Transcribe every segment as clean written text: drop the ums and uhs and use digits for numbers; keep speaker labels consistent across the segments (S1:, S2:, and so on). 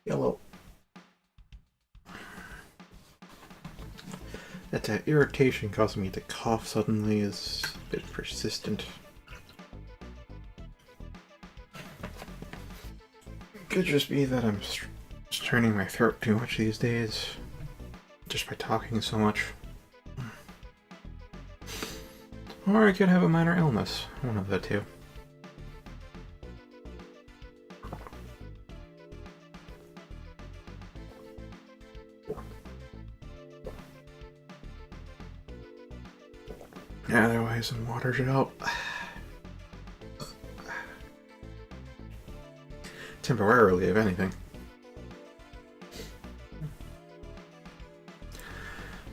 S1: Yellow. That irritation causing me to cough suddenly is a bit persistent. Could just be that I'm straining my throat too much these days, just by talking so much. Or I could have a minor illness, one of the two. Otherwise, some water should help. Temporarily, if anything.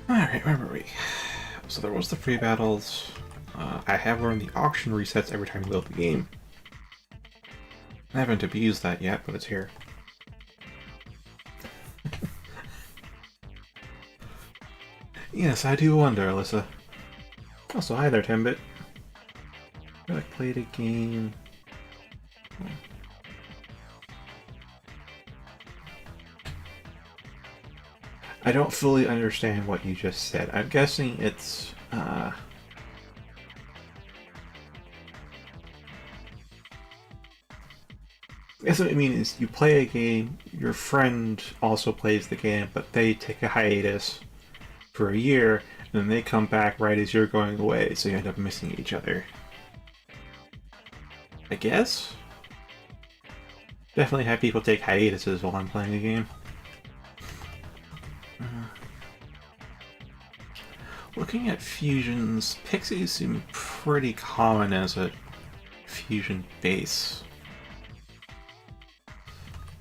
S1: Alright, where were we? So there was the free battles. I have learned the auction resets every time you load the game. I haven't abused that yet, but it's here. Yes, I do wonder, Alyssa. Also, hi there, Timbit. I played a game. I don't fully understand what you just said. I'm guessing it's, I guess what I mean is you play a game, your friend also plays the game, but they take a hiatus for a year, and then they come back right as you're going away, so you end up missing each other. I guess? Definitely have people take hiatuses while I'm playing a game. Looking at fusions, pixies seem pretty common as a fusion base.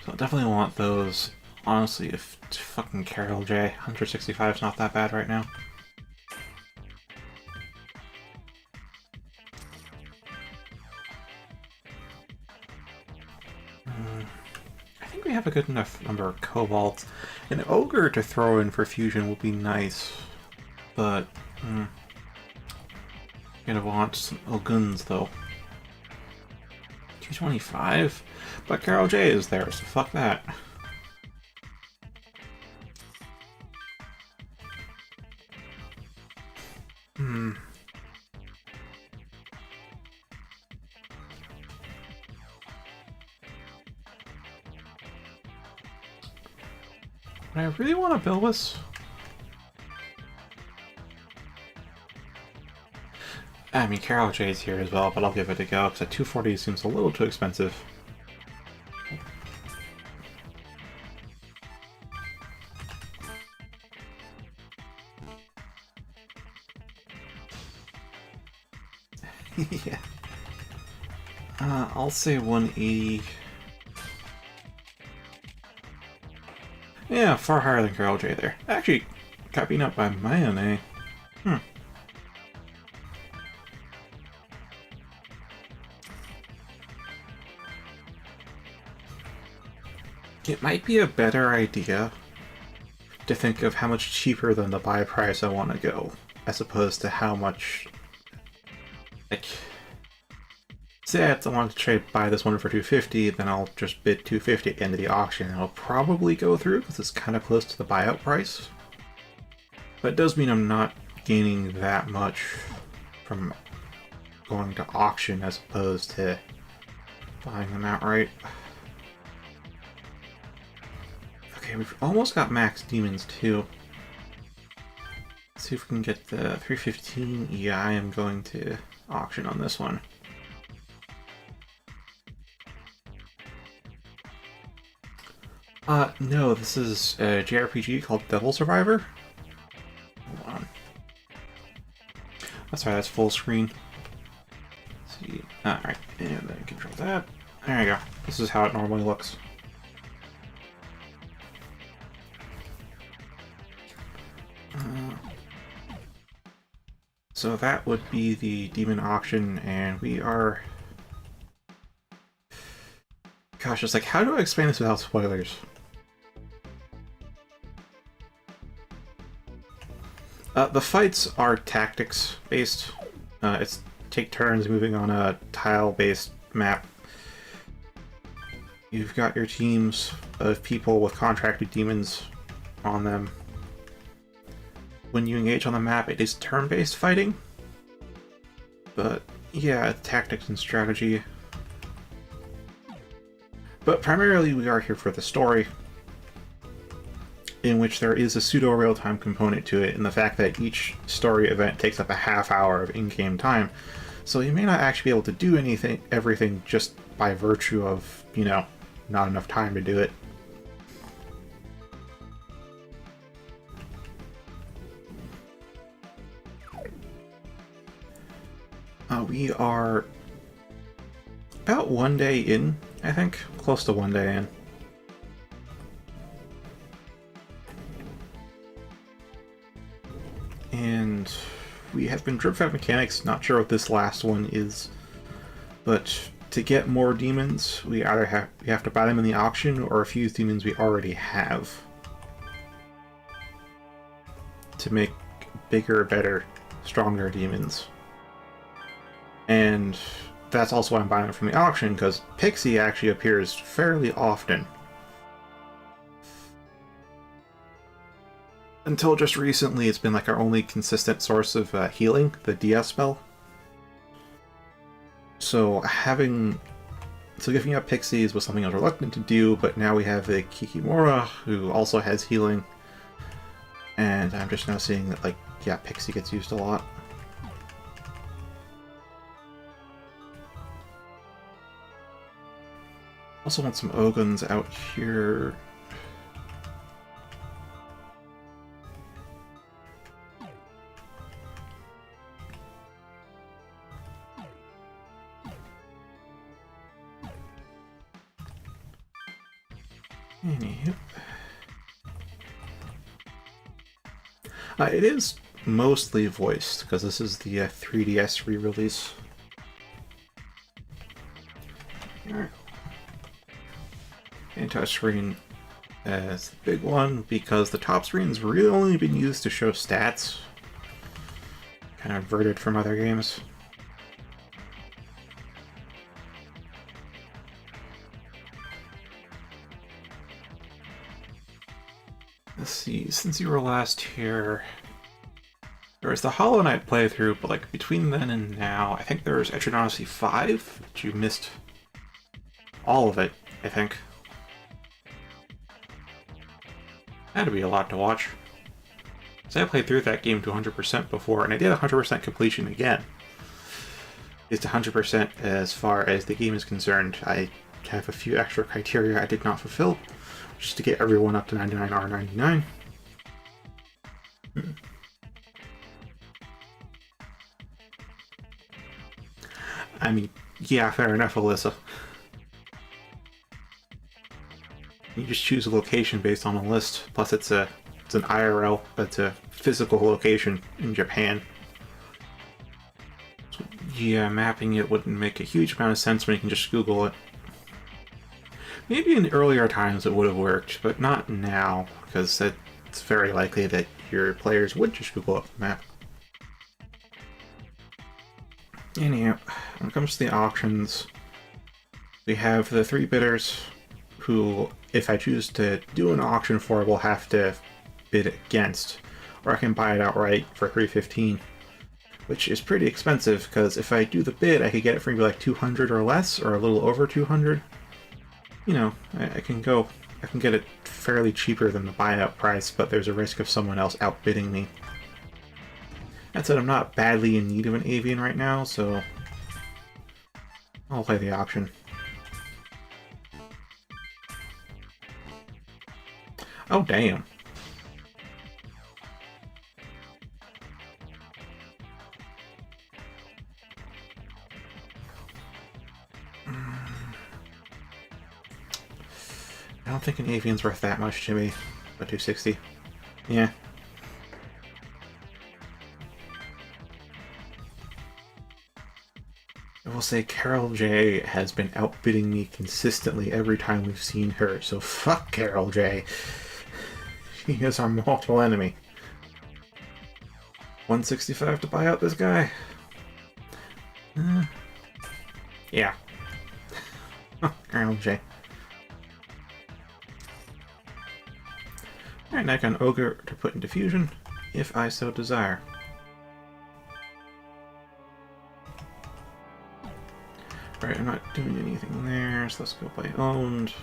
S1: So I definitely want those. Honestly, if fucking Carol J, 165 is not that bad right now. I think we have a good enough number of kobolds. An ogre to throw in for fusion would be nice, but gonna want some Oguns though. 225? But Carol J is there, so fuck that. I really want to build this. I mean, Carol J's here as well, but I'll give it a go, because at 240 seems a little too expensive. Yeah. I'll say 180. Yeah, far higher than Carol J there. Actually, got beaten up by Mayonnaise. It might be a better idea to think of how much cheaper than the buy price I want to go, as opposed to how much, like, say I want to buy this one for 250, then I'll just bid 250 at the end of the auction, and it'll probably go through because it's kind of close to the buyout price. But it does mean I'm not gaining that much from going to auction as opposed to buying them outright. Okay, we've almost got max demons too. Let's see if we can get the 315. Yeah, I am going to auction on this one. No, this is a JRPG called Devil Survivor. Hold on. Oh, sorry, that's full screen. Let's see. Alright, and then control that. There you go. This is how it normally looks. So that would be the demon auction, and we are... Gosh, it's like, how do I explain this without spoilers? The fights are tactics based. It's take turns moving on a tile based map. You've got your teams of people with contracted demons on them. When you engage on the map, it is turn-based fighting. But yeah, tactics and strategy. But primarily we are here for the story, in which there is a pseudo-real-time component to it, and the fact that each story event takes up a half hour of in-game time. So you may not actually be able to do everything just by virtue of, you know, not enough time to do it. We are about 1 day in, I think. Close to 1 day in. And we have been drip fed mechanics, not sure what this last one is, but to get more demons, we have to buy them in the auction or fuse demons we already have to make bigger, better, stronger demons. And that's also why I'm buying it from the auction, because Pixie actually appears fairly often. Until just recently, it's been like our only consistent source of healing, the DS spell. So giving up Pixies was something I was reluctant to do, but now we have the Kikimora, who also has healing. And I'm just now seeing that, like, yeah, Pixie gets used a lot. Also want some Ogons out here. Anywho. It is mostly voiced, because this is the 3DS re-release. Alright. And touchscreen as the big one, because the top screen's really only been used to show stats. Kind of inverted from other games. Let's see, since you were last here, there was the Hollow Knight playthrough, but like between then and now, I think there's Etrian Odyssey 5, but you missed all of it, I think. That'd be a lot to watch. So I played through that game to 100% before, and I did 100% completion again. It's 100% as far as the game is concerned. I have a few extra criteria I did not fulfill, just to get everyone up to 99 or 99. I mean, yeah, fair enough, Alyssa. You just choose a location based on a list, plus it's an IRL, it's a physical location in Japan. So, yeah, mapping it wouldn't make a huge amount of sense when you can just Google it. Maybe in earlier times it would have worked, but not now, because it's very likely that your players would just Google up the map. Anyhow, when it comes to the auctions, we have the 3 bidders, who, if I choose to do an auction for, will have to bid against, or I can buy it outright for $315, which is pretty expensive, because if I do the bid, I could get it for maybe like 200 or less, or a little over 200. You know, I can get it fairly cheaper than the buyout price, but there's a risk of someone else outbidding me. That said, I'm not badly in need of an avian right now, so I'll play the auction. Oh, damn. I don't think an avian's worth that much to me. About 260. Yeah. I will say Carol J has been outbidding me consistently every time we've seen her, so fuck Carol J. She is our mortal enemy. 165 to buy out this guy? Yeah. Carol J. Alright, now I can Ogre to put into fusion, if I so desire. Right, I'm not doing anything there, so let's go by owned.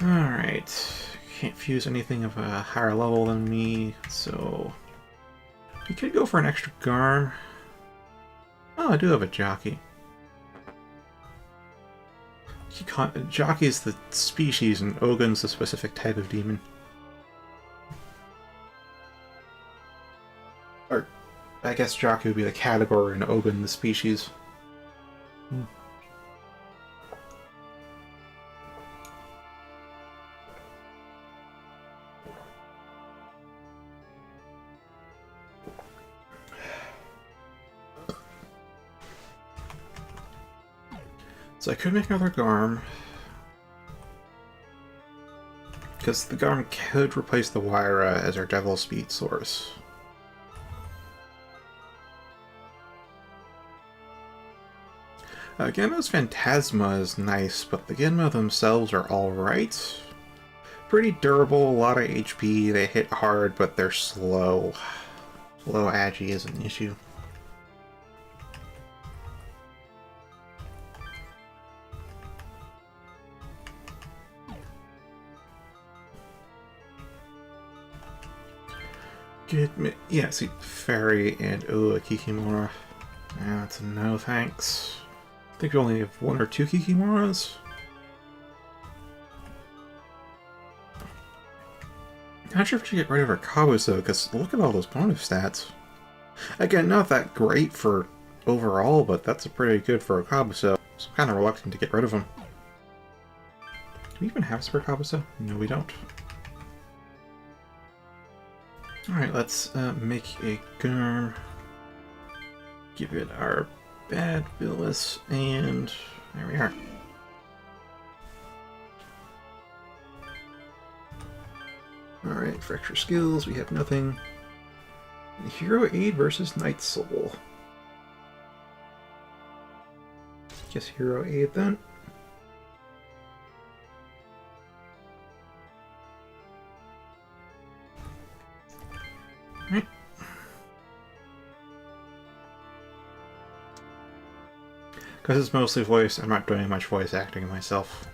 S1: Alright, can't fuse anything of a higher level than me, so we could go for an extra Garm. Oh, I do have a Jockey. Jockey is the species, and Ogun's the specific type of demon. Or, I guess Jockey would be the category, and Ogun the species. So I could make another Garm, because the Garm could replace the Wyra as our Devil Speed source. Genmo's Phantasma is nice, but the Genmo themselves are alright. Pretty durable, a lot of HP, they hit hard, but they're slow. Low agi is an issue. Yeah, see, Fairy and a Kikimora. Yeah, that's a no thanks. I think we only have one or two Kikimoras. Not sure if I should get rid of her Kabuso, because look at all those bonus stats. Again, not that great for overall, but that's pretty good for a Kabuso, so I'm kind of reluctant to get rid of him. Do we even have a spare Kabuso? No, we don't. Alright, let's make a Garm. Give it our bad Billis, and there we are. Alright, for extra skills, we have nothing. Hero Aid versus Night Soul. Guess Hero Aid then. Alright. Because it's mostly voice, I'm not doing much voice acting myself.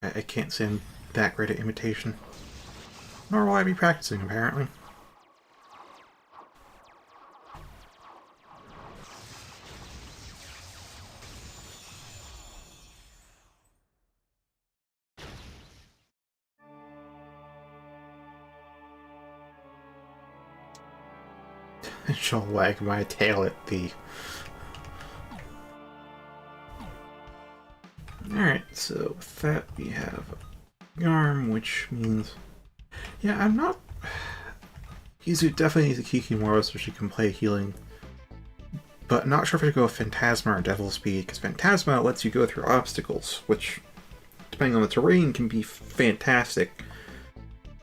S1: I can't say I'm that great at imitation. Nor will I be practicing, apparently. She'll wag my tail at thee. Alright, so with that we have Garm, which means... Yeah, I'm not... Yuzu definitely needs a Kikimora so she can play healing. But not sure if I should go with Phantasma or Devil Speed, because Phantasma lets you go through obstacles, which, depending on the terrain, can be fantastic.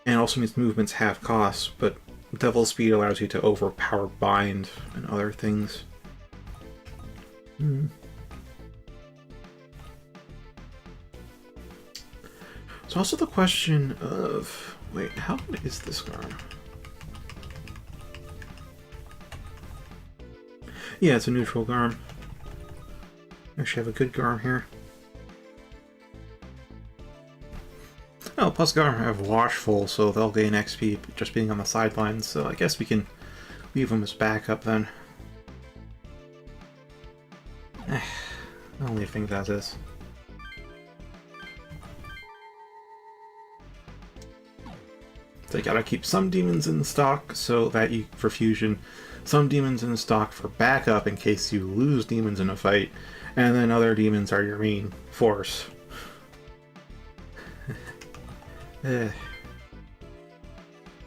S1: And also means movements have costs, but Devil Speed allows you to overpower Bind and other things. It's also the question of... Wait, how good is this Garm? Yeah, it's a neutral Garm. Actually have a good Garm here. Oh, plus Garm have Watchful, so they'll gain XP just being on the sidelines, so I guess we can leave them as backup then. I'll leave things as is. So you gotta keep some demons in stock so that you, for fusion, some demons in stock for backup in case you lose demons in a fight, and then other demons are your main force.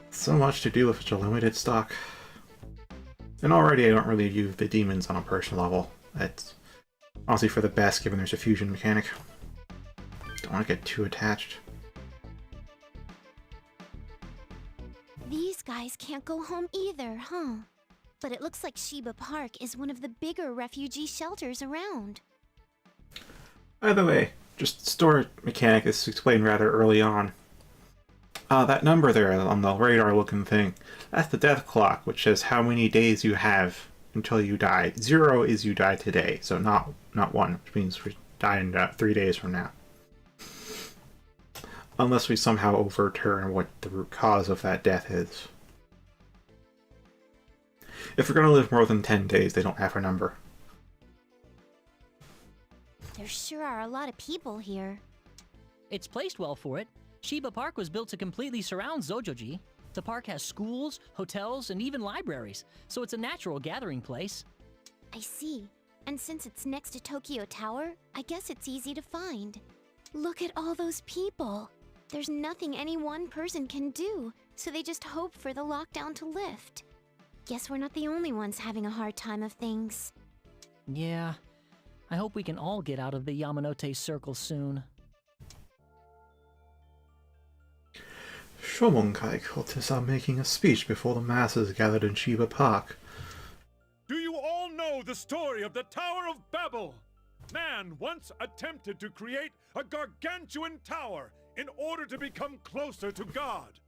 S1: So much to do with such a limited stock. And already I don't really view the demons on a personal level. It's honestly for the best given there's a fusion mechanic. Don't want to get too attached.
S2: These guys can't go home either, huh? But it looks like Shiba Park is one of the bigger refugee shelters around.
S1: By the way, just store mechanic is explained rather early on. That number there on the radar-looking thing, that's the death clock, which says how many days you have until you die. 0 is you die today, so not 1, which means we die in 3 days from now. Unless we somehow overturn what the root cause of that death is. If we're going to live more than 10 days, they don't have a number.
S2: There sure are a lot of people here.
S3: It's placed well for it. Shiba Park was built to completely surround Zojoji. The park has schools, hotels, and even libraries, so it's a natural gathering place.
S2: I see. And since it's next to Tokyo Tower, I guess it's easy to find. Look at all those people. There's nothing any one person can do, so they just hope for the lockdown to lift. Guess we're not the only ones having a hard time of things.
S3: Yeah, I hope we can all get out of the Yamanote Circle soon.
S1: Shomonkai cultists are making a speech before the masses gathered in Shiba Park.
S4: Do you all know the story of the Tower of Babel? Man once attempted to create a gargantuan tower in order to become closer to God.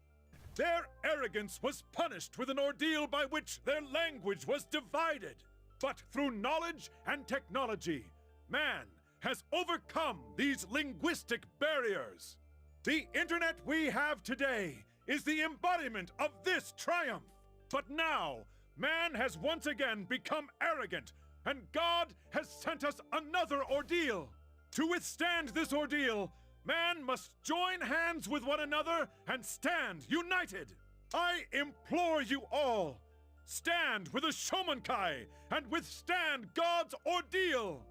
S4: Their arrogance was punished with an ordeal by which their language was divided. But through knowledge and technology, man has overcome these linguistic barriers. The internet we have today is the embodiment of this triumph. But now, man has once again become arrogant, and God has sent us another ordeal. To withstand this ordeal, man must join hands with one another and stand united. I implore you all, stand with a Shomonkai and withstand God's ordeal.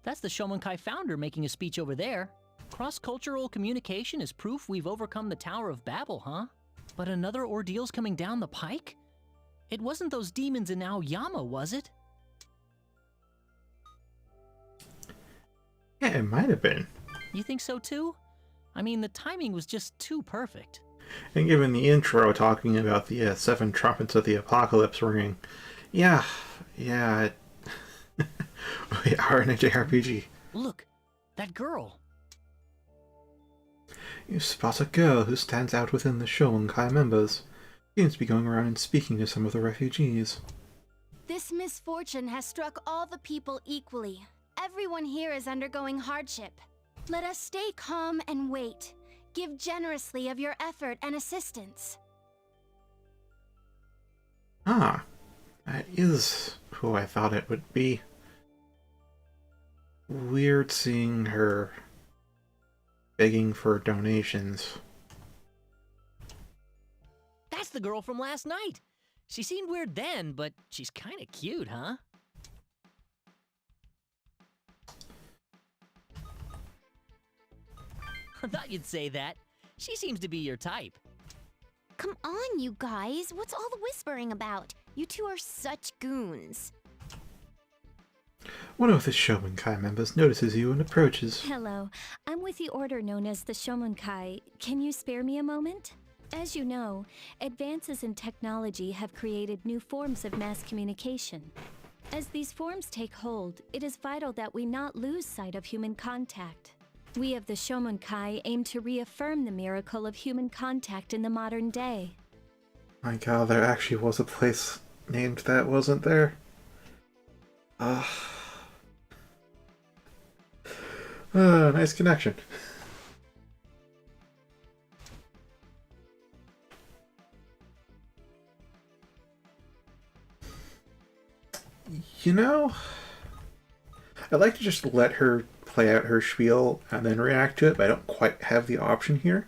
S3: That's the Shomonkai founder making a speech over there. Cross-cultural communication is proof we've overcome the Tower of Babel, huh? But another ordeal's coming down the pike? It wasn't those demons in Aoyama, was it?
S1: Yeah, it might have been.
S3: You think so too? I mean, the timing was just too perfect.
S1: And given the intro talking about the 7 trumpets of the apocalypse ringing, yeah, we are in a JRPG.
S3: Look, that girl.
S1: You spot a girl who stands out within the Shomonkai members. Seems to be going around and speaking to some of the refugees.
S2: This misfortune has struck all the people equally. Everyone here is undergoing hardship. Let us stay calm and wait. Give generously of your effort and assistance.
S1: Ah, that is who I thought it would be. Weird seeing her begging for donations.
S3: That's the girl from last night. She seemed weird then, but she's kinda cute, huh? I thought you'd say that. She seems to be your type.
S2: Come on, you guys. What's all the whispering about? You two are such goons.
S1: One of the Shomonkai members notices you and approaches.
S5: Hello, I'm with the order known as the Shomonkai. Can you spare me a moment? As you know, advances in technology have created new forms of mass communication. As these forms take hold, it is vital that we not lose sight of human contact. We of the Shomonkai aim to reaffirm the miracle of human contact in the modern day.
S1: My god, there actually was a place named that, wasn't there? Nice connection. You know, I'd like to just let her play out her spiel and then react to it, but I don't quite have the option here.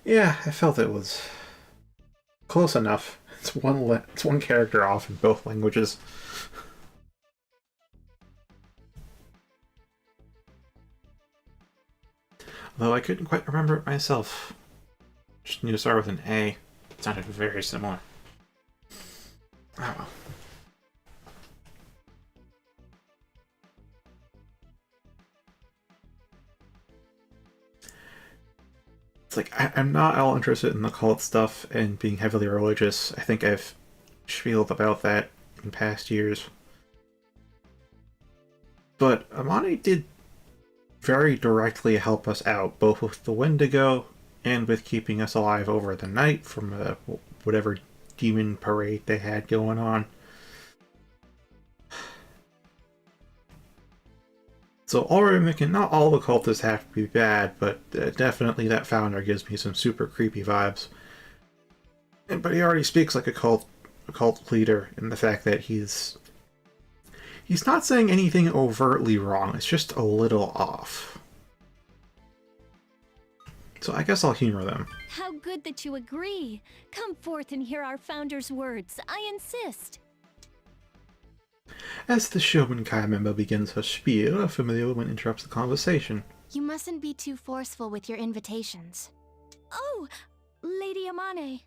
S1: Yeah, I felt it was close enough. It's one character off in both languages. Although I couldn't quite remember it myself. Just knew to start with an A. It sounded very similar. Oh well. It's like, I'm not all interested in the cult stuff and being heavily religious. I think I've spieled about that in past years. But Amane did very directly help us out, both with the Wendigo and with keeping us alive over the night from whatever demon parade they had going on. So all we're making, not all the cultists have to be bad, but definitely that founder gives me some super creepy vibes. But he already speaks like a cult leader in the fact that he's not saying anything overtly wrong, it's just a little off. So I guess I'll humor them.
S5: How good that you agree. Come forth and hear our founder's words. I insist.
S1: As the Shogunkai member begins her spiel, a familiar woman interrupts the conversation.
S2: You mustn't be too forceful with your invitations.
S5: Oh, Lady Amane.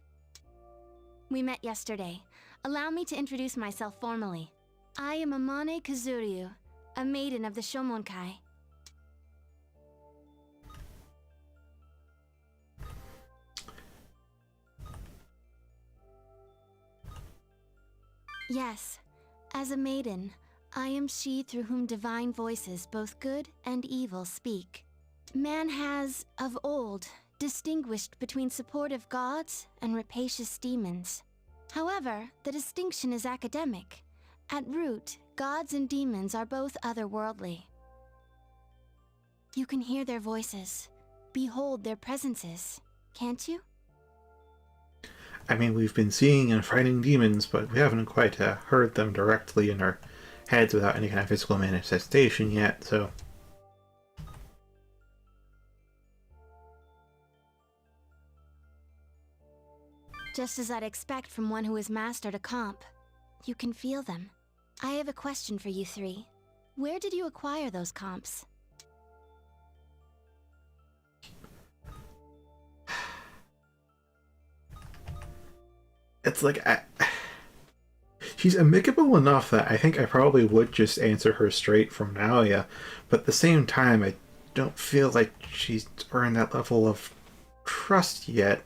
S2: We met yesterday. Allow me to introduce myself formally. I am Amane Kazuryu, a maiden of the Shomonkai. Yes, as a maiden, I am she through whom divine voices, both good and evil, speak. Man has, of old, distinguished between supportive gods and rapacious demons. However, the distinction is academic. At root, gods and demons are both otherworldly. You can hear their voices, behold their presences, can't you?
S1: I mean, we've been seeing and fighting demons, but we haven't quite heard them directly in our heads without any kind of physical manifestation yet, so...
S2: Just as I'd expect from one who has mastered a comp. You can feel them. I have a question for you three. Where did you acquire those comps?
S1: It's like, she's amicable enough that I think I probably would just answer her straight from Naoya, but at the same time, I don't feel like she's earned that level of trust yet.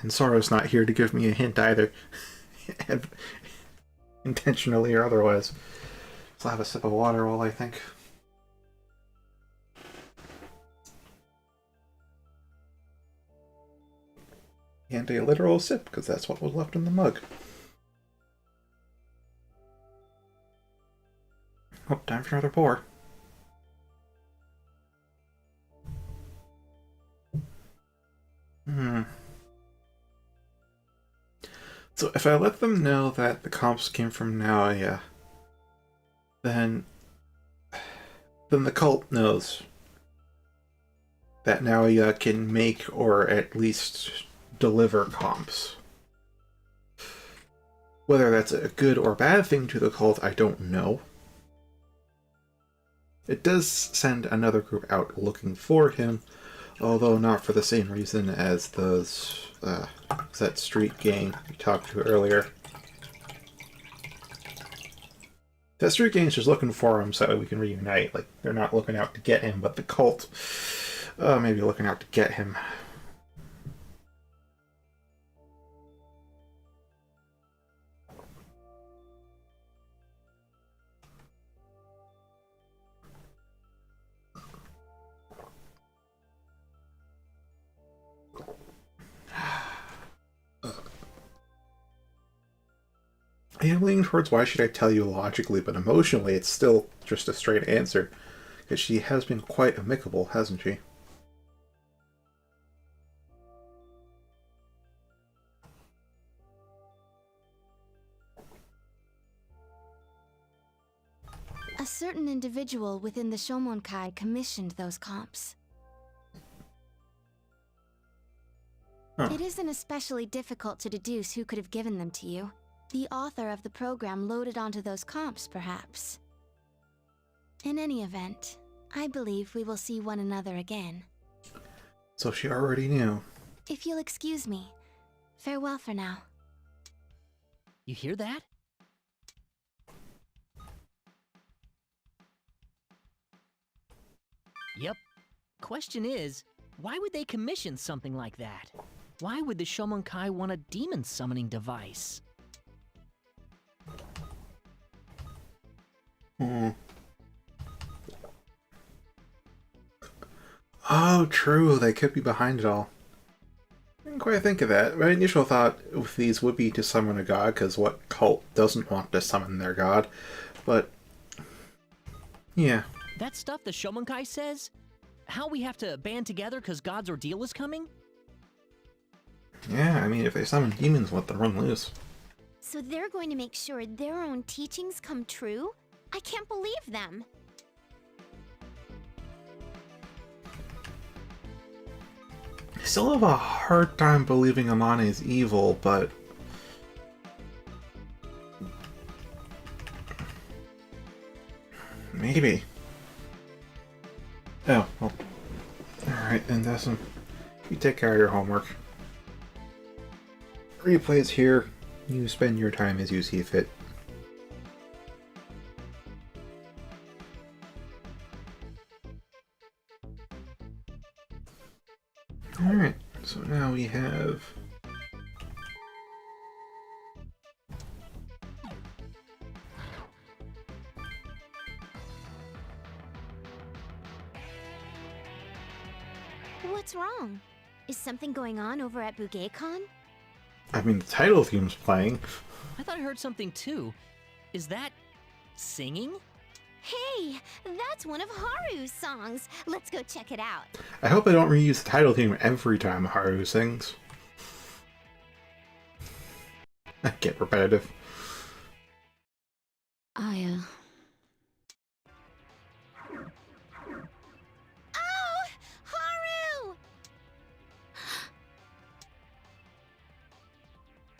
S1: And Soro's not here to give me a hint either. Intentionally or otherwise. So I'll have a sip of water while I think. And a literal sip, because that's what was left in the mug. Oh, time for another pour. So if I let them know that the comps came from Naoya, then the cult knows that Naoya can make or at least deliver comps. Whether that's a good or bad thing to the cult, I don't know. It does send another group out looking for him, although not for the same reason as those, that street gang we talked to earlier. That street gang is just looking for him so we can reunite. Like, they're not looking out to get him, but the cult, maybe looking out to get him. I am leaning towards why should I tell you logically, but emotionally it's still just a straight answer. Because she has been quite amicable, hasn't she?
S2: A certain individual within the Shomonkai commissioned those comps.
S1: Huh.
S2: It isn't especially difficult to deduce who could have given them to you. The author of the program loaded onto those comps, perhaps. In any event, I believe we will see one another again.
S1: So she already knew.
S2: If you'll excuse me, farewell for now.
S3: You hear that? Yep. Question is, why would they commission something like that? Why would the Shomonkai want a demon summoning device?
S1: Oh, true. They could be behind it all. I didn't quite think of that. My initial thought with these would be to summon a god, because what cult doesn't want to summon their god? But, yeah.
S3: That stuff the Shomonkai says? How we have to band together because God's ordeal is coming?
S1: Yeah, I mean, if they summon demons, let them run loose.
S2: So they're going to make sure their own teachings come true? I can't believe them.
S1: I still have a hard time believing Amane is evil, but... maybe. Oh, well. Alright, then Destin. You take care of your homework. Replays here. You spend your time as you see fit. Alright, so now we have...
S2: What's wrong? Is something going on over at BugeCon?
S1: I mean, the title theme's playing.
S3: I thought I heard something too. Is that singing?
S2: Hey, that's one of Haru's songs. Let's go check it out.
S1: I hope I don't reuse the title theme every time Haru sings. I get repetitive.
S2: Oh, Haru!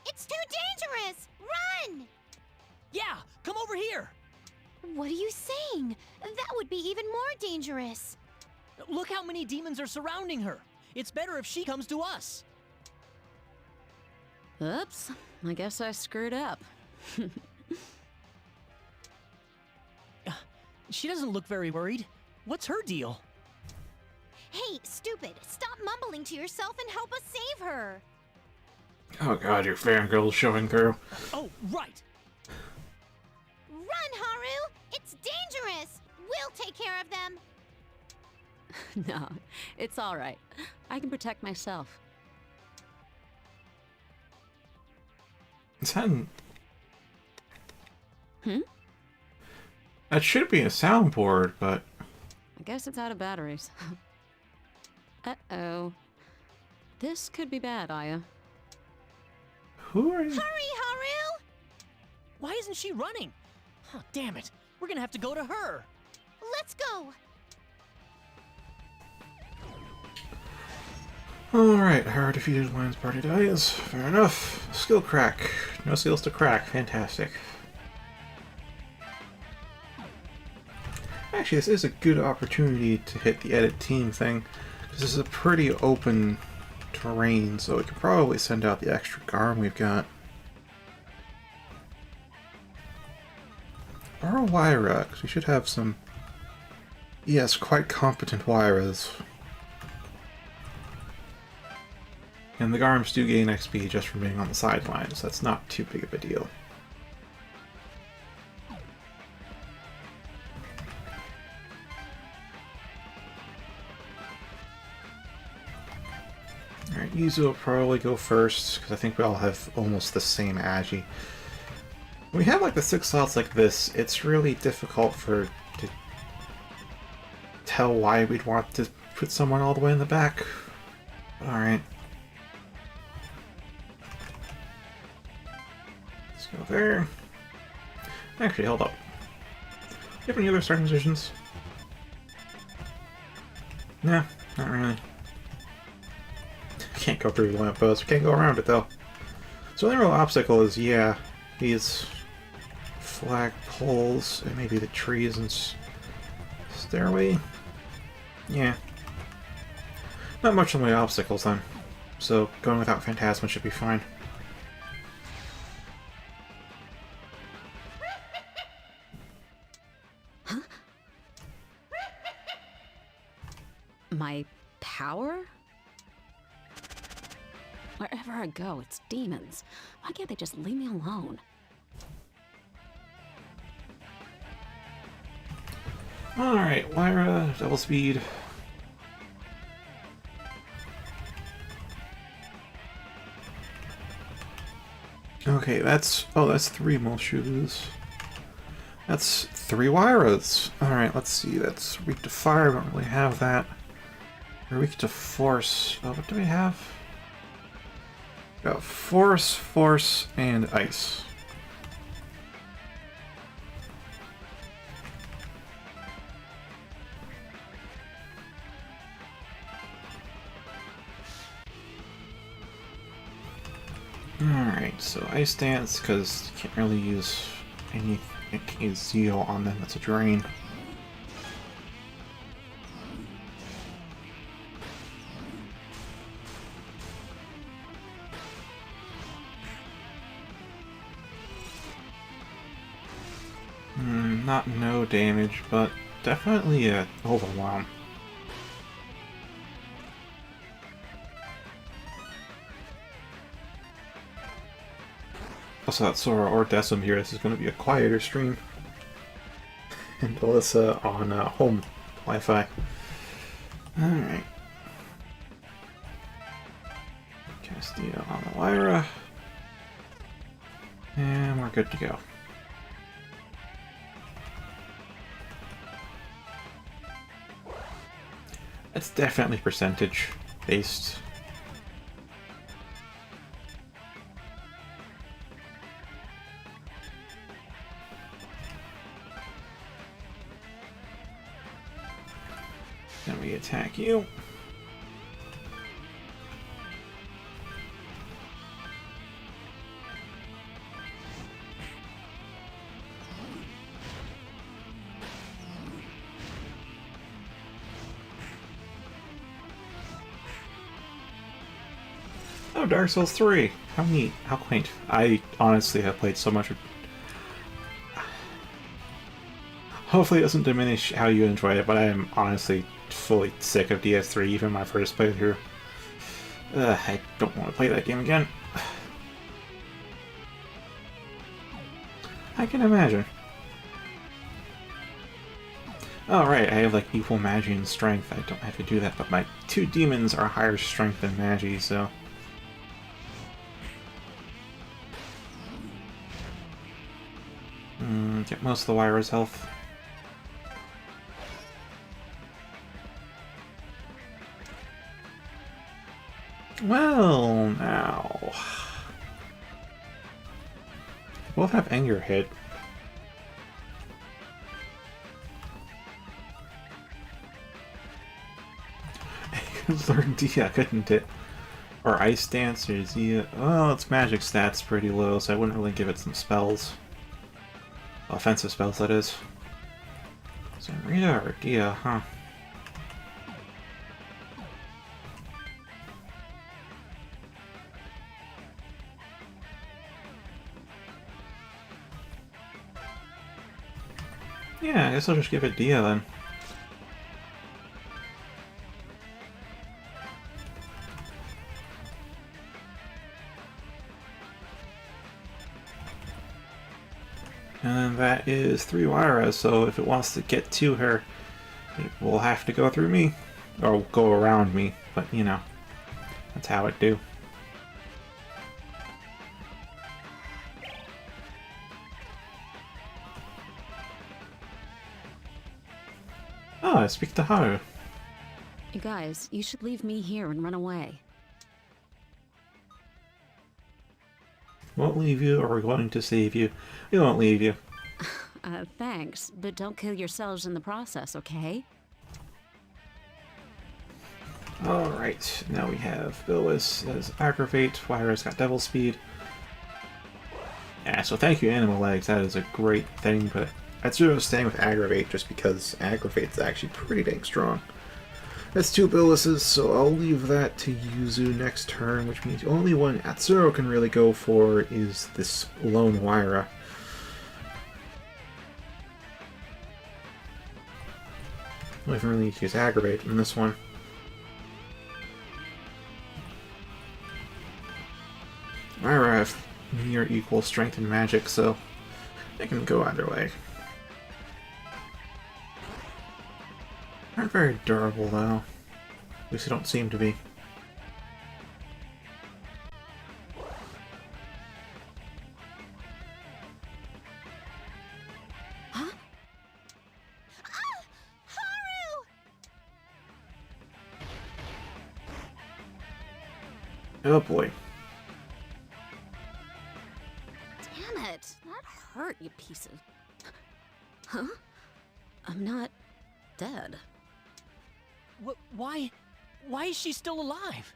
S2: It's too dangerous! Run!
S3: Yeah, come over here!
S2: What are you saying? That would be even more dangerous.
S3: Look how many demons are surrounding her. It's better if she comes to us.
S6: Oops, I guess I screwed up.
S3: She doesn't look very worried. What's her deal?
S2: Hey, stupid, stop mumbling to yourself and help us save her.
S1: Oh god, your fangirl's showing through.
S3: Oh, right.
S2: Run, Haru! It's dangerous! We'll take care of them!
S6: No, it's all right. I can protect myself.
S1: Is that an...
S6: Hmm?
S1: That should be a soundboard, but...
S6: I guess it's out of batteries. Uh-oh. This could be bad, Aya.
S1: Who are you?
S2: Hurry, Haru!
S3: Why isn't she running? Oh, damn it. We're gonna have to go to her.
S2: Let's go!
S1: Alright, Haru defeated Lion's party dies. Fair enough. Skill crack. No skills to crack. Fantastic. Actually, this is a good opportunity to hit the edit team thing. This is a pretty open terrain, so we could probably send out the extra Garm we've got. Or a Wyra, because we should have some... yes, quite competent Wyras. And the Garms do gain XP just from being on the sidelines, so that's not too big of a deal. Alright, Yuzu will probably go first, because I think we all have almost the same Agi. When we have like the 6 slots like this, it's really difficult to tell why we'd want to put someone all the way in the back. Alright. Let's go there. Actually, hold up. Do you have any other starting positions? Nah, not really. Can't go through the lamppost. Can't go around it though. So the only real obstacle is, yeah, these flag poles and maybe the trees and stairway. Yeah. Not much in the way of obstacles then. So going without Phantasma should be fine.
S6: My power? Wherever I go, it's demons. Why can't they just leave me alone?
S1: Alright, Lyra, double speed. Okay, that's 3 Molshoes. That's 3 Wyras. Alright, let's see, that's weak to fire, don't really have that. We're weak to force. Oh, what do we have? Got force, force, and ice. Alright, so Ice Dance, because you can't really use any Zeal on them, that's a drain. Not no damage, but definitely a overwhelm. Also, that Sora or Decim here, this is going to be a quieter stream. And Alyssa on home Wi-Fi. Alright. Castillo on the Lyra. And we're good to go. It's definitely percentage based. Then we attack you. Oh, Dark Souls 3! How neat. How quaint. I honestly have played so much. Hopefully it doesn't diminish how you enjoy it, but I am honestly fully sick of DS3, even my first playthrough. I don't want to play that game again. I can imagine. Oh right, I have like equal Magi and strength. I don't have to do that, but my 2 demons are higher strength than Magi, so... Get most of the Wyra's health. Well, now... Both have anger hit. I could learn Dia, couldn't it? Or Ice Dance or Zia. Well, its magic stat's pretty low, so I wouldn't really give it some spells. Offensive spells, that is. So Rita or Dia, huh? Yeah, I guess I'll just give it Dia then. And then that is 3 Wyras, so if it wants to get to her, it will have to go through me. Or go around me, but you know, that's how it do. Oh, I speak to Haru.
S6: You guys, you should leave me here and run away.
S1: Won't leave you, or we're going to save you. We won't leave you.
S6: Thanks, but don't kill yourselves in the process, okay?
S1: Alright, now we have Billis as Aggravate, Wyra's got Devil Speed. Yeah, so thank you, Animal Legs, that is a great thing, but I'd sort of staying with Aggravate just because Aggravate's actually pretty dang strong. That's 2 Billises, so I'll leave that to Yuzu next turn, which means the only one Atsuro can really go for is this lone Wyra. I don't even really need to use Aggravate in this one. near equal strength and magic, so it can go either way. Aren't very durable, though. At least they don't seem to be.
S2: Huh? Ah! Haru!
S1: Oh boy.
S6: Damn it! That hurt, you piece of... Huh? I'm not dead.
S3: Why is she still alive?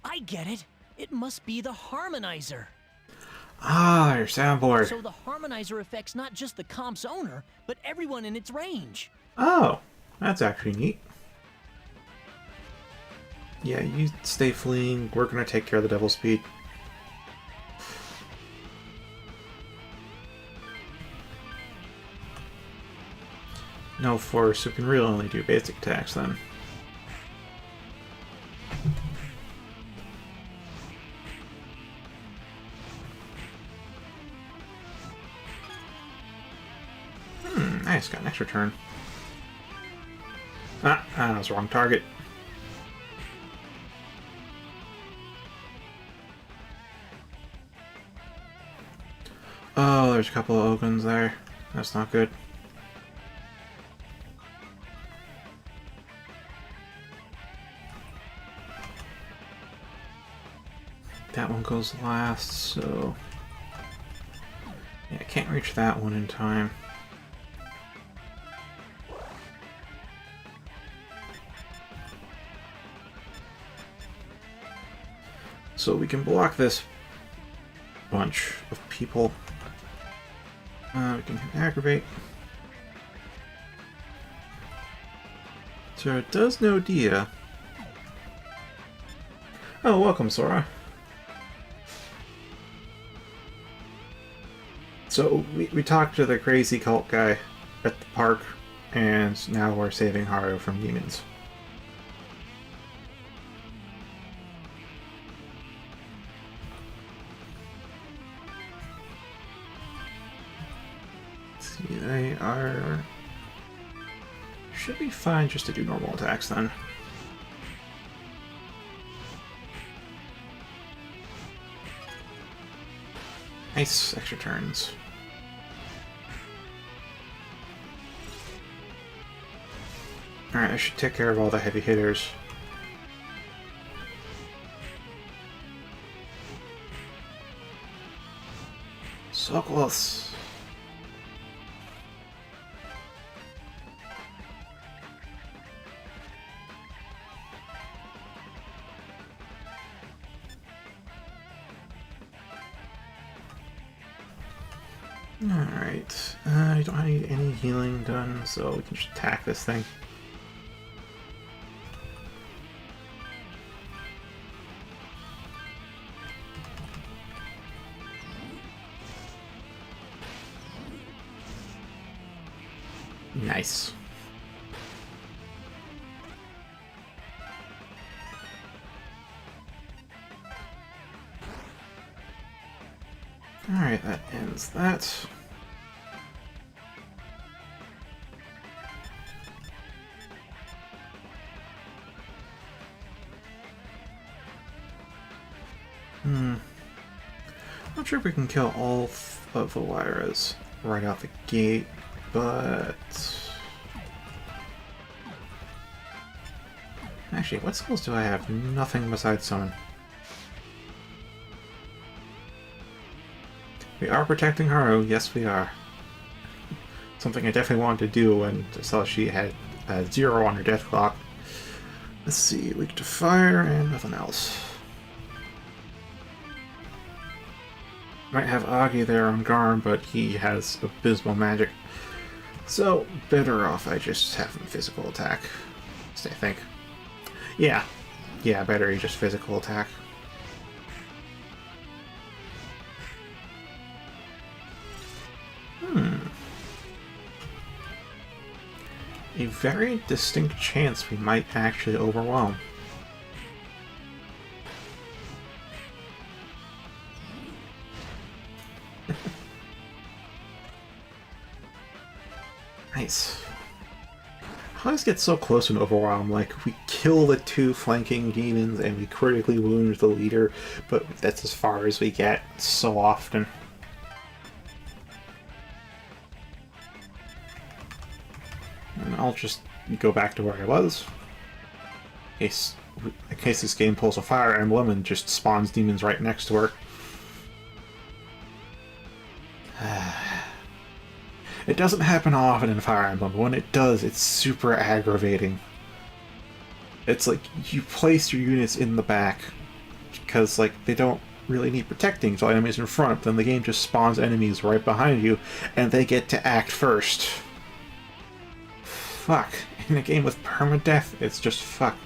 S3: I get it. It must be the harmonizer.
S1: Ah, your soundboard.
S3: So the harmonizer affects not just the comp's owner, but everyone in its range.
S1: Oh, that's actually neat. Yeah, you stay fleeing. We're gonna take care of the devil speed. No force, so we can really only do basic attacks then. Nice, got an extra turn. Ah, that was the wrong target. Oh, there's a couple of Ogons there. That's not good. That one goes last, so... yeah, I can't reach that one in time. So we can block this bunch of people. We can aggravate. So it does know Dia. Oh, welcome, Sora. So we talked to the crazy cult guy at the park, and now we're saving Haru from demons. See, they are... should be fine just to do normal attacks then. Nice, extra turns. Alright, I should take care of all the heavy hitters. So close. Alright, I don't need any healing done, so we can just attack this thing. Nice. Alright, that ends that. Not sure if we can kill all of the Lyras right out the gate, but... actually, what skills do I have? Nothing besides summon. We are protecting Haru, yes we are. Something I definitely wanted to do when I saw she had 0 on her death clock. Let's see, weak to fire and nothing else. Might have Agi there on Garm, but he has abysmal magic. So, better off I just have him physical attack. I think. Yeah, better he just physical attack. A very distinct chance we might actually overwhelm. Nice. I always get so close in Overwhelm, like, we kill the 2 flanking demons and we critically wound the leader, but that's as far as we get so often. And I'll just go back to where I was. In case this game pulls a Fire Emblem and just spawns demons right next to her. It doesn't happen often in Fire Emblem, but when it does, it's super aggravating. It's like, you place your units in the back, because, like, they don't really need protecting, so enemies in front, then the game just spawns enemies right behind you, and they get to act first. Fuck. In a game with permadeath, it's just fuck.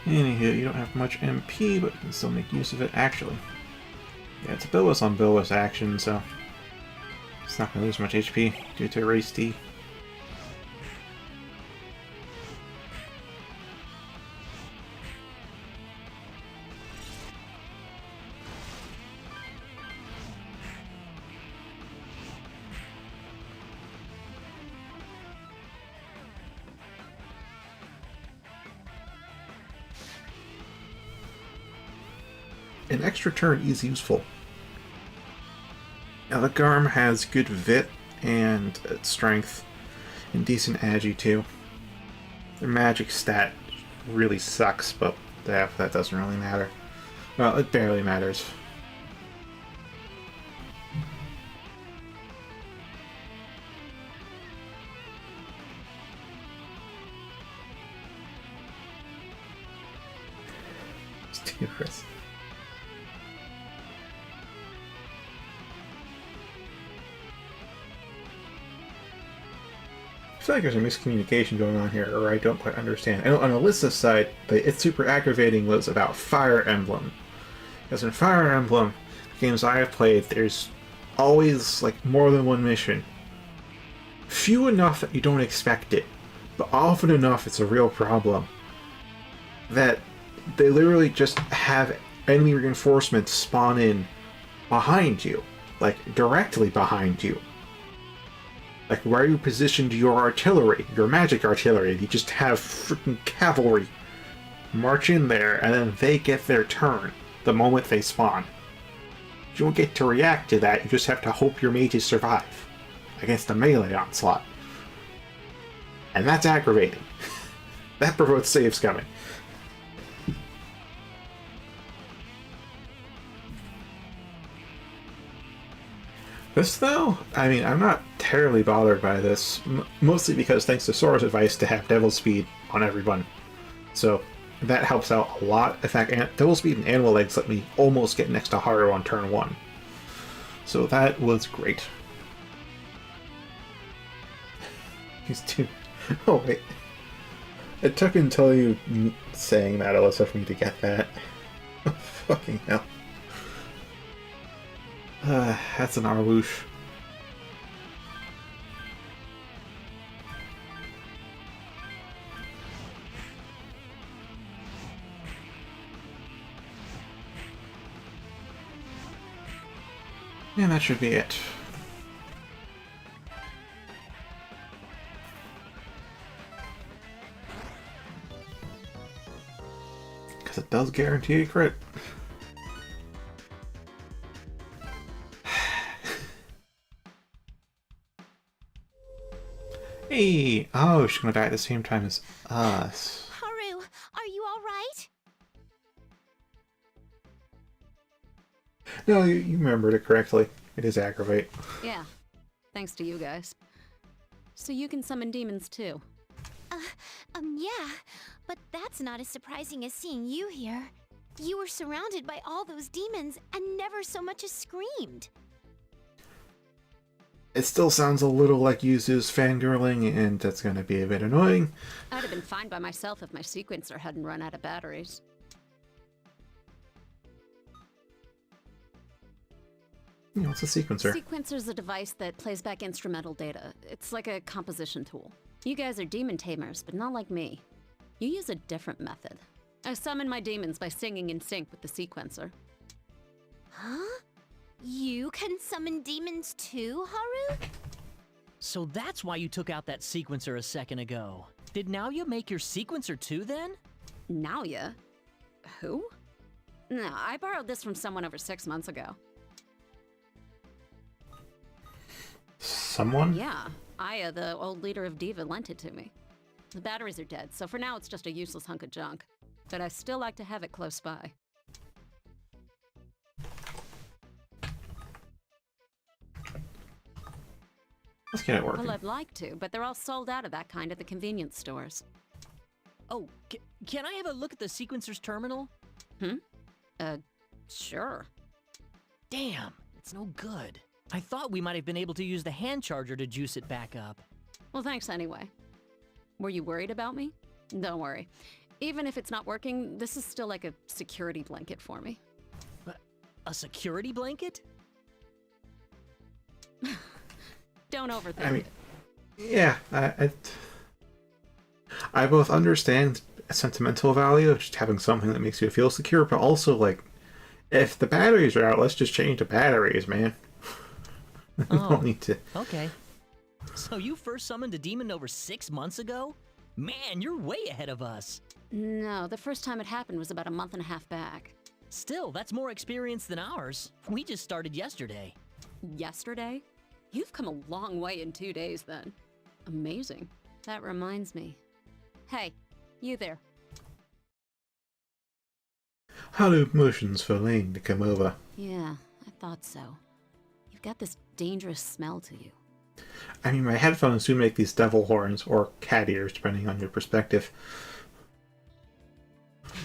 S1: Anywho, you don't have much MP, but you can still make use of it, actually. Yeah, it's a Billis on Billis action, so it's not going to lose much HP due to Race D. An extra turn is useful. Now the Garm has good Vit and strength and decent agi too. Their magic stat really sucks, but that doesn't really matter. Well, it barely matters. It's too aggressive. I feel like there's a miscommunication going on here, or I don't quite understand. I know on Alyssa's side, It's Super Aggravating was about Fire Emblem. Because in Fire Emblem, games I have played, there's always, like, more than one mission. Few enough that you don't expect it, but often enough it's a real problem. That they literally just have enemy reinforcements spawn in behind you. Like, directly behind you. Like, where you positioned your artillery, your magic artillery, you just have freaking cavalry march in there, and then they get their turn the moment they spawn. You don't get to react to that, you just have to hope your mages survive against a melee onslaught. And that's aggravating. That provokes saves coming. This, though, I mean, I'm not terribly bothered by this, mostly because thanks to Sora's advice to have Devil Speed on everyone. So, that helps out a lot. In fact, Devil Speed and Animal Legs let me almost get next to Haru on turn 1. So that was great. He's too... Oh, wait. It took until you saying that, Alyssa, for me to get that. Fucking hell. That's an Arwoosh. And that should be it. Because it does guarantee a crit. Hey! Oh, she's gonna die at the same time as us.
S2: Haru, are you alright?
S1: No, you remembered it correctly. It is Aggravate.
S6: Yeah, thanks to you guys. So you can summon demons too.
S2: Yeah, but that's not as surprising as seeing you here. You were surrounded by all those demons and never so much as screamed.
S1: It still sounds a little like Yuzu's fangirling, and that's gonna be a bit annoying.
S6: I'd have been fine by myself if my sequencer hadn't run out of batteries.
S1: You know, it's a sequencer.
S6: Sequencer's a device that plays back instrumental data. It's like a composition tool. You guys are demon tamers, but not like me. You use a different method. I summon my demons by singing in sync with the sequencer.
S2: Huh? You can summon demons too, Haru?
S3: So that's why you took out that sequencer a second ago. Did Naoya make your sequencer too then?
S6: Naoya? Who? No, I borrowed this from someone over 6 months ago.
S1: Someone?
S6: Yeah, Aya, the old leader of Diva, lent it to me. The batteries are dead, so for now it's just a useless hunk of junk. But I still like to have it close by.
S1: Let's get it working.
S6: Well, I'd like to, but they're all sold out of that kind at the convenience stores.
S3: Oh, can I have a look at the sequencer's terminal?
S6: Sure.
S3: Damn, it's no good. I thought we might have been able to use the hand charger to juice it back up.
S6: Well, thanks anyway. Were you worried about me? Don't worry. Even if it's not working, this is still like a security blanket for me.
S3: A security blanket?
S6: Don't overthink
S1: I mean,
S6: it.
S1: yeah, I both understand sentimental value of just having something that makes you feel secure, but also, like, if the batteries are out, let's just change the batteries, man. We don't need to.
S3: Okay. So you first summoned a demon over 6 months ago? Man, you're way ahead of us.
S6: No, the first time it happened was about a month and a half back.
S3: Still, that's more experience than ours. We just started yesterday.
S6: Yesterday? You've come a long way in 2 days then. Amazing. That reminds me. Hey, you there.
S1: Hello, motions for Lane to come over.
S6: Yeah, I thought so. You've got this dangerous smell to you.
S1: I mean, my headphones do make these devil horns, or cat ears, depending on your perspective.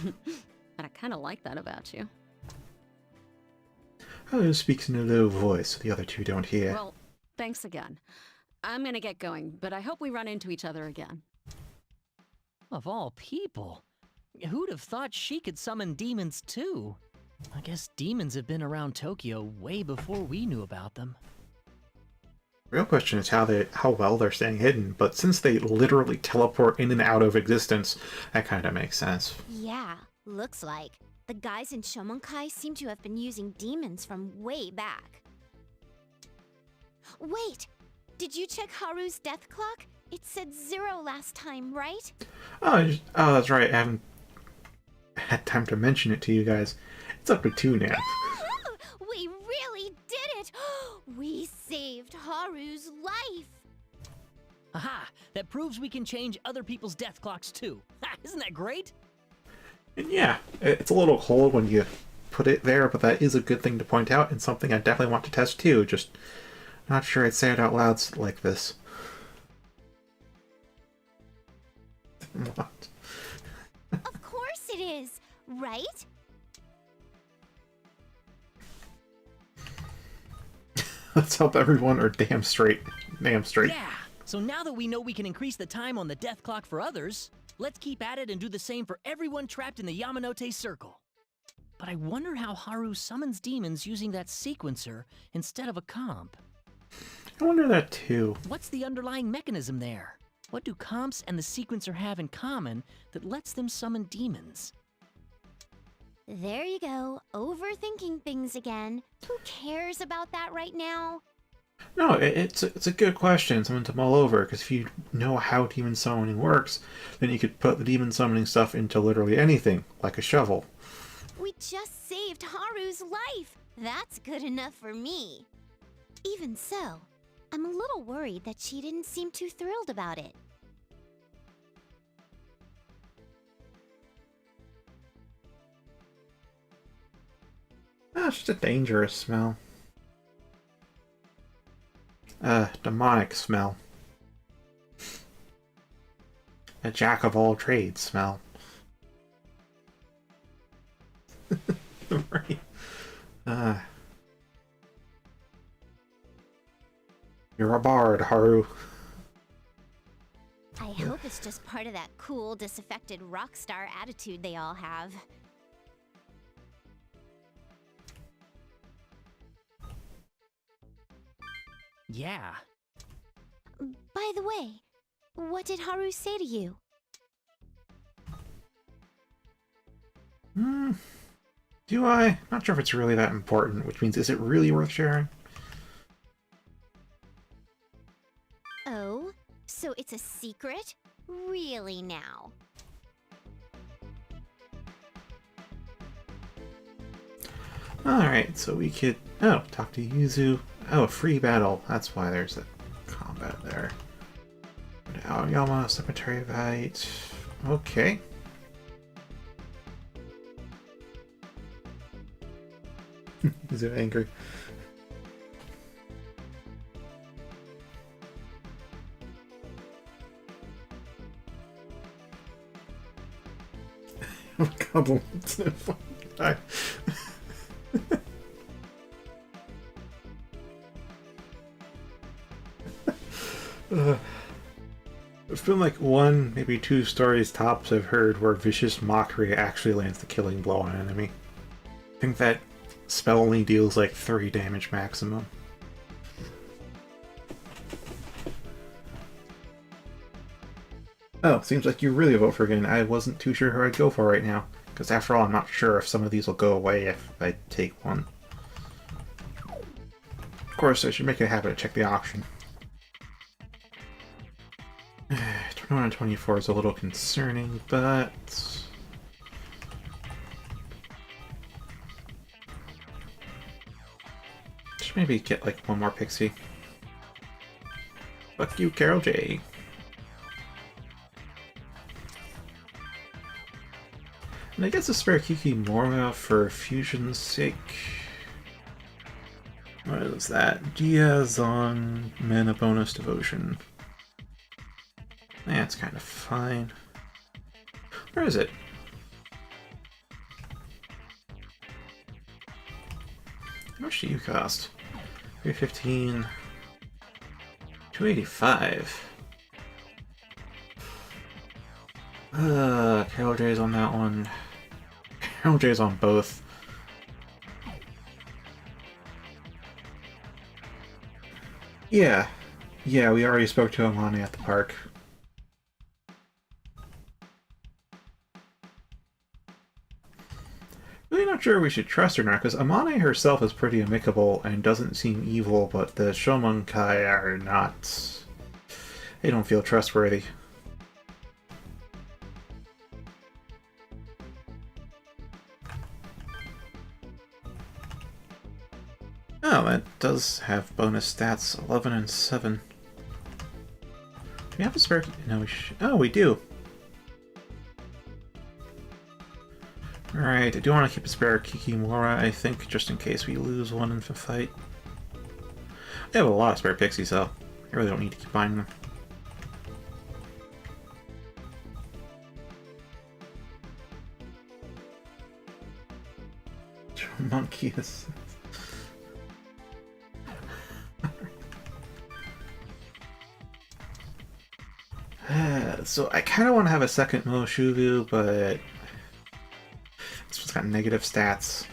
S6: But I kind of like that about you.
S1: Hello speaks in a low voice so the other two don't hear.
S6: Well, thanks again. I'm gonna get going, but I hope we run into each other again.
S3: Of all people. Who'd have thought she could summon demons too? I guess demons have been around Tokyo way before we knew about them.
S1: Real question is how well they're staying hidden, but since they literally teleport in and out of existence, that kind of makes sense.
S2: Yeah, looks like. The guys in Shomonkai seem to have been using demons from way back. Wait! Did you check Haru's death clock? It said 0 last time, right?
S1: Oh, that's right. I haven't had time to mention it to you guys. It's up to 2 now.
S2: We really did it! We saved Haru's life!
S3: Aha! That proves we can change other people's death clocks too. Ha, isn't that great?
S1: And yeah, it's a little cold when you put it there, but that is a good thing to point out and something I definitely want to test too. Just not sure I'd say it out loud like this. What?
S2: Of course it is, right?
S1: Let's help everyone, or damn straight. Damn straight.
S3: Yeah! So now that we know we can increase the time on the death clock for others, let's keep at it and do the same for everyone trapped in the Yamanote Circle. But I wonder how Haru summons demons using that sequencer instead of a comp.
S1: I wonder that too.
S3: What's the underlying mechanism there? What do comps and the sequencer have in common that lets them summon demons?
S2: There you go, overthinking things again. Who cares about that right now?
S1: No, it's a good question, something to mull over, because if you know how demon summoning works, then you could put the demon summoning stuff into literally anything, like a shovel.
S2: We just saved Haru's life! That's good enough for me. Even so, I'm a little worried that she didn't seem too thrilled about it.
S1: It's just a dangerous smell. Demonic smell. A jack of all trades smell. Right. You're a bard, Haru.
S2: I hope it's just part of that cool, disaffected rock star attitude they all have.
S3: Yeah.
S2: By the way, what did Haru say to you?
S1: Do I? Not sure if it's really that important, which means is it really worth sharing?
S2: Oh, so it's a secret? Really now?
S1: Alright, so we could... Oh, talk to Yuzu. Oh, a free battle. That's why there's a combat there. Aoyama, Cemetery of Height. Okay. Is it angry? Compliments. It's been like one, maybe two stories tops I've heard where Vicious Mockery actually lands the killing blow on an enemy. I think that spell only deals like 3 damage maximum. Oh, seems like you really vote for again. I wasn't too sure who I'd go for right now, because after all, I'm not sure if some of these will go away if I take one. Of course, I should make it a habit to check the auction. 21 and 24 is a little concerning, but... should maybe get like one more pixie. Fuck you, Carol J. And I guess a spare Kikimora for fusion's sake. What is that? Diaz on mana bonus devotion. That's kind of fine. Where is it? How much do you cost? 315. 285. Carol J's on that one. Carol J's on both. Yeah. Yeah, we already spoke to Amani at the park. Really not sure we should trust her now, because Amane herself is pretty amicable and doesn't seem evil, but the Shomonkai are not... they don't feel trustworthy. Oh, that does have bonus stats, 11 and 7. Do we have a spare... no, we should... oh, we do! Alright, I do want to keep a spare Kikimora, I think, just in case we lose one in the fight. I have a lot of spare pixies, though. I really don't need to keep buying them. Monkeys. So I kind of want to have a second Moshuvu, but this one's got negative stats.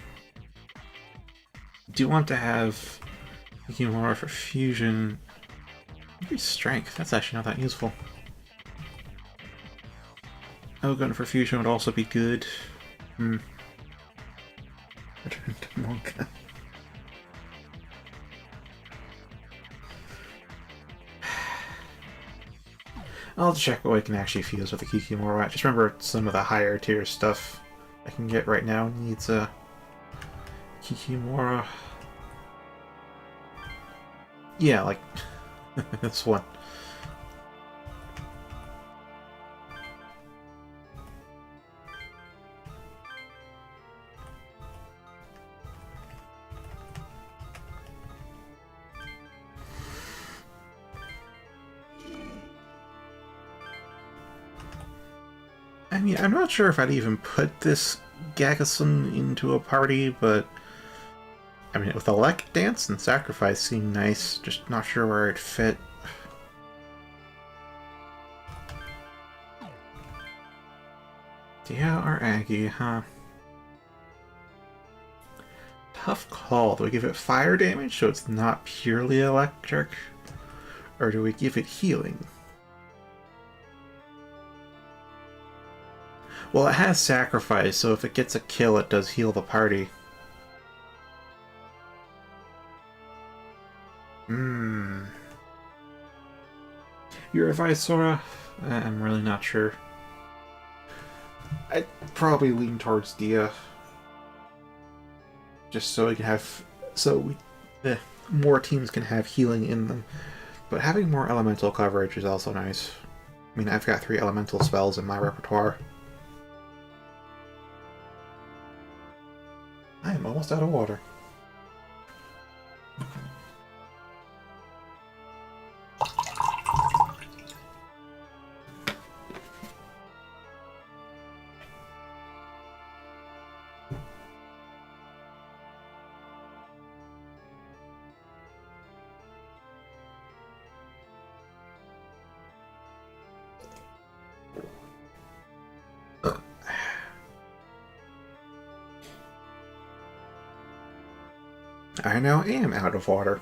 S1: Do want to have Kikimora for fusion. Maybe strength. That's actually not that useful. Ogun for fusion would also be good. Return to Monka. I'll check what I can actually fuse with the Kikimora. Just remember some of the higher tier stuff I can get right now needs a Kikimora. Yeah, like this one. I mean, I'm not sure if I'd even put this Gagasun into a party, but I mean, with Elect Dance and Sacrifice seem nice, just not sure where it'd fit. Dia or Aggie, huh? Tough call. Do we give it fire damage so it's not purely electric? Or do we give it healing? Well, it has sacrifice, so if it gets a kill, it does heal the party. Your advice, Sora? I'm really not sure. I'd probably lean towards Dia. Just so we can have... more teams can have healing in them. But having more elemental coverage is also nice. I mean, I've got 3 elemental spells in my repertoire. I am almost out of water. I now am out of water.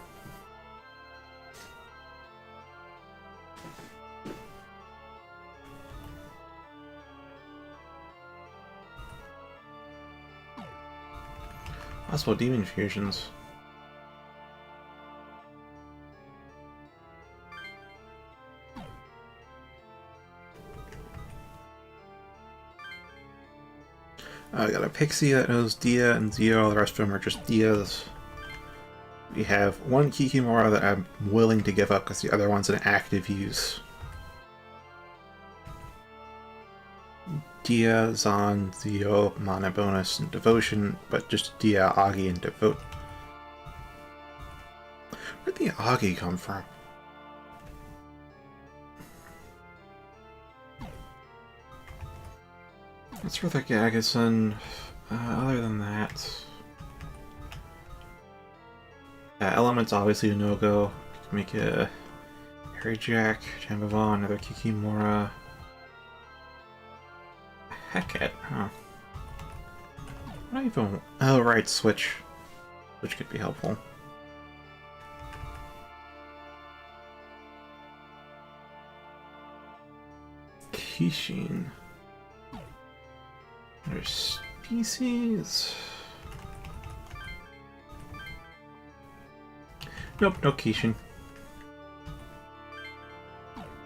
S1: Possible demon fusions. I got a Pixie that knows Dia and Zio, all the rest of them are just Dias. We have one Kikimora that I'm willing to give up because the other one's in active use. Dia, Zon, Zio, Mana Bonus, and Devotion, but just Dia, Agi, and Devote. Where'd the Agi come from? That's for the Gagason. Other than that... Element's obviously a no-go. Make a Harry Jack, Jambavon, another Kikimora. Hecate, huh? What do I even... Oh, right, Switch. Switch could be helpful. Kishin. There's species... Nope, no Kishin.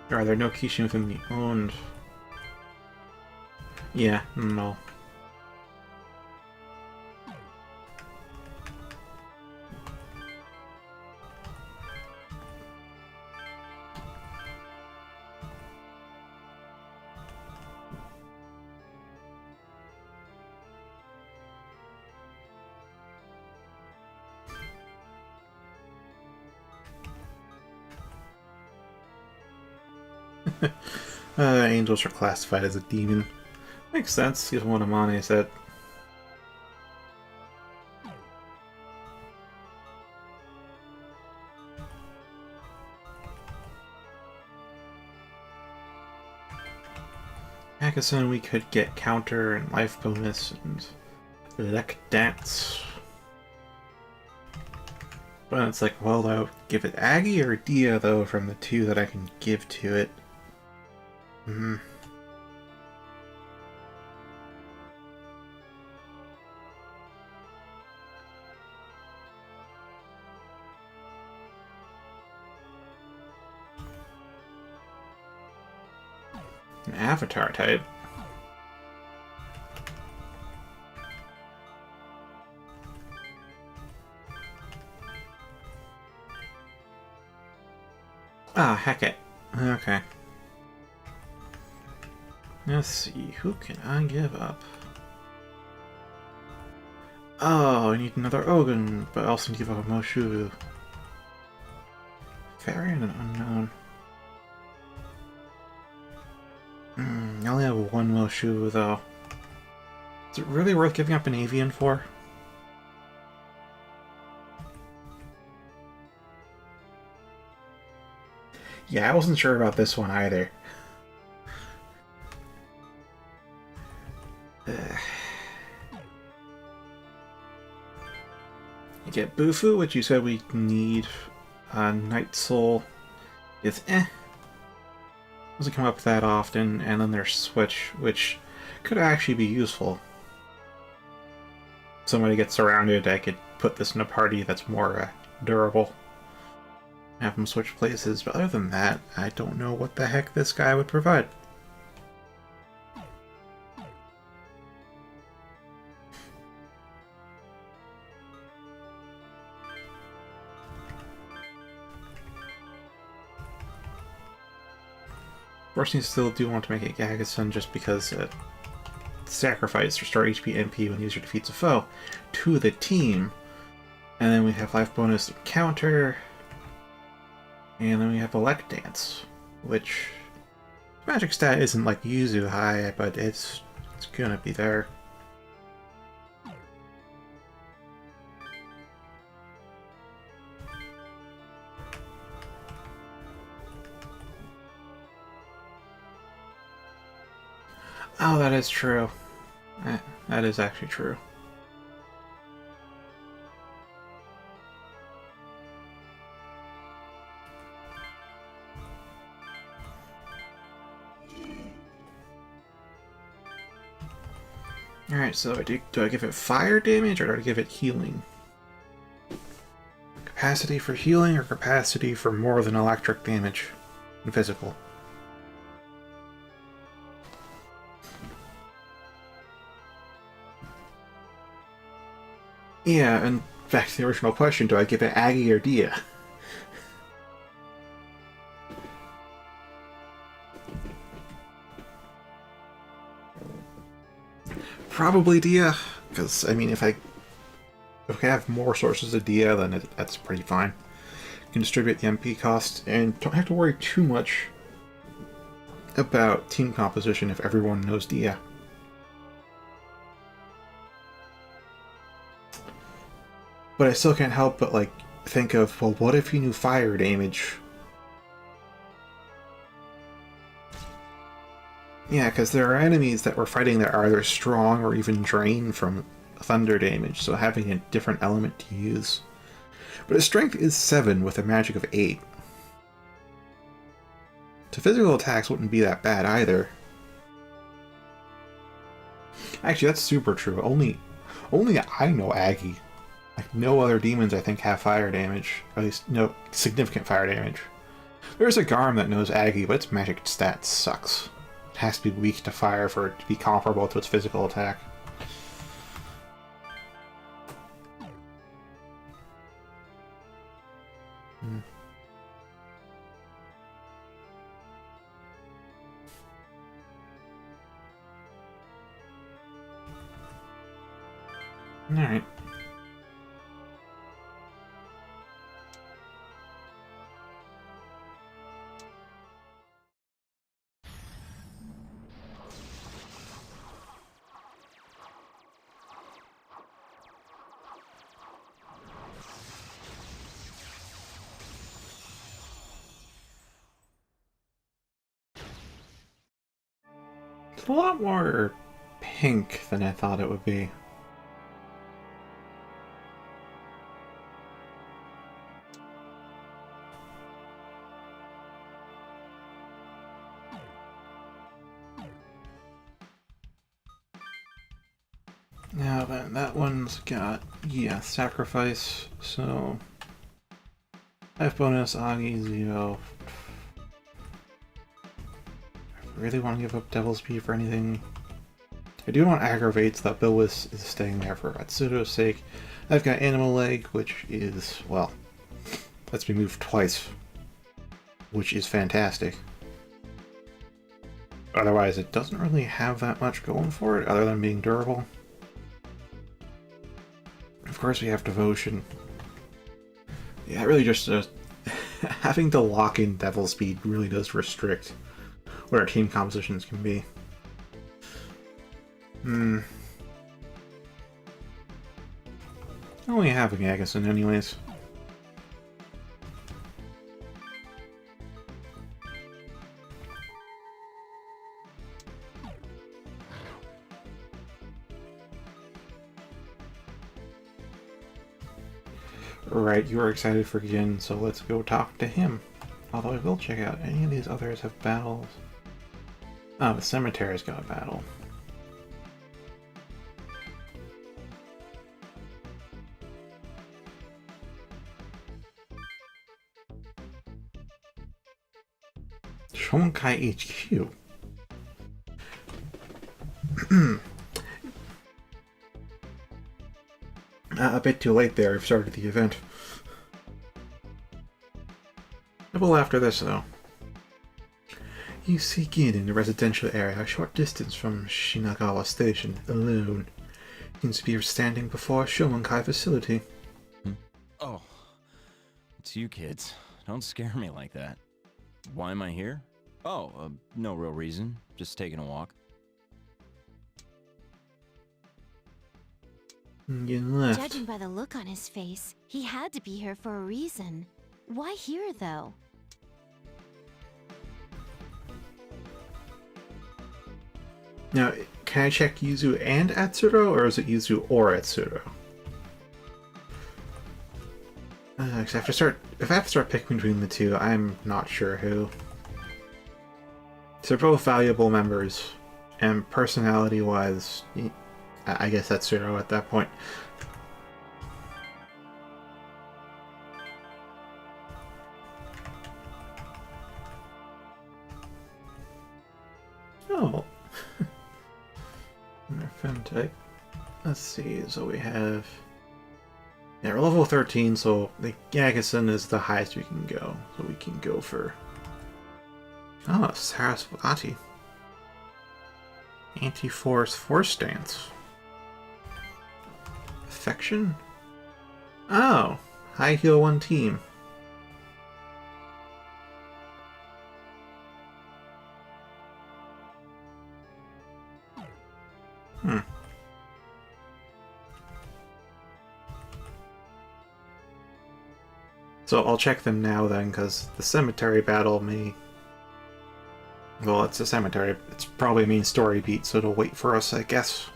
S1: Are there no Kishin within the owned? Yeah, no. Angels are classified as a demon. Makes sense, he's one of Mane said. Hackathon we could get counter and life bonus and Lek Dance. But it's like, well, I'll give it Aggie or Dia though from the 2 that I can give to it. Hmm. An avatar type. Ah, Hecate. Okay. Let's see, who can I give up? Oh, I need another Ogun, but I also need to give up a Moshu. Variant and unknown. I only have one Moshu though. Is it really worth giving up an Avian for? Yeah, I wasn't sure about this one either. You get Bufu, which you said we need. Night Soul is doesn't come up that often, and then there's Switch, which Could actually be useful. Somebody gets surrounded, I could put this in a party that's more durable. Have them switch places, but other than that, I don't know what the heck this guy would provide. Of course, you still do want to make it Gagason just because sacrifice restore HP MP when user defeats a foe to the team. And then we have life bonus and counter. And then we have Elect Dance, which magic stat isn't like Yuzu high, but it's gonna be there. Oh, that is true. That is actually true. Alright, so do I give it fire damage or do I give it healing? Capacity for healing or capacity for more than electric damage in physical? Yeah, and back to the original question, do I give it Aggie or Dia? Probably Dia, because, I mean, if I have more sources of Dia, then that's pretty fine. You can distribute the MP cost, and don't have to worry too much about team composition if everyone knows Dia. But I still can't help but, like, think of, well, what if you knew fire damage? Yeah, because there are enemies that we're fighting that are either strong or even drained from thunder damage, so having a different element to use. But his strength is 7 with a magic of 8. So physical attacks wouldn't be that bad either. Actually, that's super true. Only I know Aggie. Like, no other demons, I think, have fire damage. At least, no significant fire damage. There's a Garm that knows Aggie, but its magic stat sucks. It has to be weak to fire for it to be comparable to its physical attack. Alright. It's a lot more pink than I thought it would be. Now then, that one's got, yeah, sacrifice, so life bonus, Agi, 0. I really want to give up Devil's Speed for anything. I do want Aggravates, that Bilwis is staying there for Atsuto's sake. I've got Animal Leg, which is, well, lets me move twice, which is fantastic. Otherwise, it doesn't really have that much going for it, other than being durable. Of course, we have Devotion. Yeah, really just having to lock in Devil Speed really does restrict what our team compositions can be. I only have a Gagason anyways. Right, you are excited for Jin, so let's go talk to him. Although I will check out any of these others have battles. Oh, the Cemetery's got a battle. Shomonkai HQ. A bit too late there, I've started the event. Well, after this, though. You seek in a residential area a short distance from Shinagawa Station, alone. Seems to be standing before a Shomonkai facility.
S7: Oh, it's you kids. Don't scare me like that. Why am I here? Oh, no real reason. Just taking a walk.
S1: You left.
S2: Judging by the look on his face, he had to be here for a reason. Why here, though?
S1: Now, can I check Yuzu and Atsuro, or is it Yuzu or Atsuro? If I have to start picking between the two, I'm not sure who. They're both valuable members, and personality-wise, I guess Atsuro at that point. Oh. Femtype. Let's see, so we have... Yeah, we're level 13, so the Gagason is the highest we can go. So we can go for... Oh, Sarasvati. Anti-Force Force Stance. Affection? Oh, High Heal 1 team. So I'll check them now then, because the cemetery battle may... Well, it's a cemetery. It's probably a main story beat, so it'll wait for us, I guess.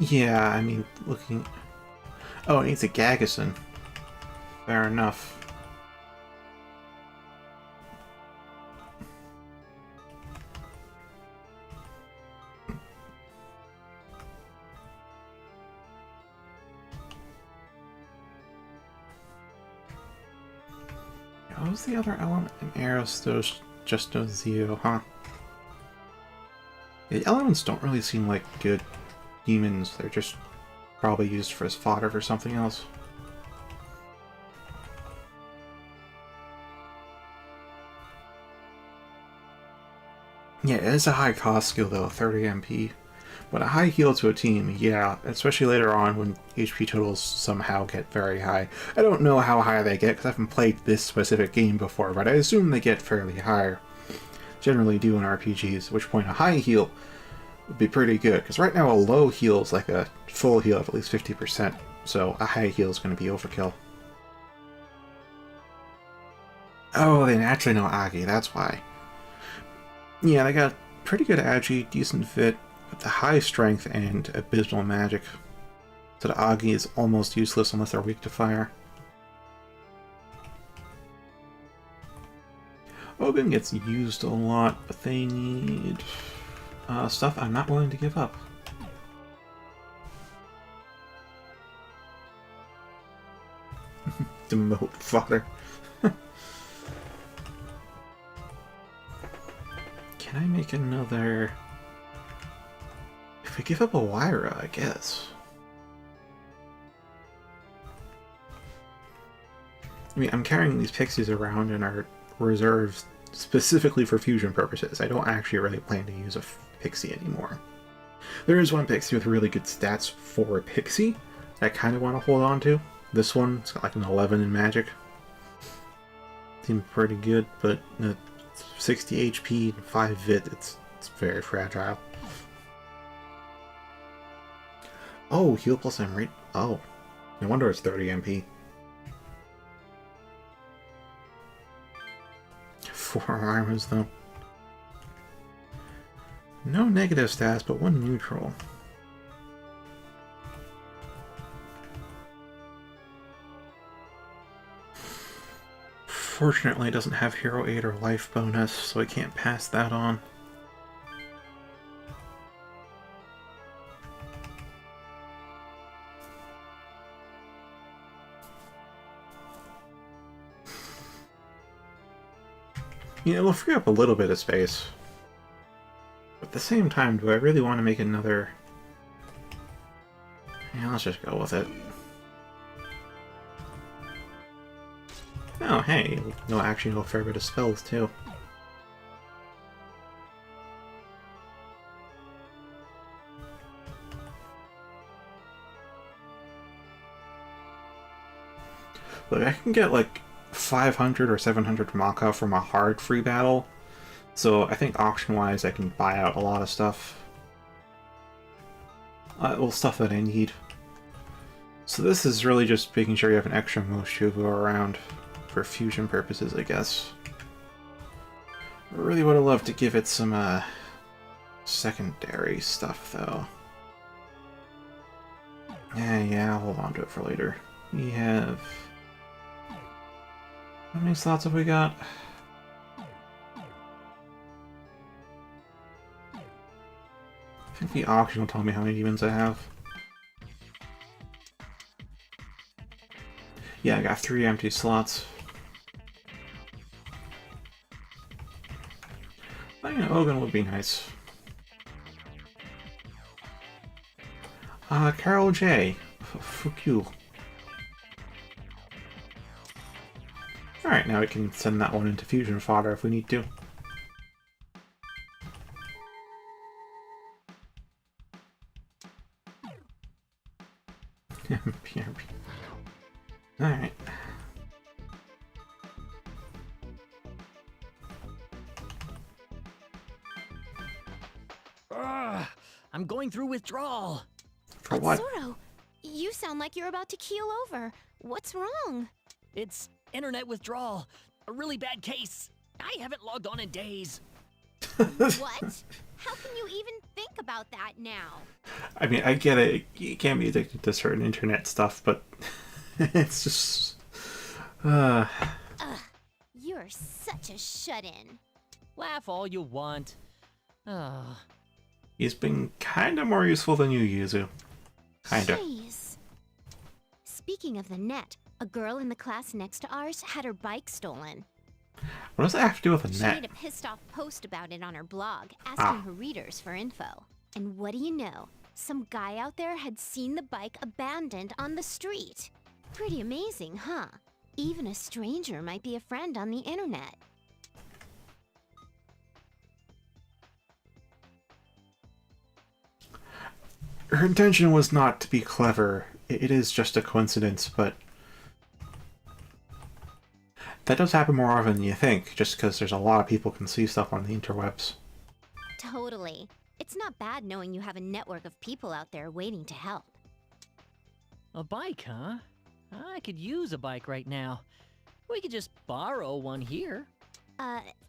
S1: Yeah, I mean, looking... Oh, it needs a Gagason. Fair enough. What was the other element in Aeros? Just no Zeo, huh? The elements don't really seem like good demons. They're just probably used for as fodder for something else. Yeah, it is a high cost skill though, 30 MP. But a high heal to a team, yeah, especially later on when HP totals somehow get very high. I don't know how high they get because I haven't played this specific game before, but I assume they get fairly high. Generally do in RPGs, at which point a high heal would be pretty good, because right now a low heal is like a full heal of at least 50%, so a high heal is going to be overkill. Oh, they naturally know Agi, that's why. Yeah, they got pretty good Agi, decent fit, with the high strength and abysmal magic. So the Agi is almost useless unless they're weak to fire. Ogun gets used a lot, but they need stuff I'm not willing to give up. Demote fodder. Can I make another... If we give up a Wyra, I guess. I mean, I'm carrying these pixies around in our reserves specifically for fusion purposes. I don't actually really plan to use a pixie anymore. There is one pixie with really good stats for a pixie that I kind of want to hold on to. This one, it's got like an 11 in magic. Seems pretty good, but 60 HP, 5 vit, it's very fragile. Oh, heal plus I'm right. Oh, no wonder it's 30 MP. 4 armors though. No negative stats, but 1 neutral. Fortunately, it doesn't have hero aid or life bonus, so I can't pass that on. You know, it'll free up a little bit of space. But at the same time, do I really want to make another... Yeah, let's just go with it. Oh, hey, no, actually know a fair bit of spells, too. Look, I can get like 500 or 700 Maka from a hard free battle, so I think auction-wise I can buy out a lot of stuff. Well, stuff that I need. So this is really just making sure you have an extra Mushu around for fusion purposes, I guess. I really would have loved to give it some secondary stuff, though. Yeah, I'll hold on to it for later. We have... How many slots have we got? I think the auction will tell me how many demons I have. Yeah, I got 3 empty slots. I think an Ogun would be nice. Carol J. Fuck you. Alright, now we can send that one into fusion fodder if we need to. Alright.
S3: I'm going through withdrawal.
S1: For what?
S2: Atsuro, you sound like you're about to keel over. What's wrong?
S3: It's internet withdrawal. A really bad case. I haven't logged on in days.
S2: What? How can you even think about that now?
S1: I mean, I get it. You can't be addicted to certain internet stuff, but it's just...
S2: Ugh, you're such a shut-in.
S3: Laugh all you want. Ah.
S1: He's been kinda more useful than you, Yuzu. Kinda.
S2: Jeez. Speaking of the net, a girl in the class next to ours had her bike stolen.
S1: What does that have to do with
S2: She
S1: a
S2: made
S1: net?
S2: a pissed-off post about it on her blog, asking her readers for info. And what do you know? Some guy out there had seen the bike abandoned on the street. Pretty amazing, huh? Even a stranger might be a friend on the internet.
S1: Her intention was not to be clever. It is just a coincidence, but... That does happen more often than you think, just because there's a lot of people can see stuff on the interwebs.
S2: Totally. It's not bad knowing you have a network of people out there waiting to help.
S3: A bike, huh? I could use a bike right now. We could just borrow one here.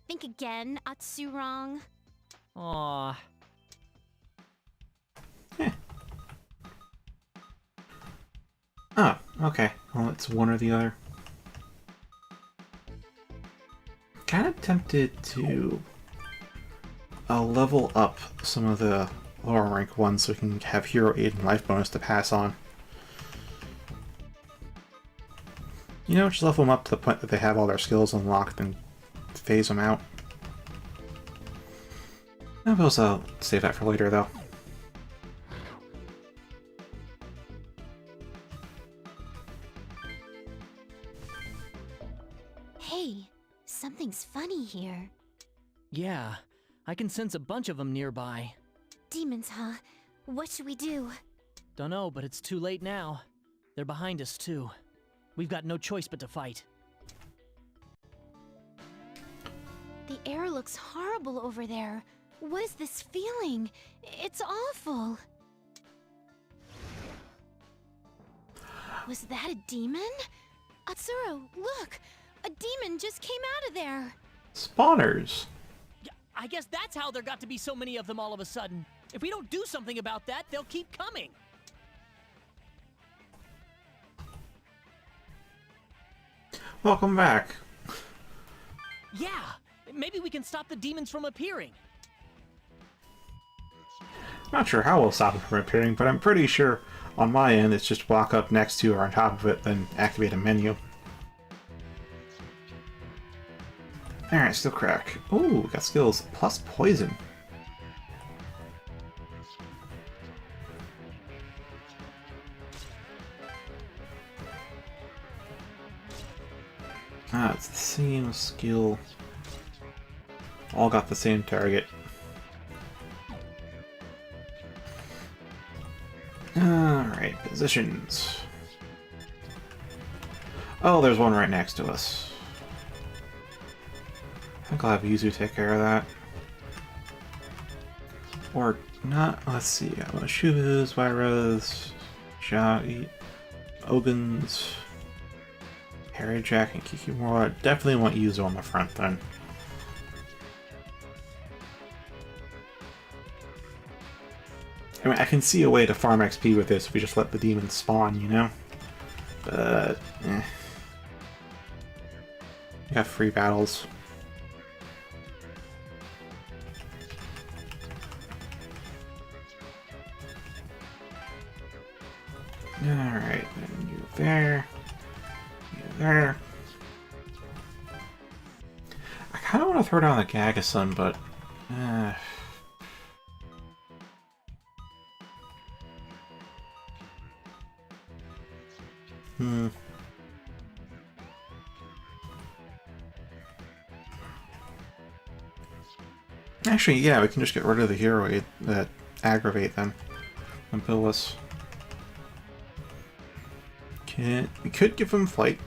S2: Think again, Atsurong.
S3: Aw.
S1: Oh, okay. Well, it's one or the other. Kind of tempted to level up some of the lower rank ones so we can have hero aid and life bonus to pass on. You know, just level them up to the point that they have all their skills unlocked and phase them out. I suppose I'll save that for later, though.
S2: Hey, something's funny here.
S3: Yeah, I can sense a bunch of them nearby.
S2: Demons, huh? What should we do?
S3: Dunno, but it's too late now. They're behind us, too. We've got no choice but to fight.
S2: The air looks horrible over there. What is this feeling? It's awful. Was that a demon? Atsuro, look! A demon just came out of there!
S1: Spawners!
S3: Yeah, I guess that's how there got to be so many of them all of a sudden. If we don't do something about that, they'll keep coming.
S1: Welcome back.
S3: Yeah, maybe we can stop the demons from appearing.
S1: Not sure how we'll stop them from appearing, but I'm pretty sure on my end it's just walk up next to or on top of it, then activate a menu. Alright, skill crack. Ooh, got skills plus poison. Ah, it's the same skill. All got the same target. Alright, positions. Oh, there's one right next to us. I think I'll have Yuzu take care of that. Or not. Let's see. Shubas, Vyras, Jai, Ogans, Harry Jack, and Kikimura. Definitely want Yuzu on the front then. I mean, I can see a way to farm XP with this if we just let the demons spawn, you know? But, eh. We got free battles. Alright, then you there. You there. I kind of want to throw down the Gagasun, but... Actually, yeah, we can just get rid of the hero that aggravate them and bill us. We could give him flight.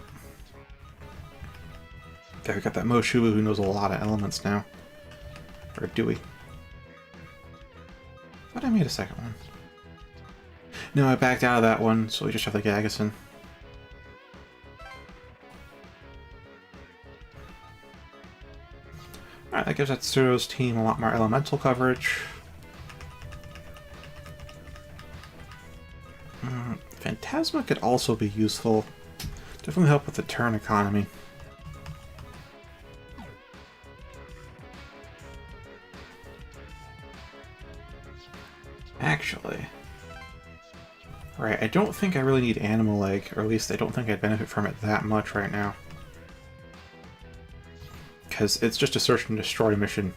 S1: There, we got that Moshuba who knows a lot of elements now. Or do we? Thought I made a second one. No, I backed out of that one, so we just have the Gagason. Alright, that gives Atsuro's team a lot more elemental coverage. Phantasma could also be useful. Definitely help with the turn economy. Actually... Right, I don't think I really need Animal Leg, or at least I don't think I'd benefit from it that much right now. Because it's just a search and destroy mission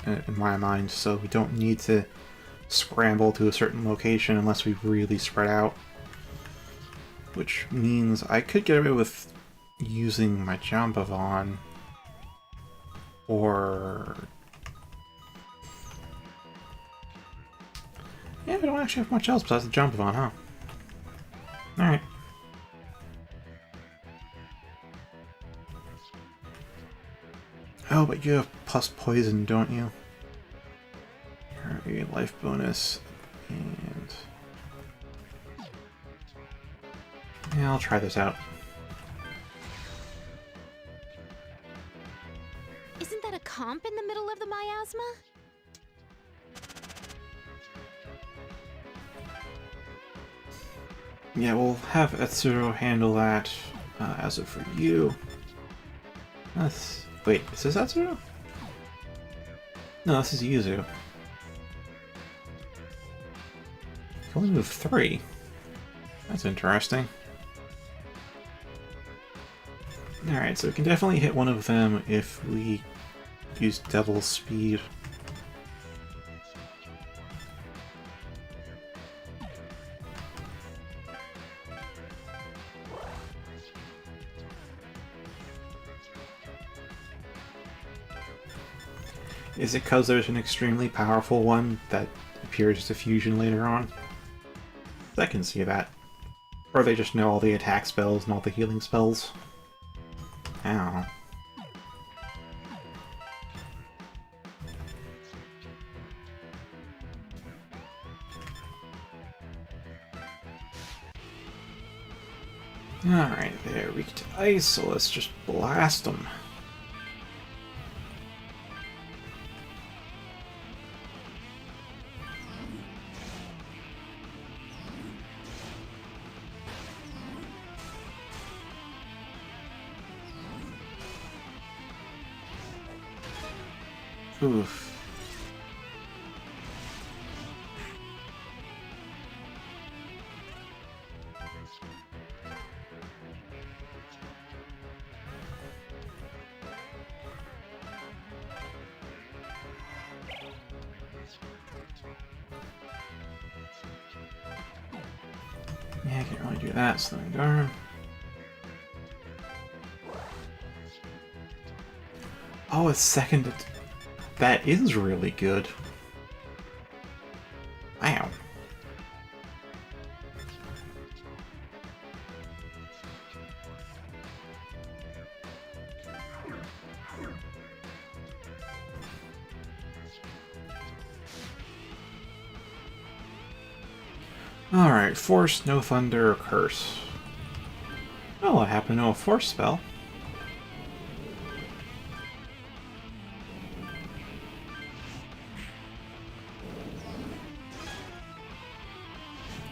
S1: in my mind, so we don't need to scramble to a certain location unless we really spread out. Which means I could get away with using my Jambavon, or... Yeah, we don't actually have much else besides the Jambavon, huh? Alright. Oh, but you have plus poison, don't you? Alright, life bonus, and... Yeah, I'll try this out.
S2: Isn't that a comp in the middle of the miasma?
S1: Yeah, we'll have Etsuro handle that as of for you. Wait, is this Etsuro? No, this is Yuzu. You can only move 3. That's interesting. Alright, so we can definitely hit one of them if we use Devil's Speed. Is it because there's an extremely powerful one that appears as a fusion later on? I can see that. Or they just know all the attack spells and all the healing spells. I don't know. Alright, they're weak to ice, so let's just blast them. Oof. Yeah, I can't really do that, so darn. Oh, a second. That is really good. Wow. Alright, Force, no Thunder, Curse. Oh, I happen to know a Force spell.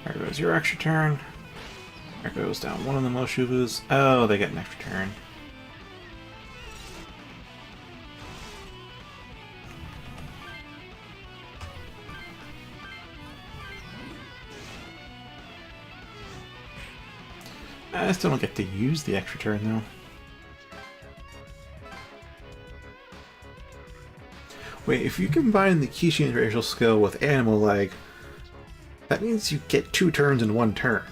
S1: There goes your extra turn. There goes down one of the Moshubus. Oh, they get an extra turn. I still don't get to use the extra turn, though. Wait, if you combine the Kishin's racial skill with Animal Leg, that means you get 2 turns in 1 turn.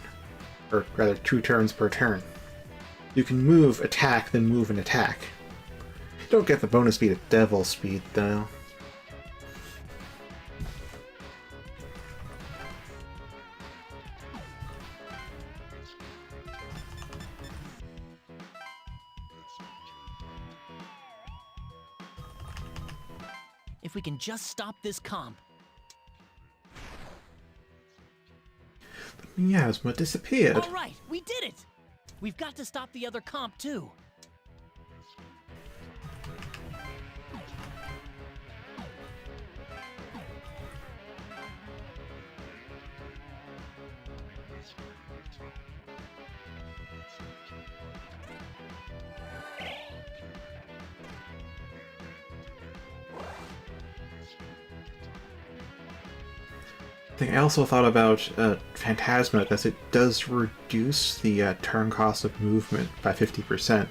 S1: Or rather, 2 turns per turn. You can move, attack, then move and attack. You don't get the bonus speed at Devil Speed, though.
S3: If we can just stop this comp.
S1: The miasma disappeared.
S3: All right, we did it! We've got to stop the other comp, too.
S1: I also thought about Phantasma, because it does reduce the turn cost of movement by 50%.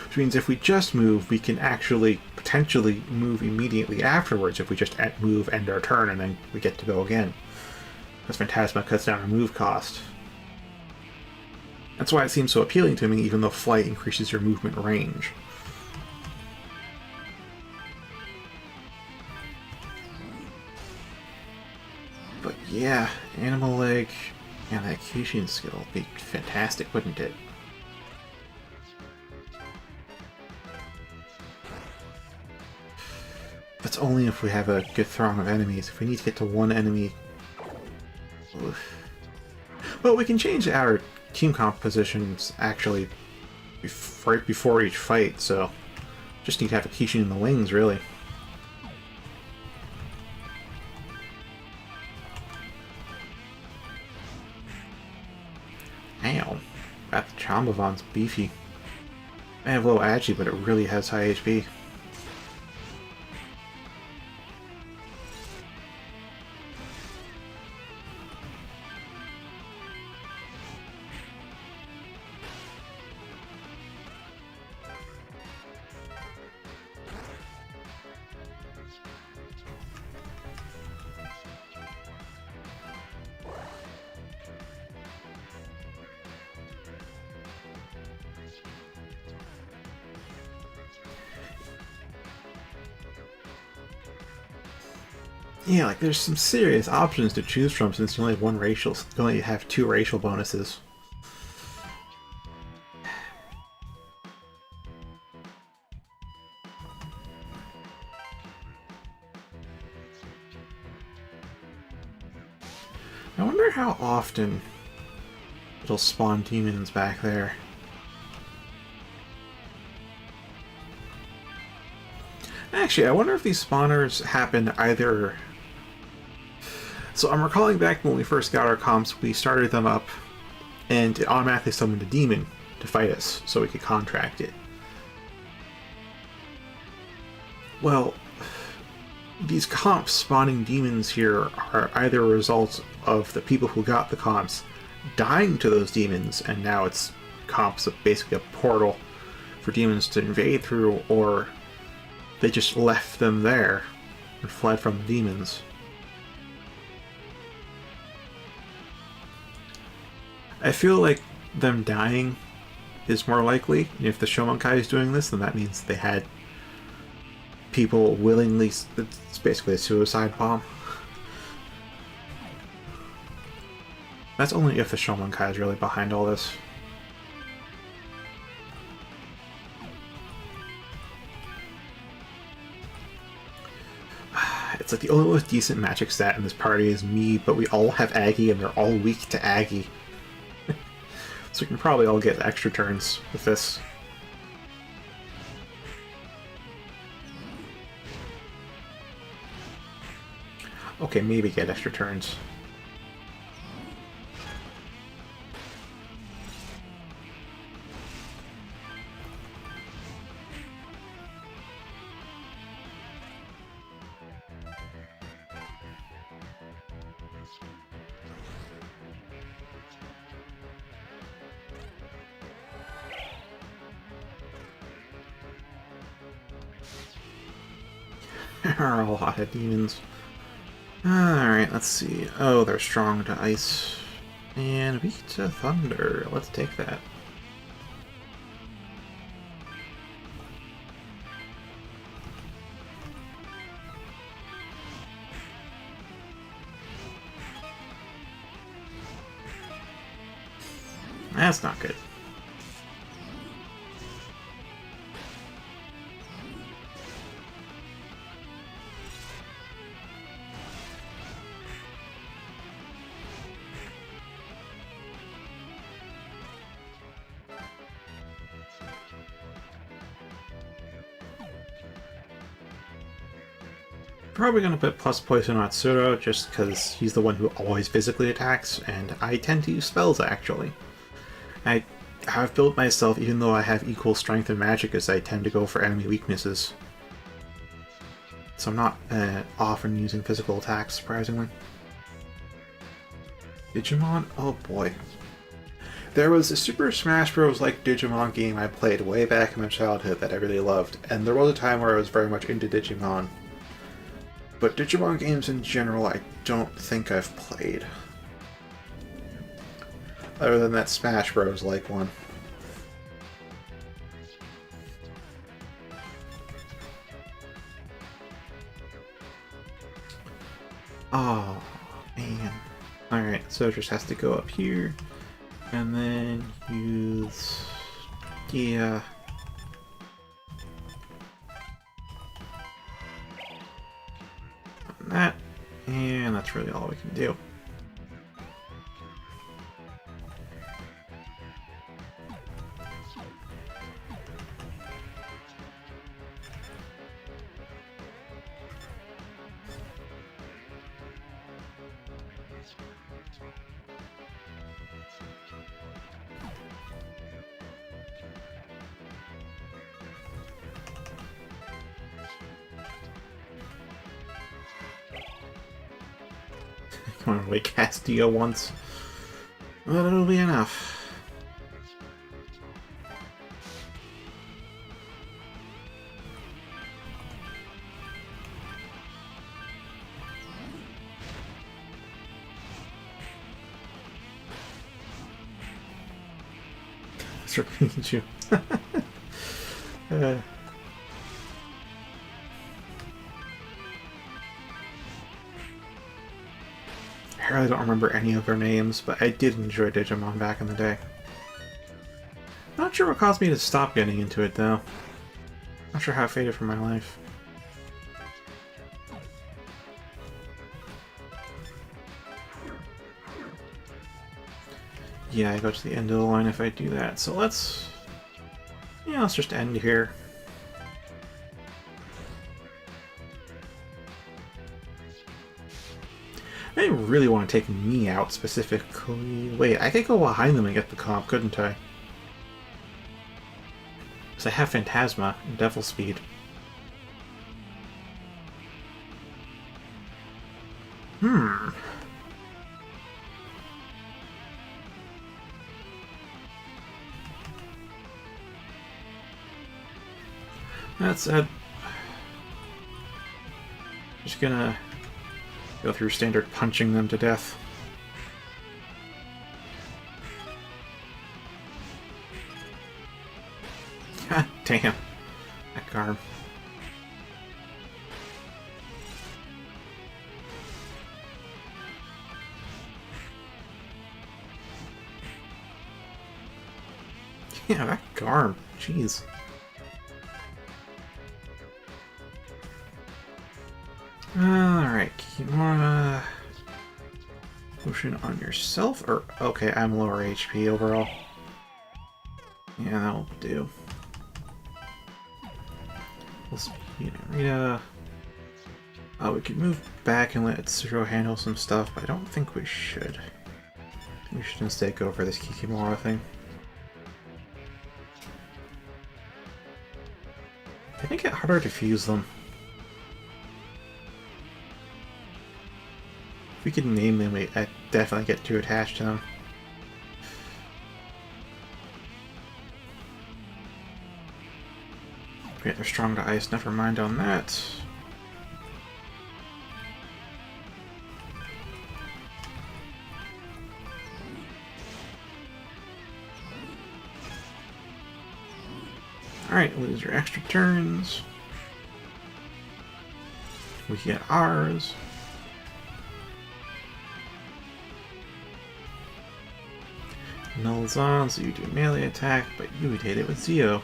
S1: Which means if we just move, we can actually potentially move immediately afterwards if we just move, end our turn, and then we get to go again. Because Phantasma cuts down our move cost. That's why it seems so appealing to me, even though Flight increases your movement range. But yeah, Animal Leg and that Kishin skill would be fantastic, wouldn't it? That's only if we have a good throng of enemies. If we need to get to one enemy... Oof. Well, we can change our team compositions, actually, right before each fight, so... Just need to have a Kishin in the wings, really. Ow. That Chambavon's beefy. I have low agi, but it really has high HP. Yeah, like there's some serious options to choose from since you only have one racial, you only have 2 racial bonuses. I wonder how often it'll spawn demons back there. Actually, I wonder if these spawners happen either... So I'm recalling back when we first got our comps, we started them up, and it automatically summoned a demon to fight us, so we could contract it. Well, these comps spawning demons here are either a result of the people who got the comps dying to those demons, and now it's comps of basically a portal for demons to invade through, or they just left them there and fled from the demons. I feel like them dying is more likely. If the Shomonkai is doing this, then that means they had people willingly... It's basically a suicide bomb. That's only if the Shomonkai is really behind all this. It's like the only one with decent magic stat in this party is me, but we all have Aggie and they're all weak to Aggie. So we can probably all get extra turns with this. Okay, maybe get extra turns. There are a lot of demons. Alright, let's see. Oh, they're strong to ice. And weak to thunder. Let's take that. That's not good. Probably gonna put plus poison on Tsuro just because he's the one who always physically attacks, and I tend to use spells actually. I have built myself, even though I have equal strength and magic, as I tend to go for enemy weaknesses. So I'm not often using physical attacks, surprisingly. Digimon? Oh boy. There was a Super Smash Bros. Like Digimon game I played way back in my childhood that I really loved, and there was a time where I was very much into Digimon. But Digimon games in general, I don't think I've played. Other than that Smash Bros. Like one. Oh, man. Alright, so it just has to go up here. And then use... Yeah... that, and that's really all we can do. Come on, wait, Castillo once. Well, it'll be enough. Let's repeat you. I really don't remember any of their names, but I did enjoy Digimon back in the day. Not sure what caused me to stop getting into it, though. Not sure how it faded from my life. Yeah, I go to the end of the line if I do that, so let's... yeah, let's just end here. I didn't really want to take me out specifically. Wait, I could go behind them and get the comp, couldn't I? Because I have Phantasma and Devil Speed. That's just gonna go through standard punching them to death. Damn. That Garm. Yeah, that Garm. Jeez. Alright, Kimura. Potion on yourself? Or, okay, I'm lower HP overall. Yeah, that'll do. We'll speed Rita. We could move back and let Tsuro handle some stuff, but I don't think we should. We should instead go for this Kikimura thing. They make it harder to fuse them. If we could name them, I'd definitely get too attached to them. Great, they're strong to ice, never mind on that. Alright, lose your extra turns. We get ours. Null's on, so you do melee attack, but you would hit it with Zeo.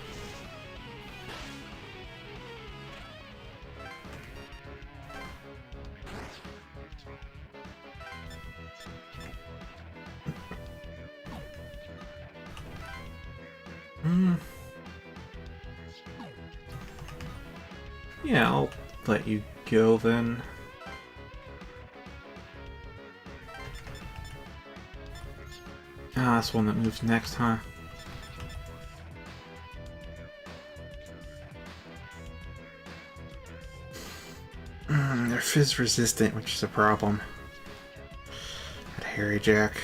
S1: Yeah, I'll let you go then. Ah, that's one that moves next, huh? They're fizz resistant, which is a problem. That Harry Jack.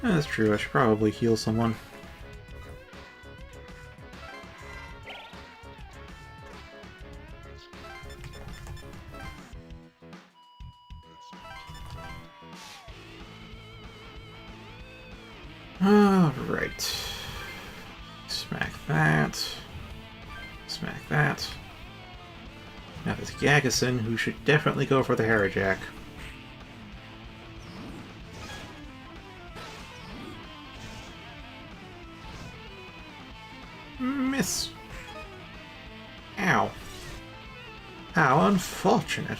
S1: That's true, I should probably heal someone. Alright. Smack that. Smack that. Now there's Gagason, who should definitely go for the Harrijack. Miss. Ow. How unfortunate.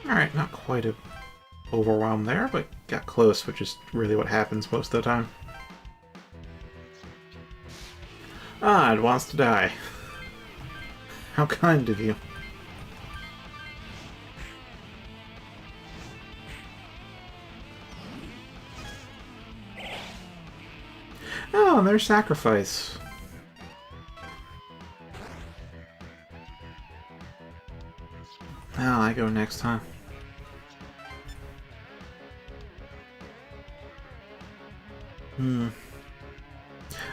S1: Alright, not quite a overwhelm there, but got close, which is really what happens most of the time. Ah, it wants to die. How kind of you. Oh, and there's sacrifice. Oh, I go next time.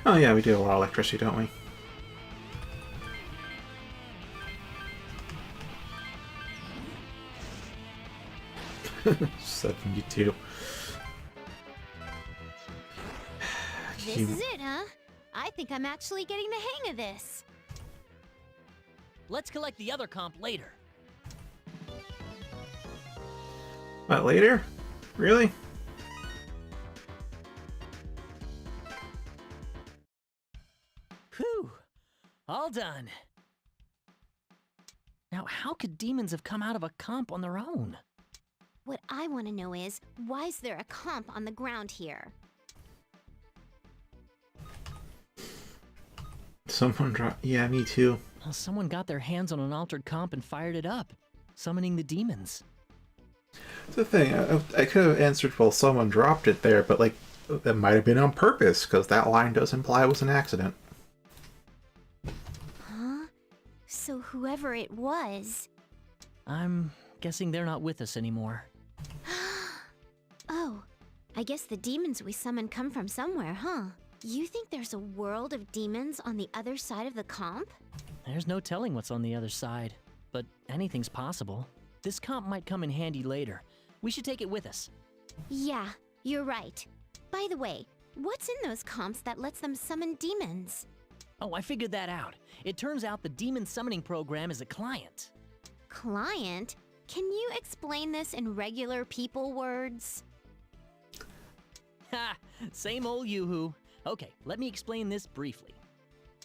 S1: Oh yeah, we do a lot of electricity, don't we? $72.
S2: This is it, huh? I think I'm actually getting the hang of this.
S3: Let's collect the other comp later.
S1: What, later? Really?
S3: Whew! All done. Now, how could demons have come out of a comp on their own?
S2: What I want to know is, why is there a comp on the ground here?
S1: Someone dropped... Yeah, me too.
S3: Well, someone got their hands on an altered comp and fired it up, summoning the demons.
S1: That's the thing, I could have answered, well, someone dropped it there, but, like, That might have been on purpose, because that line does imply it was an accident.
S2: Huh? So whoever it was...
S3: I'm guessing they're not with us anymore.
S2: Oh, I guess the demons we summoned come from somewhere, huh? You think there's a world of demons on the other side of the comp?
S3: There's no telling what's on the other side, but anything's possible. This comp might come in handy later. We should take it with us.
S2: Yeah, you're right. By the way, what's in those comps that lets them summon demons?
S3: Oh, I figured that out. It turns out the demon summoning program is a client.
S2: Client? Can you explain this in regular people words?
S3: Ha! Same old yoo-hoo. Okay, let me explain this briefly.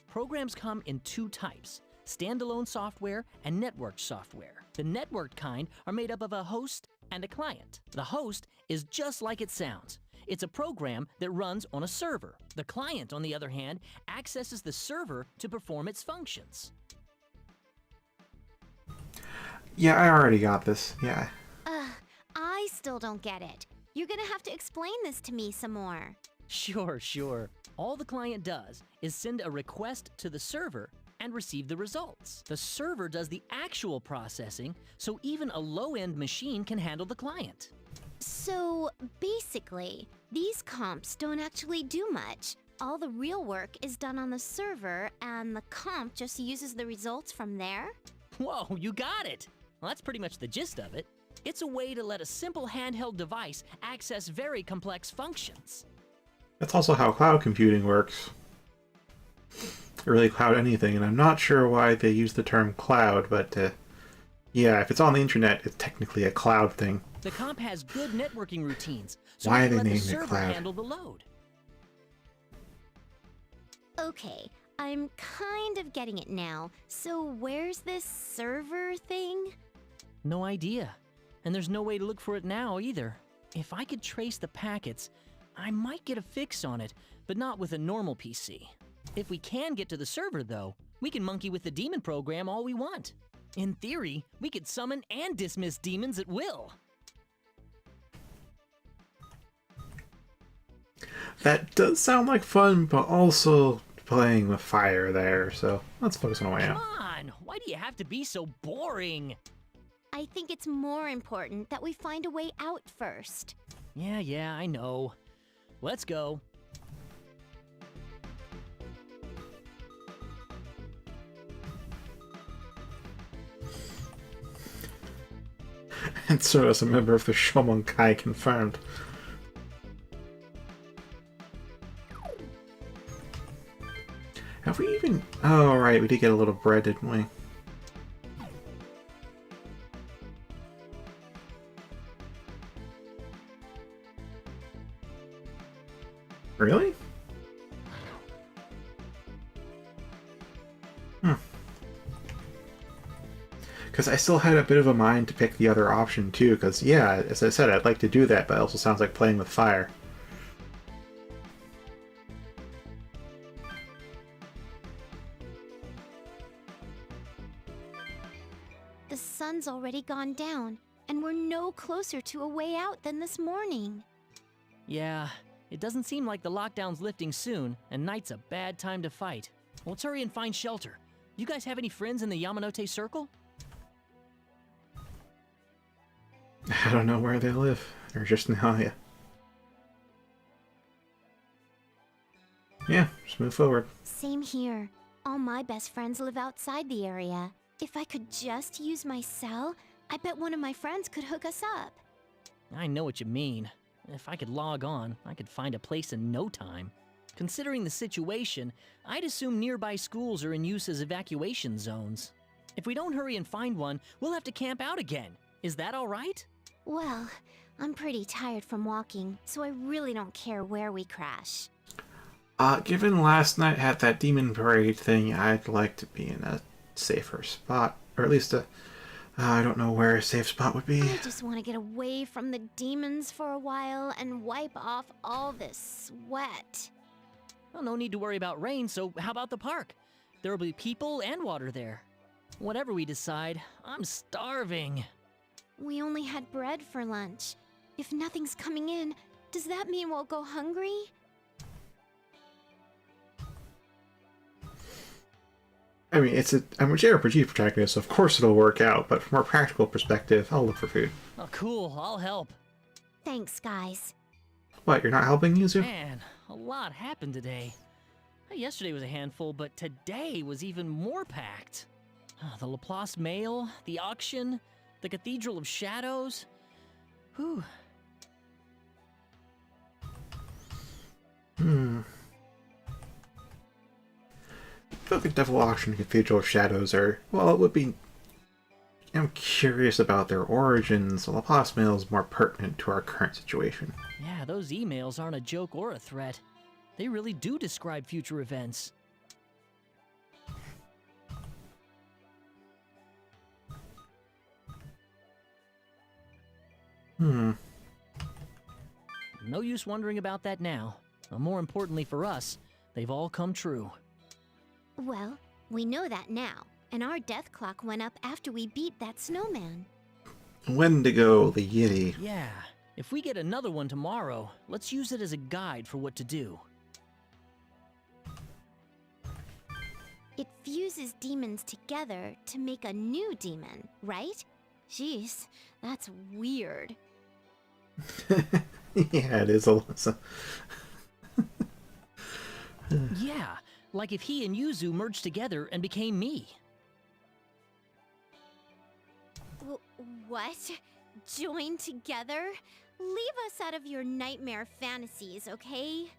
S3: Programs come in two types: standalone software and networked software. The networked kind are made up of a host and a client. The host is just like it sounds. It's a program that runs on a server. The client, on the other hand, accesses the server to perform its functions.
S1: Yeah, I already got this. Yeah.
S2: I still don't get it. You're gonna have to explain this to me some more.
S3: Sure. All the client does is send a request to the server and receive the results. The server does the actual processing, so even a low-end machine can handle the client.
S2: So, basically, these comps don't actually do much. All the real work is done on the server, and the comp just uses the results from there?
S3: Whoa, you got it! Well, that's pretty much the gist of it. It's a way to let a simple handheld device access very complex functions.
S1: That's also how cloud computing works. Or really cloud anything, and I'm not sure why they use the term cloud, but yeah, if it's on the internet, it's technically a cloud thing.
S3: The comp has good networking routines, so
S1: Why
S3: we can
S1: they
S3: let the
S1: named it
S3: server
S1: cloud?
S3: handle the load.
S2: Okay, I'm kind of getting it now. So where's this server thing?
S3: No idea. And there's no way to look for it now either. If I could trace the packets, I might get a fix on it, but not with a normal PC. If we can get to the server though, we can monkey with the demon program all we want. In theory, we could summon and dismiss demons at will.
S1: That does sound like fun, but also playing with fire there, so let's focus on a way
S3: Come
S1: out.
S3: on, why do you have to be so boring?
S2: I think it's more important that we find a way out first.
S3: Yeah, I know. Let's go.
S1: And so as a member of the Shomon Kai confirmed. Have we even... Oh, right, we did get a little bread, didn't we? Really? Because I still had a bit of a mind to pick the other option too, because yeah, as I said, I'd like to do that, but it also sounds like playing with fire.
S2: The sun's already gone down, and we're no closer to a way out than this morning.
S3: Yeah, it doesn't seem like the lockdown's lifting soon, and night's a bad time to fight. Let's hurry and find shelter. You guys have any friends in the Yamanote Circle?
S1: I don't know where they live. They're just in Haya. Yeah, just move forward.
S2: Same here. All my best friends live outside the area. If I could just use my cell, I bet one of my friends could hook us up.
S3: I know what you mean. If I could log on, I could find a place in no time. Considering the situation, I'd assume nearby schools are in use as evacuation zones. If we don't hurry and find one, we'll have to camp out again. Is that all right?
S2: Well, I'm pretty tired from walking, so I really don't care where we crash.
S1: Given last night had that demon parade thing, I'd like to be in a safer spot. Or at least I don't know where a safe spot would be.
S2: I just want to get away from the demons for a while and wipe off all this sweat.
S3: Well, no need to worry about rain, so how about the park? There will be people and water there. Whatever we decide, I'm starving.
S2: We only had bread for lunch. If nothing's coming in, Does that mean we'll go hungry?
S1: I mean, I'm a JRPG protagonist, so of course it'll work out, but from a practical perspective, I'll look for food.
S3: Oh, cool. I'll help.
S2: Thanks, guys.
S1: What, you're not helping, Yuzu?
S3: Man, a lot happened today. Yesterday was a handful, but today was even more packed. The Laplace Mail, the auction, the Cathedral of Shadows. Whew.
S1: I feel like the Devil Auction and Cathedral of Shadows are, well, it would be... I'm curious about their origins. The Laplace Mail is more pertinent to our current situation.
S3: Yeah, those emails aren't a joke or a threat. They really do describe future events. No use wondering about that now. More importantly for us, they've all come true.
S2: Well, we know that now, and our death clock went up after we beat that snowman.
S1: Wendigo, the Yeti.
S3: Yeah, if we get another one tomorrow, let's use it as a guide for what to do.
S2: It fuses demons together to make a new demon, right? Jeez, that's weird.
S1: Yeah, it is, Alyssa.
S3: Yeah, like if he and Yuzu merged together and became me.
S2: What? Join together? Leave us out of your nightmare fantasies, okay?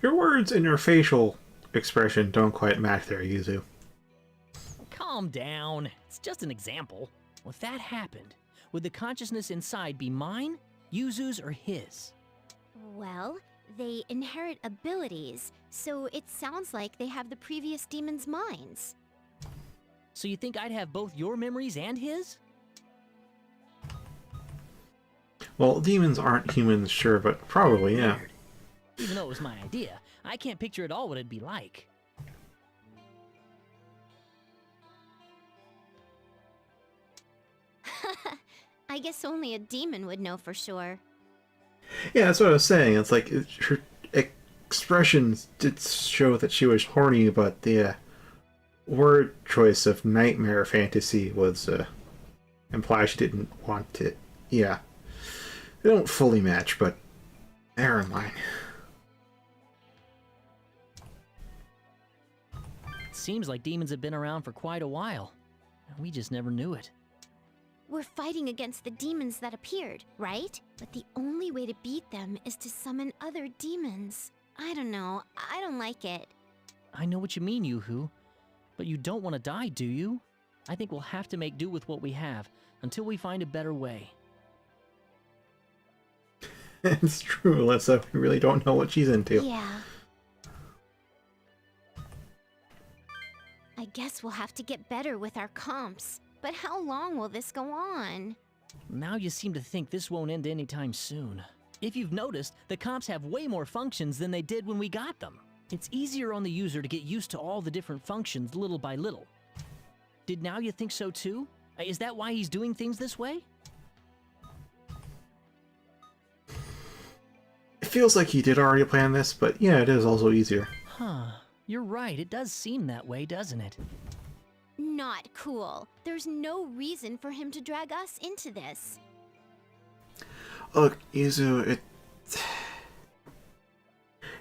S1: Your words and your facial expression don't quite match there, Yuzu.
S3: Calm down. It's just an example. If that happened, would the consciousness inside be mine, Yuzu's, or his?
S2: Well, they inherit abilities, so it sounds like they have the previous demon's minds.
S3: So you think I'd have both your memories and his?
S1: Well, demons aren't humans, sure, but probably, yeah.
S3: Weird. Even though it was my idea, I can't picture at all what it'd be like.
S2: I guess only a demon would know for sure.
S1: Yeah, that's what I was saying. It's like, her expressions did show that she was horny, but the word choice of nightmare fantasy was, implies she didn't want it. Yeah. They don't fully match, but they're in line.
S3: It seems like demons have been around for quite a while. We just never knew it.
S2: We're fighting against the demons that appeared, right? But the only way to beat them is to summon other demons. I don't know. I don't like it.
S3: I know what you mean, Yoo-hoo. But you don't want to die, do you? I think we'll have to make do with what we have, until we find a better way.
S1: It's true, Alyssa. We really don't know what she's into.
S2: Yeah. I guess we'll have to get better with our comps. But how long will this go on?
S3: Now you seem to think this won't end anytime soon. If you've noticed, the comps have way more functions than they did when we got them. It's easier on the user to get used to all the different functions little by little. Did now you think so too? Is that why he's doing things this way?
S1: It feels like he did already plan this, but yeah, it is also easier.
S3: Huh. You're right, it does seem that way, doesn't it?
S2: Not cool. There's no reason for him to drag us into this.
S1: Look, Yuzu,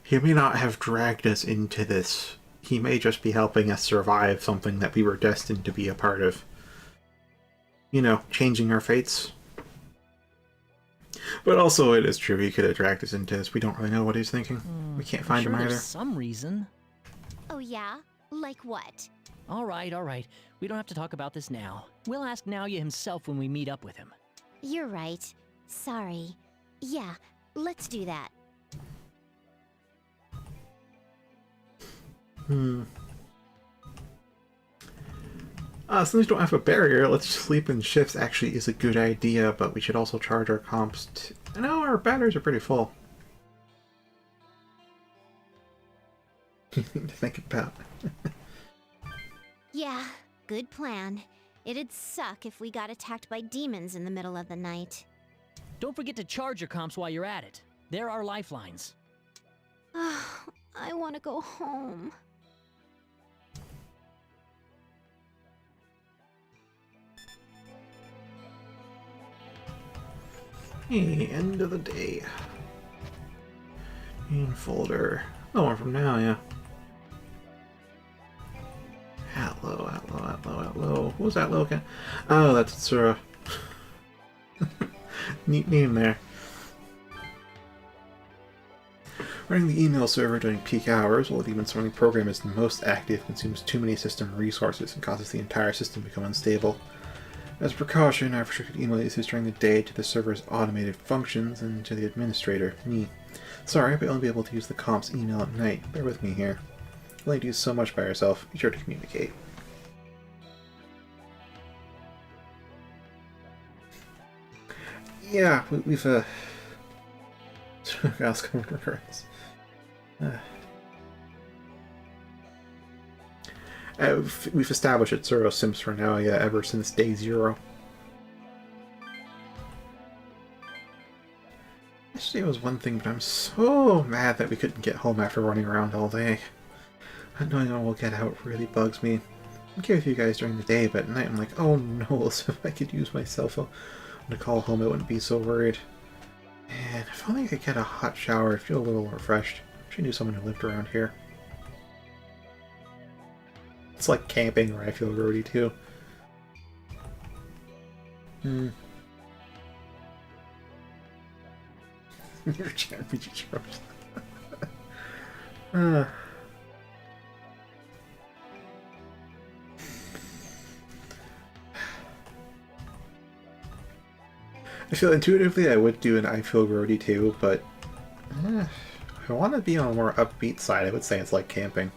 S1: he may not have dragged us into this. He may just be helping us survive something that we were destined to be a part of. You know, changing our fates. But also, it is true, he could have dragged us into this. We don't really know what he's thinking. We can't find him either.
S3: There's some reason.
S2: Oh yeah? Like what?
S3: All right. We don't have to talk about this now. We'll ask Naoya himself when we meet up with him.
S2: You're right. Sorry. Yeah, let's do that.
S1: Since we don't have a barrier, let's sleep in shifts actually is a good idea, but we should also charge our comps no, our batteries are pretty full. To think about.
S2: Yeah, good plan. It'd suck if we got attacked by demons in the middle of the night.
S3: Don't forget to charge your comps while you're at it. There are lifelines.
S2: I want to go home.
S1: Hey, end of the day. Main folder. No one from now, yeah. Hello. What was that little guy? Oh, that's Tsura. Neat name there. Running the email server during peak hours while the demon summoning program is the most active consumes too many system resources and causes the entire system to become unstable. As a precaution, I've restricted email usage during the day to the server's automated functions and to the administrator, me. Sorry, but you'll only be able to use the comp's email at night. Bear with me here. You'll only do so much by yourself. Be sure to communicate. Yeah, we've we've established that Zero Sims for now, yeah, ever since day 0. Yesterday was one thing, but I'm so mad that we couldn't get home after running around all day. Not knowing when we'll get out really bugs me. I'm okay with you guys during the day, but at night I'm like, oh no, so if I could use my cell phone to call home, I wouldn't be so worried. Man, if only I could get a hot shower, I'd feel a little refreshed. Should knew someone who lived around here. It's like camping where I feel roadie too. Your championship tropes. I feel intuitively I would do an I feel roadie too, but if I want to be on a more upbeat side, I would say it's like camping.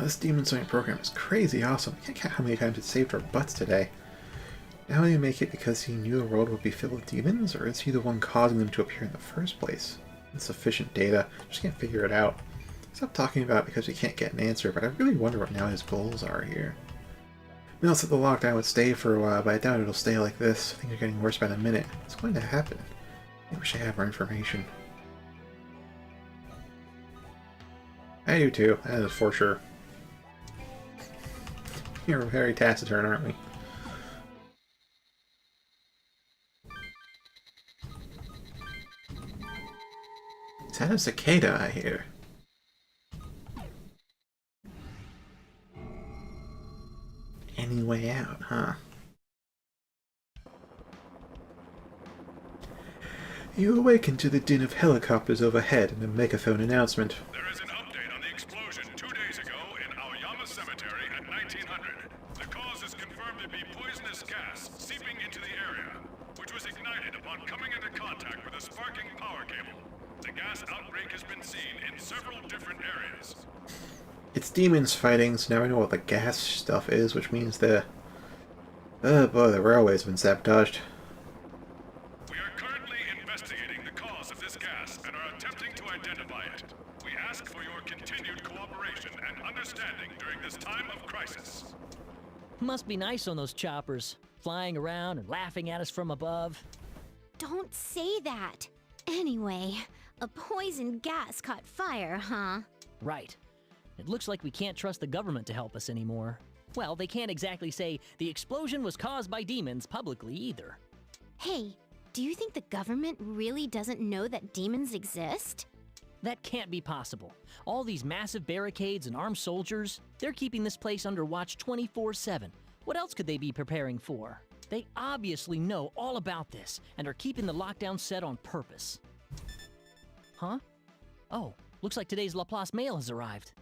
S1: This demon summoning program is crazy awesome. I can't count how many times it saved our butts today. Now do you make it because he knew the world would be filled with demons, or is he the one causing them to appear in the first place? Insufficient data. Just can't figure it out. Stop talking about it because we can't get an answer, but I really wonder what now his goals are here. Mel said the lockdown would stay for a while, but I doubt it'll stay like this. Things are getting worse by the minute. What's going to happen? I wish I had more information. I do too, that is for sure. You're very taciturn, aren't we? Is that a cicada I hear? Any way out, huh? You awaken to the din of helicopters overhead and a megaphone announcement.
S4: There is an update on the explosion 2 days ago in Aoyama Cemetery at 1900. The cause is confirmed to be poisonous gas seeping into the area, which was ignited upon coming into contact with a sparking power cable. The gas outbreak has been seen in several different areas.
S1: It's demons fighting, so now I know what the gas stuff is, which means the... oh boy, the railway's been sabotaged.
S4: We are currently investigating the cause of this gas and are attempting to identify it. We ask for your continued cooperation and understanding during this time of crisis.
S3: Must be nice on those choppers, flying around and laughing at us from above.
S2: Don't say that. Anyway, a poison gas caught fire, huh?
S3: Right. It looks like we can't trust the government to help us anymore. Well, they can't exactly say the explosion was caused by demons publicly either.
S2: Hey, do you think the government really doesn't know that demons exist?
S3: That can't be possible. All these massive barricades and armed soldiers, they're keeping this place under watch 24/7. What else could they be preparing for? They obviously know all about this and are keeping the lockdown set on purpose. Huh? Oh, looks like today's Laplace mail has arrived.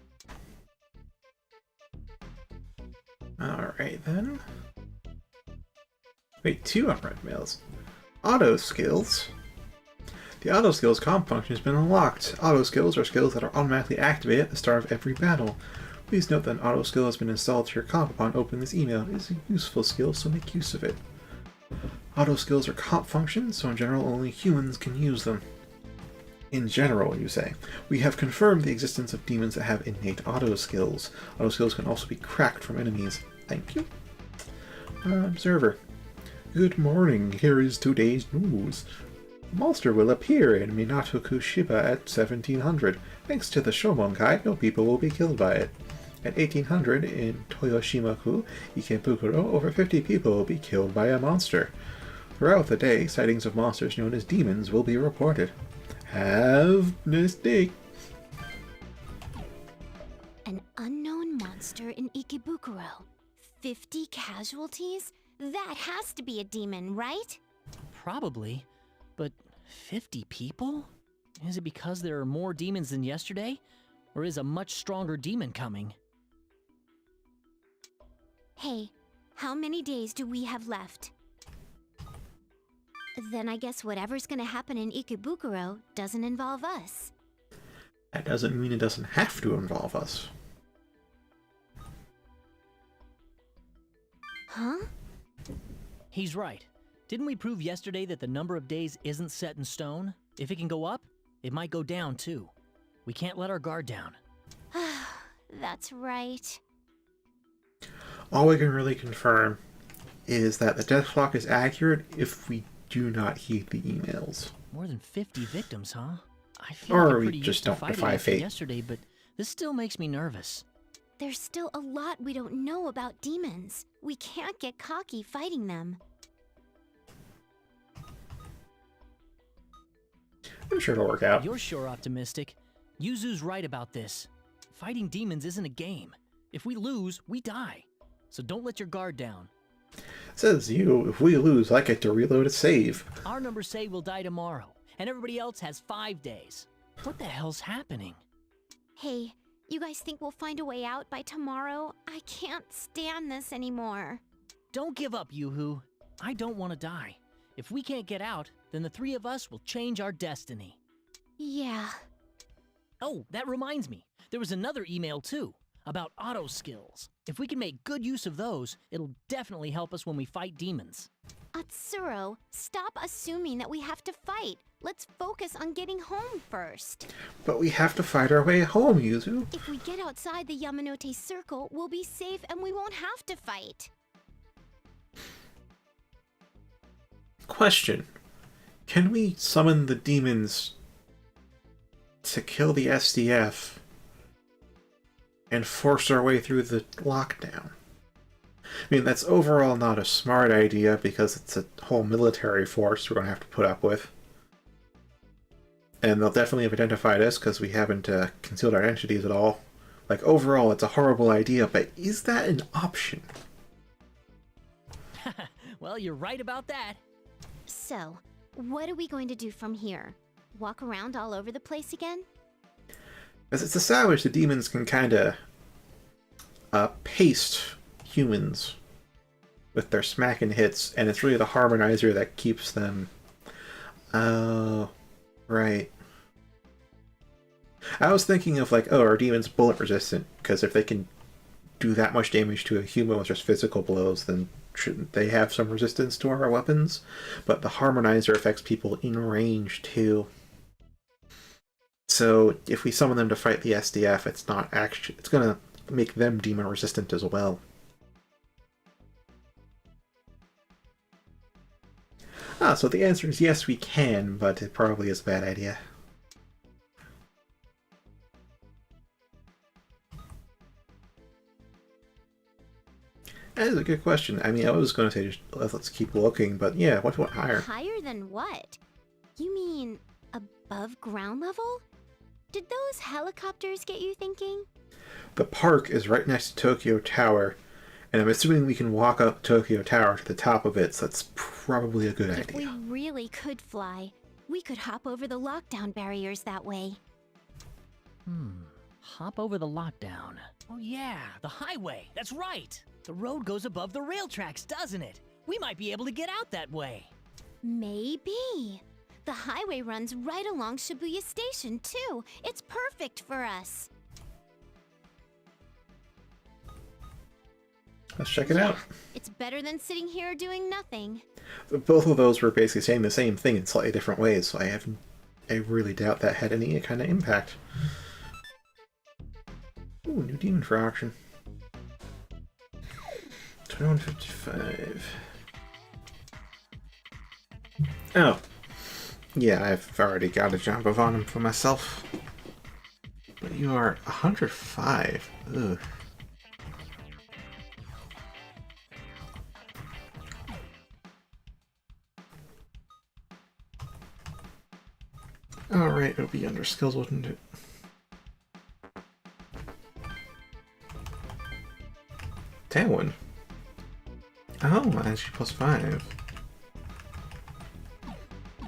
S1: Alright then. Wait, 2 unread mails. Auto skills. The auto skills comp function has been unlocked. Auto skills are skills that are automatically activated at the start of every battle. Please note that an auto skill has been installed to your comp upon opening this email. It is a useful skill, so make use of it. Auto skills are comp functions, so in general only humans can use them. In general, you say. We have confirmed the existence of demons that have innate auto skills. Auto skills can also be cracked from enemies. Thank you. Observer. Good morning. Here is today's news. Monster will appear in Minato-ku-shiba at 1700. Thanks to the Shomonkai, no people will be killed by it. At 1800, in Toyoshima-ku, Ikebukuro, over 50 people will be killed by a monster. Throughout the day, sightings of monsters known as demons will be reported. Have a nice day.
S2: An unknown monster in Ikebukuro. 50 casualties? That has to be a demon, right?
S3: Probably. But 50 people? Is it because there are more demons than yesterday? Or is a much stronger demon coming?
S2: Hey, how many days do we have left? Then I guess whatever's gonna happen in Ikebukuro doesn't involve us.
S1: That doesn't mean it doesn't have to involve us.
S2: Huh?
S3: He's right. Didn't we prove yesterday that the number of days isn't set in stone? If it can go up, it might go down too. We can't let our guard down.
S2: That's right.
S1: All we can really confirm is that the death clock is accurate if we do not heed the emails.
S3: More than 50 victims, huh? I feel
S1: Or
S3: like I'm
S1: we
S3: pretty
S1: just
S3: used to
S1: don't
S3: fighting
S1: defy
S3: after
S1: fate.
S3: yesterday, but this still makes me nervous.
S2: There's still a lot we don't know about demons. We can't get cocky fighting them.
S1: I'm sure it'll work out.
S3: You're sure optimistic. Yuzu's right about this. Fighting demons isn't a game. If we lose, we die. So don't let your guard down.
S1: Says you, if we lose, I get to reload a save.
S3: Our numbers say we'll die tomorrow, and everybody else has 5 days. What the hell's happening?
S2: Hey, you guys think we'll find a way out by tomorrow? I can't stand this anymore.
S3: Don't give up, Yoo-hoo. I don't want to die. If we can't get out, then the 3 of us will change our destiny.
S2: Yeah.
S3: Oh, that reminds me. There was another email too, about auto skills. If we can make good use of those, it'll definitely help us when we fight demons.
S2: Atsuro, stop assuming that we have to fight. Let's focus on getting home first.
S1: But we have to fight our way home, Yuzu.
S2: If we get outside the Yamanote Circle, we'll be safe and we won't have to fight.
S1: Question. Can we summon the demons to kill the SDF and force our way through the lockdown? I mean, that's overall not a smart idea because it's a whole military force we're going to have to put up with. And they'll definitely have identified us because we haven't concealed our identities at all. Like, overall, it's a horrible idea, but is that an option?
S3: Well, you're right about that.
S2: So, what are we going to do from here? Walk around all over the place again?
S1: As it's established, the demons can kind of paste humans with their smacking hits, and it's really the harmonizer that keeps them... Oh, right. I was thinking of like, oh, are demons bullet resistant? Because if they can do that much damage to a human with just physical blows, then shouldn't they have some resistance to our weapons? But the harmonizer affects people in range too. So if we summon them to fight the SDF, it's not actually... It's gonna make them demon resistant as well. So the answer is yes, we can, but it probably is a bad idea. That is a good question. I mean, I was going to say just let's keep looking, but yeah, what higher?
S2: Higher than what? You mean above ground level? Did those helicopters get you thinking?
S1: The park is right next to Tokyo Tower, and I'm assuming we can walk up Tokyo Tower to the top of it, so that's probably a good
S2: If we
S1: idea.
S2: really could fly, we could hop over the lockdown barriers that way.
S3: Hop over the lockdown. Oh yeah, the highway. That's right. The road goes above the rail tracks, doesn't it? We might be able to get out that way.
S2: Maybe. The highway runs right along Shibuya Station, too. It's perfect for us.
S1: Let's check it out.
S2: It's better than sitting here doing nothing.
S1: Both of those were basically saying the same thing in slightly different ways, so I have I really doubt that had any kind of impact. Ooh, new demon for auction. 2155. Oh. Yeah, I've already got a jump on him for myself. But you are 105. Ugh. Alright, it'll be under skills, wouldn't it? Tailwind. Oh, actually plus 5.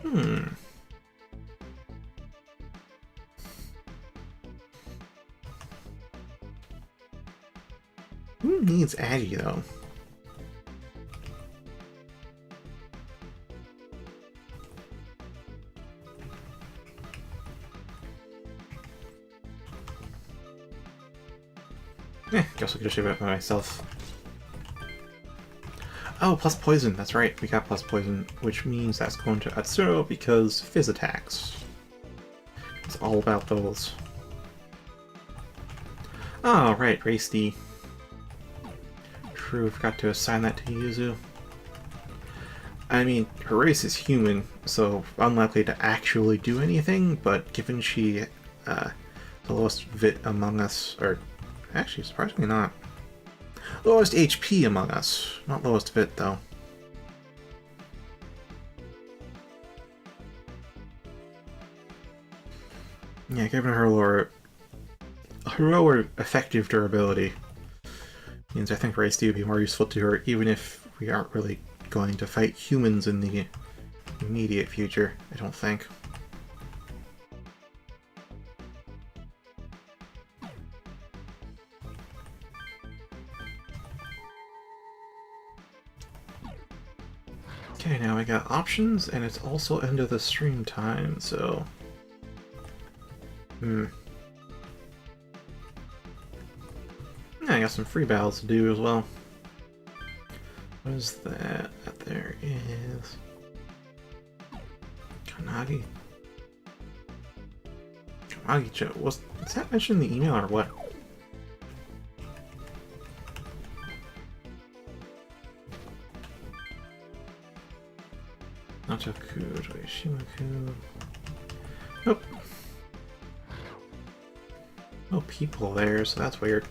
S1: Hmm. Who needs Aggie, though? Guess I'll just do it by myself. Oh, plus poison, that's right, we got plus poison, which means that's going to Atsuro because fizz attacks. It's all about those. Oh, right, race D. True, forgot to assign that to Yuzu. I mean, her race is human, so unlikely to actually do anything, but given she, the lowest VIT among us, or actually, surprisingly not. Lowest HP among us, not lowest VIT though. Yeah, given her lower effective durability, means I think Race D would be more useful to her, even if we aren't really going to fight humans in the immediate future, I don't think. Okay, now I got options, and it's also end of the stream time, so... Yeah, I got some free battles to do as well. What is that? There is... Kanagi? Kanagi-cho. Was that mentioned in the email or what? Natoku, Shimaku. Nope. No people there, so that's weird.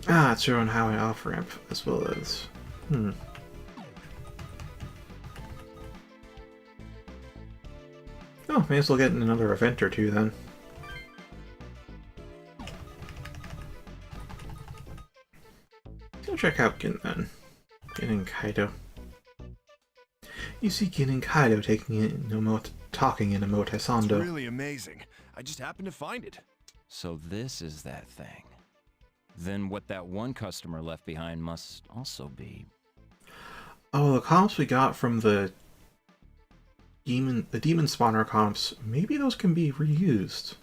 S1: Ah, it's your own highway off-ramp, as well as... Oh, may as well get in another event or two then. Go check out Gin then. Gin and Kaido. You see Gin and Kaido talking in Omotesando.
S8: It's really amazing. I just happened to find it.
S7: So this is that thing. Then what that one customer left behind must also be...
S1: Oh, the comps we got from the demon spawner comps, maybe those can be reused.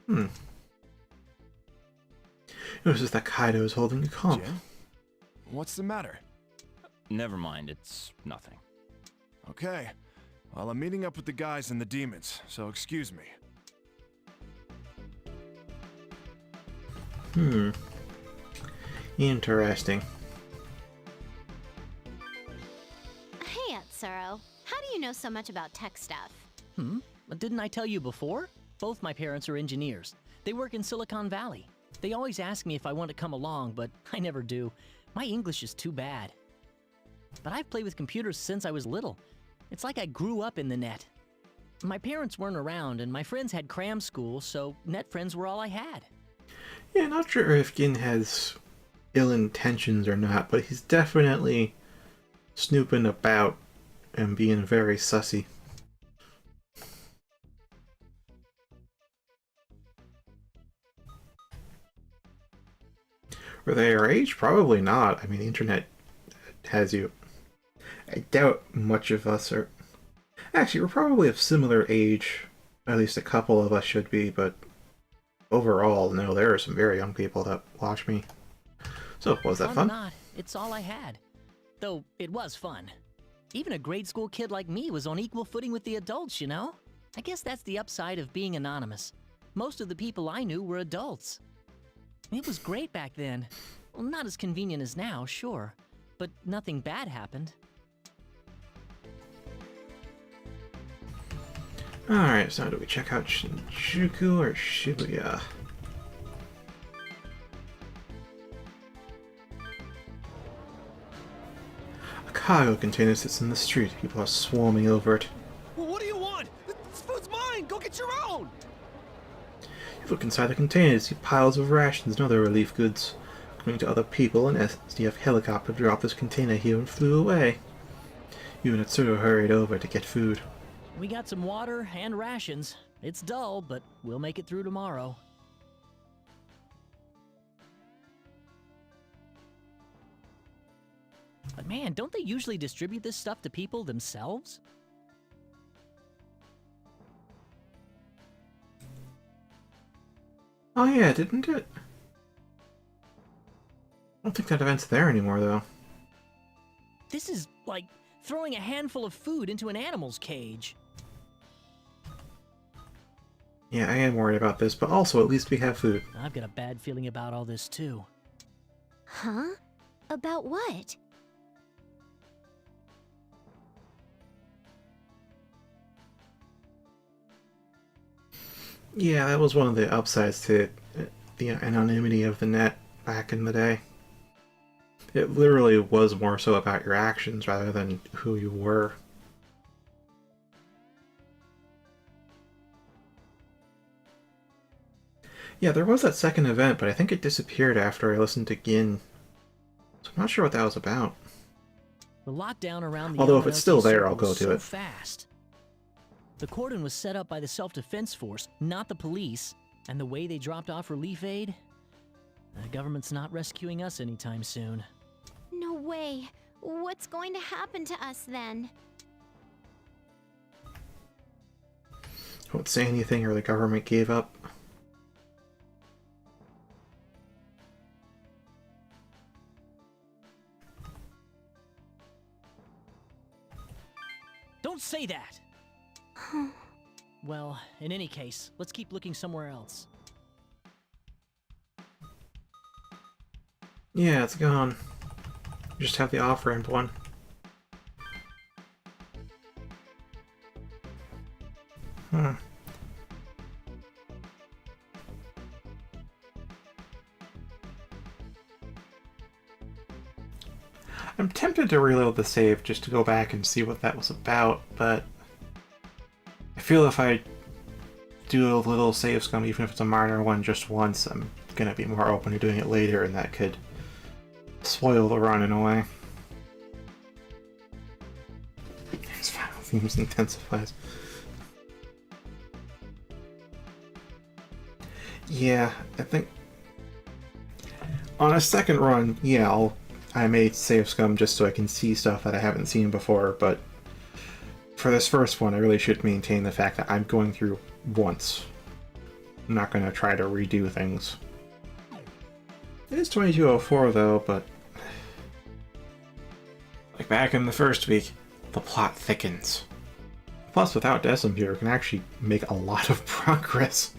S1: It was just that Kaido is holding a comp.
S8: Jin? What's the matter?
S7: Never mind, it's nothing.
S8: Okay. Well, I'm meeting up with the guys and the demons, so excuse me.
S1: Interesting.
S2: Hey, Atsuro. How do you know so much about tech stuff?
S3: Didn't I tell you before? Both my parents are engineers. They work in Silicon Valley. They always ask me if I want to come along, but I never do. My English is too bad. But I've played with computers since I was little. It's like I grew up in the net. My parents weren't around, and my friends had cram school, so net friends were all I had.
S1: Yeah, not sure if Gin has ill intentions or not, but he's definitely snooping about and being very sussy. Were they our age? Probably not. I mean, the internet has you. I doubt much of us are... Actually, we're probably of similar age. At least a couple of us should be, but overall, no, there are some very young people that watch me. So, was that
S3: Fun or
S1: fun?
S3: not, it's all I had. Though it was fun. Even a grade school kid like me was on equal footing with the adults, you know? I guess that's the upside of being anonymous. Most of the people I knew were adults. It was great back then. Well, not as convenient as now, sure. But nothing bad happened.
S1: Alright, so do we check out Shinjuku or Shibuya? A cargo container sits in the street. People are swarming over it.
S9: Well, what do you want? This food's mine! Go get your own!
S1: You look inside the container, see piles of rations and other relief goods. According to other people, an SDF helicopter dropped this container here and flew away. You and Atsuru hurried over to get food.
S3: We got some water and rations. It's dull, but we'll make it through tomorrow. But man, don't they usually distribute this stuff to people themselves?
S1: Oh yeah, didn't it? I don't think that event's there anymore, though.
S3: This is like throwing a handful of food into an animal's cage.
S1: Yeah, I am worried about this, but also at least we have food.
S3: I've got a bad feeling about all this too.
S2: Huh? About what?
S1: Yeah, that was one of the upsides to the anonymity of the net back in the day. It literally was more so about your actions rather than who you were. Yeah, there was that second event, but I think it disappeared after I listened to Gin. So I'm not sure what that was about.
S3: The lockdown around the
S1: Although if it's
S3: Yamanote
S1: still there,
S3: circle
S1: I'll go
S3: was
S1: to
S3: so
S1: it.
S3: Fast. The cordon was set up by the self-defense force, not the police, and the way they dropped off relief aid, the government's not rescuing us anytime soon.
S2: No way. What's going to happen to us then?
S1: I won't say anything or the government gave up.
S3: Don't say that! Well, in any case, let's keep looking somewhere else.
S1: Yeah, it's gone. Just have the off-ramp one. I'm tempted to reload the save just to go back and see what that was about, but I feel if I do a little save scum, even if it's a minor one, just once, I'm gonna be more open to doing it later, and that could spoil the run in a way. As Final Themes intensifies. Yeah, I think on a second run, yeah, I may save scum just so I can see stuff that I haven't seen before, but for this first one, I really should maintain the fact that I'm going through once. I'm not going to try to redo things. It is 2204 though, but like back in the first week, the plot thickens. Plus, without Decemvir, we can actually make a lot of progress.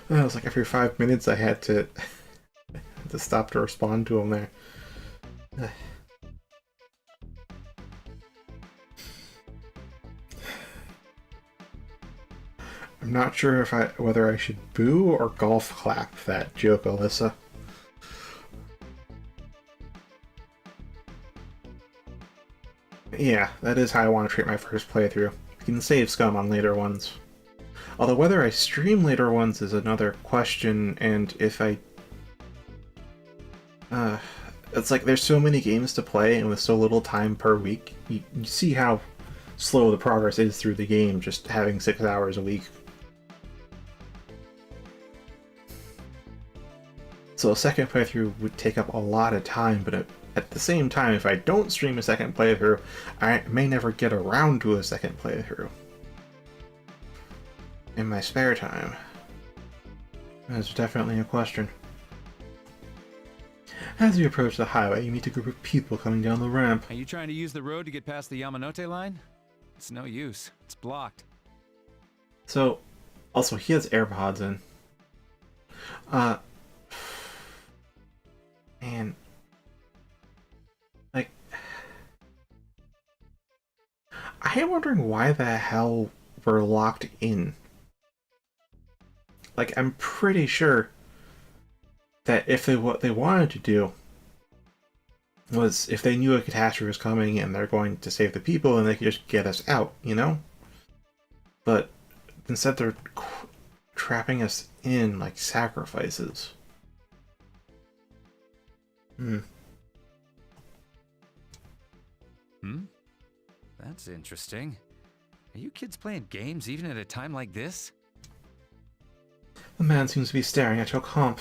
S1: It was like every 5 minutes I had to stop to respond to him there. I'm not sure if whether I should boo or golf clap that joke, Alyssa. Yeah, that is how I want to treat my first playthrough. You can save scum on later ones. Although whether I stream later ones is another question, and if I... it's like there's so many games to play, and with so little time per week, you see how slow the progress is through the game, just having 6 hours a week. So a second playthrough would take up a lot of time, but at the same time, if I don't stream a second playthrough, I may never get around to a second playthrough in my spare time. That's definitely a question. As you approach the highway, you meet a group of people coming down the ramp.
S10: Are you trying to use the road to get past the Yamanote line? It's no use. It's blocked.
S1: So, also, he has AirPods in. And, like, I am wondering why the hell we're locked in. Like, I'm pretty sure that if what they wanted to do was, if they knew a catastrophe was coming and they're going to save the people, and they could just get us out, you know? But instead they're trapping us in like sacrifices.
S10: That's interesting. Are you kids playing games even at a time like this?
S1: The man seems to be staring at your comp.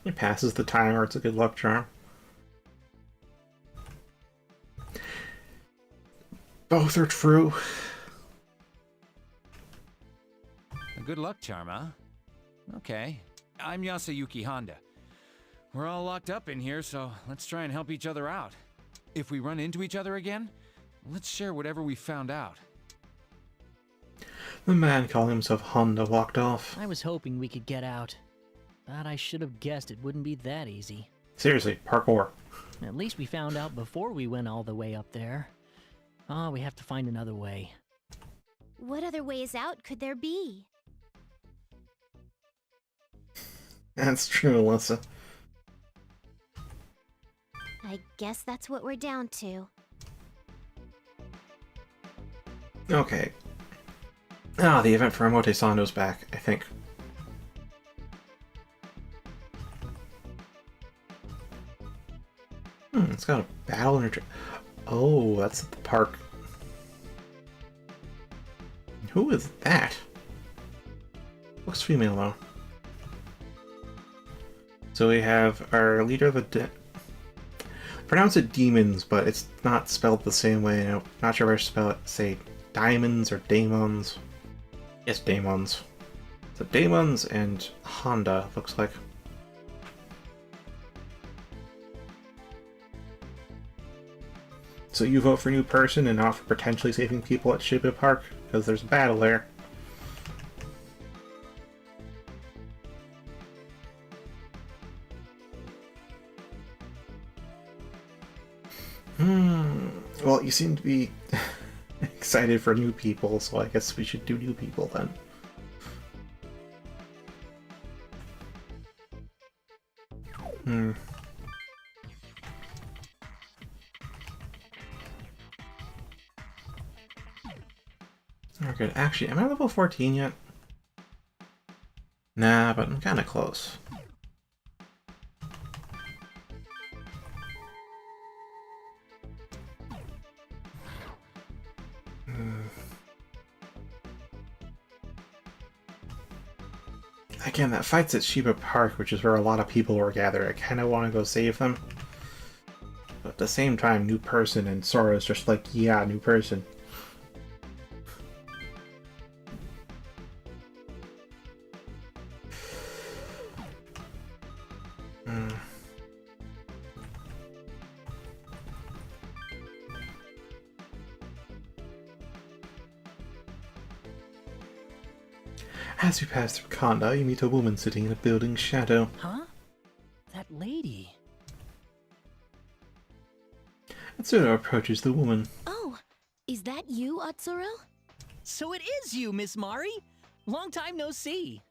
S1: He passes the timer, it's a good luck charm. Both are true.
S10: A good luck charm, huh? Okay. I'm Yasuyuki Honda. We're all locked up in here, so let's try and help each other out. If we run into each other again, let's share whatever we found out.
S1: The man calling himself Honda walked off.
S3: I was hoping we could get out. But I should have guessed it wouldn't be that easy.
S1: Seriously, parkour.
S3: At least we found out before we went all the way up there. We have to find another way.
S2: What other ways out could there be?
S1: That's true, Alyssa.
S2: I guess that's what we're down to.
S1: Okay. The event for Emote Sando's back, I think. It's got a battle in it. Oh, that's at the park. Who is that? Looks female, though. So we have our leader of the pronounce it demons, but it's not spelled the same way. I'm not sure if I spell it, say, diamonds or daemons. Yes, daemons. So daemons and Honda, looks like. So you vote for new person and not for potentially saving people at Shibuya Park? Because there's a battle there. Well, you seem to be excited for new people, so I guess we should do new people then. Okay, actually, am I level 14 yet? Nah, but I'm kinda close. Again, that fight's at Shibuya Park, which is where a lot of people were gathered. I kinda wanna go save them. But at the same time, new person, and Sora's just like, yeah, new person. As you pass through Kanda, you meet a woman sitting in a building's shadow.
S3: Huh? That lady.
S1: Atsuro approaches the woman.
S5: Oh, is that you, Atsuro?
S3: So it is you, Miss Mari! Long time no see.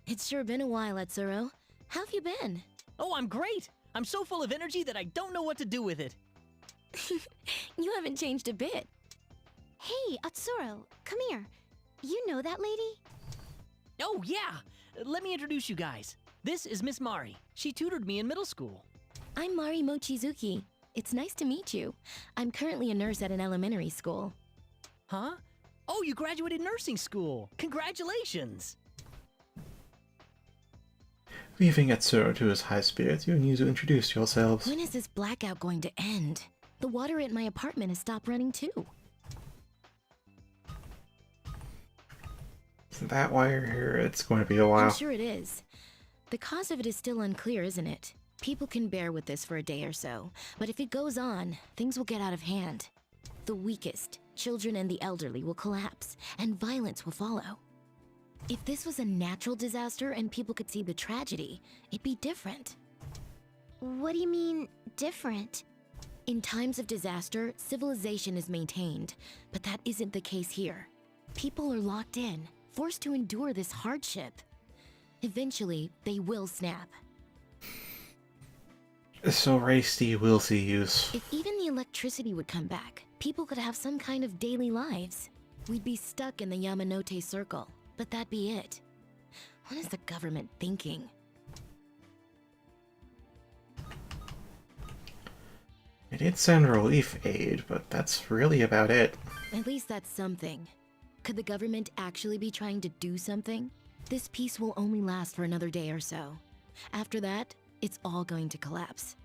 S5: It's sure been a while, Atsuro. How have you been?
S3: Oh, I'm great! I'm so full of energy that I don't know what to do with it.
S5: You haven't changed a bit.
S2: Hey, Atsuro, come here. You know that lady?
S3: Oh, yeah! Let me introduce you guys. This is Miss Mari. She tutored me in middle school.
S5: I'm Mari Mochizuki. It's nice to meet you. I'm currently a nurse at an elementary school.
S3: Huh? Oh, you graduated nursing school! Congratulations!
S1: Leaving Atsuro to his high spirits, you need to introduce yourselves.
S5: When is this blackout going to end? The water at my apartment has stopped running too.
S1: Isn't that why you're here? It's going to be a
S11: I'm
S1: while.
S11: sure it is. The cause of it is still unclear, isn't it? People can bear with this for a day or so, but if it goes on, things will get out of hand. The weakest, children and the elderly, will collapse, and violence will follow. If this was a natural disaster and people could see the tragedy, it'd be different.
S2: What do you mean, different?
S11: In times of disaster, civilization is maintained, but that isn't the case here. People are locked in, forced to endure this hardship. Eventually, they will snap.
S1: So racy will see use.
S11: If even the electricity would come back, people could have some kind of daily lives. We'd be stuck in the Yamanote Circle, but that'd be it. What is the government thinking?
S1: It did send relief aid, but that's really about it.
S11: At least that's something. Could the government actually be trying to do something? This peace will only last for another day or so. After that, it's all going to collapse.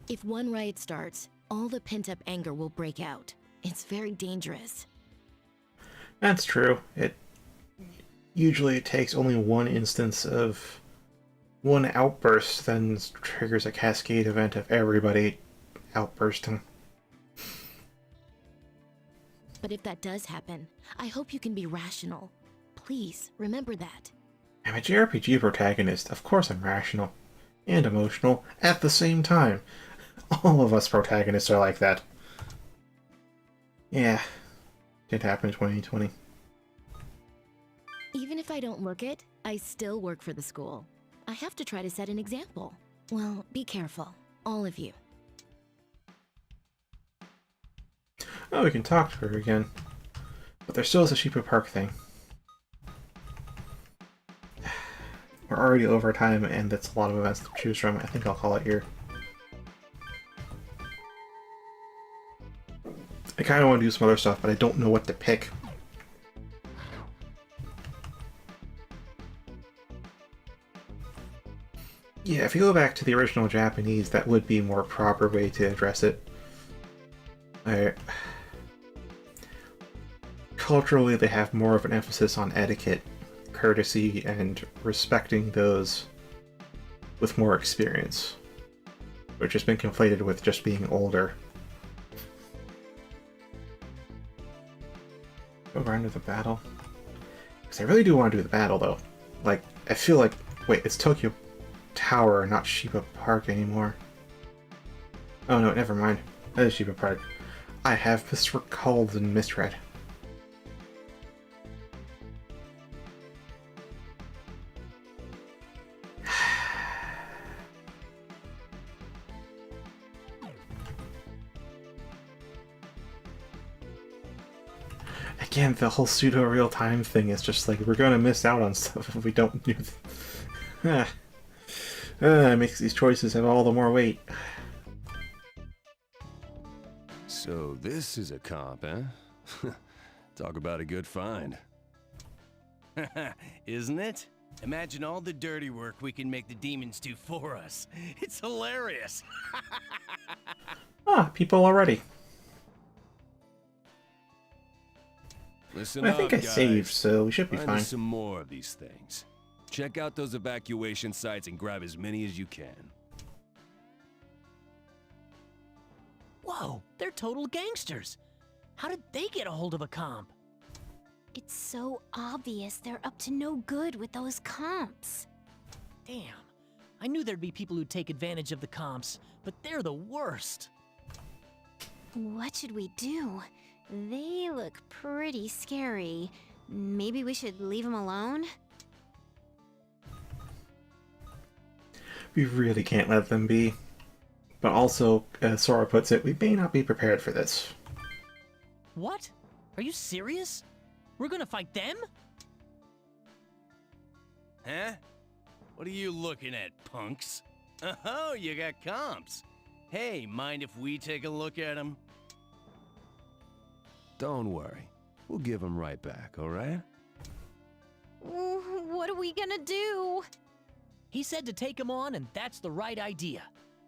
S11: If one riot starts, all the pent-up anger will break out. It's very dangerous.
S1: That's true. Usually it takes only one instance of one outburst, then triggers a cascade event of everybody outbursting.
S11: But if that does happen, I hope you can be rational. Please, remember that.
S1: I'm a JRPG protagonist. Of course I'm rational. And emotional at the same time. All of us protagonists are like that. Yeah. Did happen in 2020.
S11: Even if I don't look it, I still work for the school. I have to try to set an example. Well, be careful. All of you.
S1: Oh, we can talk to her again. But there still is a Shibu Park thing. We're already over time, and that's a lot of events to choose from. I think I'll call it here. I kind of want to do some other stuff, but I don't know what to pick. Yeah, if you go back to the original Japanese, that would be a more proper way to address it. Culturally, they have more of an emphasis on etiquette, courtesy, and respecting those with more experience, which has been conflated with just being older. Go right into the battle. Because I really do want to do the battle, though. Like, I feel like... Wait, it's Tokyo Tower, not Shiba Park anymore. Oh no, never mind. That is Shiba Park. I have misrecalled and misread. Again, the whole pseudo real-time thing is just like, we're gonna miss out on stuff if we don't do it makes these choices have all the more weight.
S12: So this is a comp, eh? Talk about a good find.
S9: Isn't it? Imagine all the dirty work we can make the demons do for us. It's hilarious.
S1: People already.
S12: Listen
S1: I think
S12: up,
S1: I
S12: guys.
S1: saved, so we should be
S12: Find
S1: fine.
S12: us some more of these things. Check out those evacuation sites and grab as many as you can.
S3: Whoa, they're total gangsters. How did they get a hold of a comp?
S2: It's so obvious they're up to no good with those comps.
S3: Damn, I knew there'd be people who'd take advantage of the comps, but they're the worst.
S2: What should we do? They look pretty scary. Maybe we should leave them alone?
S1: We really can't let them be. But also, as Sora puts it, we may not be prepared for this.
S3: What? Are you serious? We're gonna fight them?
S9: Huh? What are you looking at, punks? Oh, you got comps. Hey, mind if we take a look at them?
S12: Don't worry. We'll give them right back, alright?
S2: What are we gonna do?
S3: He said to take him on, and that's the right idea.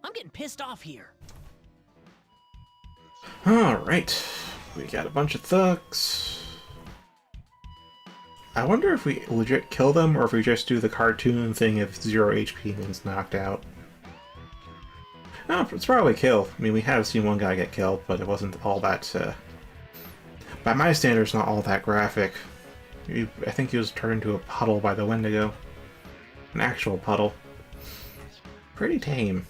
S3: I'm getting pissed off here.
S1: Alright. We got a bunch of thugs. I wonder if we legit kill them, or if we just do the cartoon thing if 0 HP means knocked out. Oh, it's probably kill. I mean, we have seen one guy get killed, but it wasn't all that, by my standards, not all that graphic. I think he was turned into a puddle by the Wendigo. An actual puddle. Pretty tame.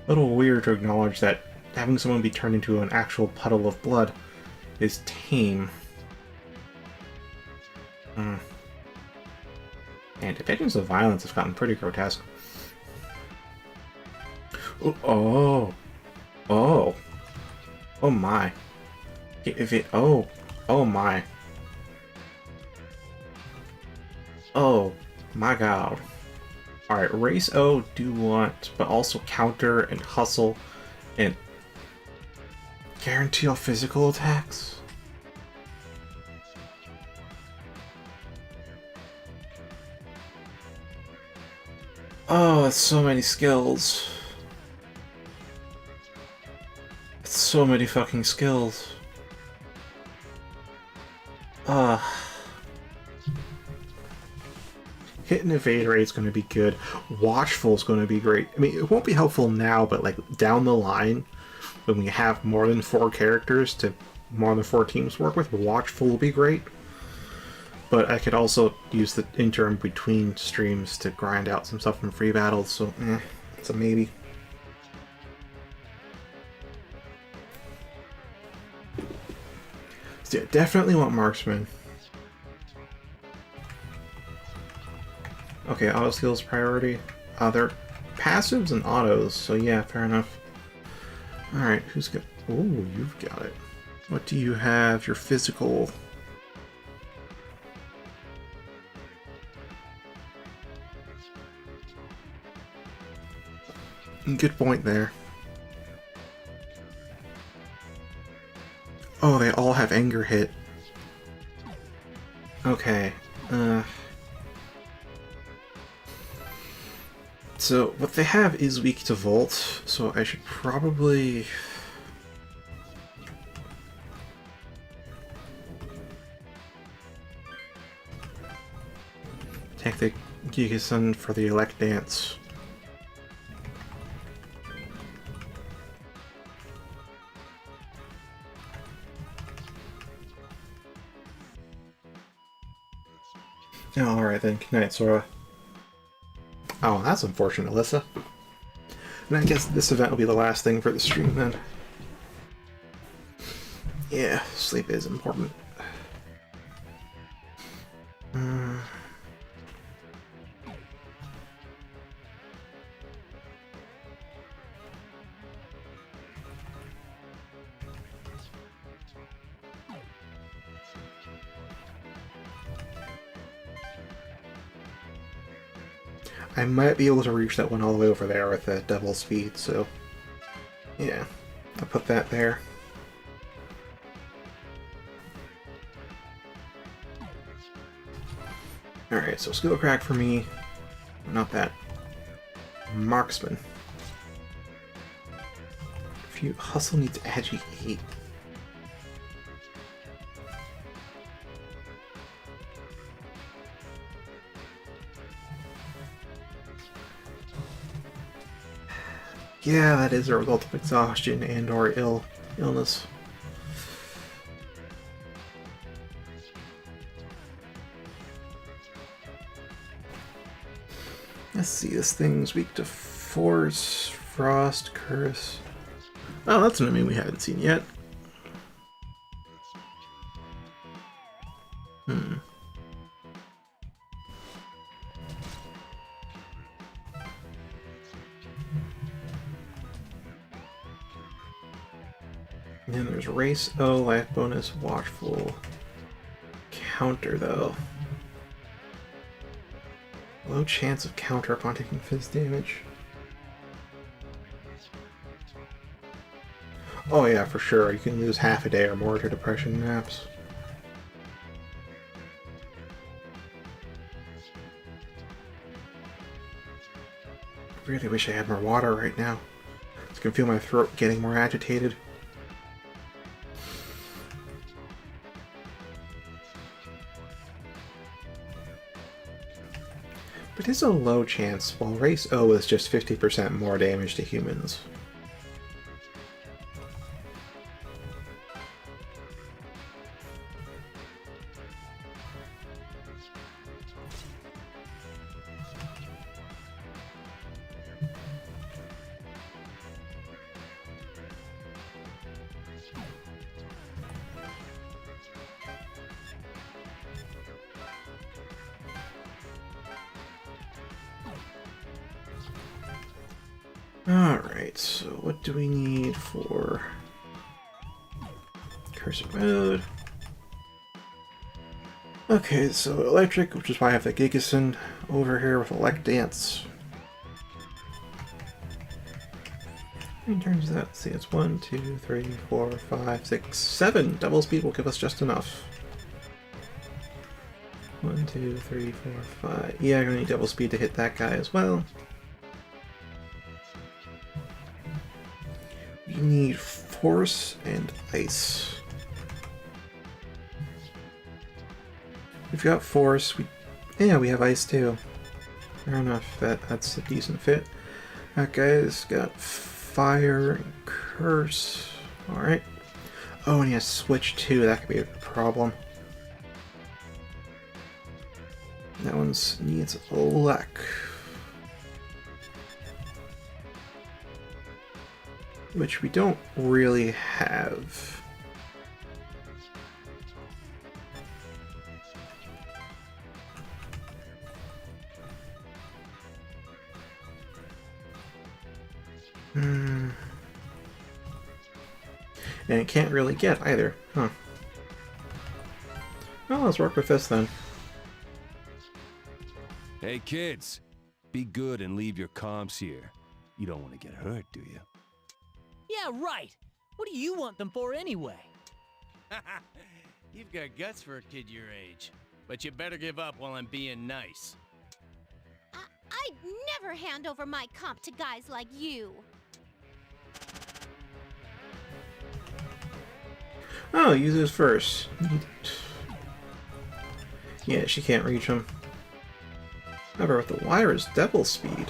S1: A little weird to acknowledge that having someone be turned into an actual puddle of blood is tame. And depictions of violence have gotten pretty grotesque. Oh. Oh. Oh my. If it... Oh. Oh my. Oh my god. Alright, race O, do want, but also counter and hustle and guarantee all physical attacks? Oh, that's so many skills. It's so many fucking skills. Hit and evade rate is going to be good. Watchful is going to be great. I mean, it won't be helpful now, but like down the line, when we have more than 4 characters to more than 4 teams to work with, Watchful will be great. But I could also use the interim between streams to grind out some stuff from free battles, so it's a maybe. So yeah, definitely want Marksman. Okay, auto skills priority. They're passives and autos, so yeah, fair enough. Alright, who's got... Ooh, you've got it. What do you have? Your physical... Good point there. Oh, they all have anger hit. Okay, so what they have is weak to Volt, so I should probably... take the Gigasun for the Elect Dance. Alright then, good night, Sora. Oh, that's unfortunate, Alyssa. And I guess this event will be the last thing for the stream then. Yeah, sleep is important. I might be able to reach that one all the way over there with that double speed, so yeah, I'll put that there. Alright, so skill crack for me, not that. Marksman. If you hustle needs Agi 8. Yeah, that is a result of exhaustion and or illness. Let's see, this thing's weak to Force, Frost, Curse. Oh, that's an enemy we haven't seen yet. And then there's Race O, Life Bonus, Watchful. Counter, though. Low chance of counter upon taking fizz damage. Oh yeah, for sure. You can lose half a day or more to depression naps. Really wish I had more water right now. I can feel my throat getting more agitated. It is a low chance, while Race O is just 50% more damage to humans. Alright, so what do we need for Cursor Mode? Okay, so Electric, which is why I have the Gigason over here with Elect Dance. In terms of that, see, it's 1, 2, 3, 4, 5, 6, 7. Double speed will give us just enough. 1, 2, 3, 4, 5. Yeah, I'm gonna need double speed to hit that guy as well. We need Force and Ice. We've got Force. Yeah, we have Ice too. Fair enough. That's a decent fit. That guy's got Fire and Curse. Alright. Oh, and he has Switch too. That could be a problem. That one needs Elec. Which we don't really have. And it can't really get either, huh? Well, let's work with this then.
S12: Hey kids, be good and leave your comps here. You don't want to get hurt, do you?
S3: Yeah, right. What do you want them for anyway?
S9: You've got guts for a kid your age. But you better give up while I'm being nice.
S2: I'd never hand over my comp to guys like you.
S1: Oh, use this first. Yeah, she can't reach him. However, with the wire is double speed.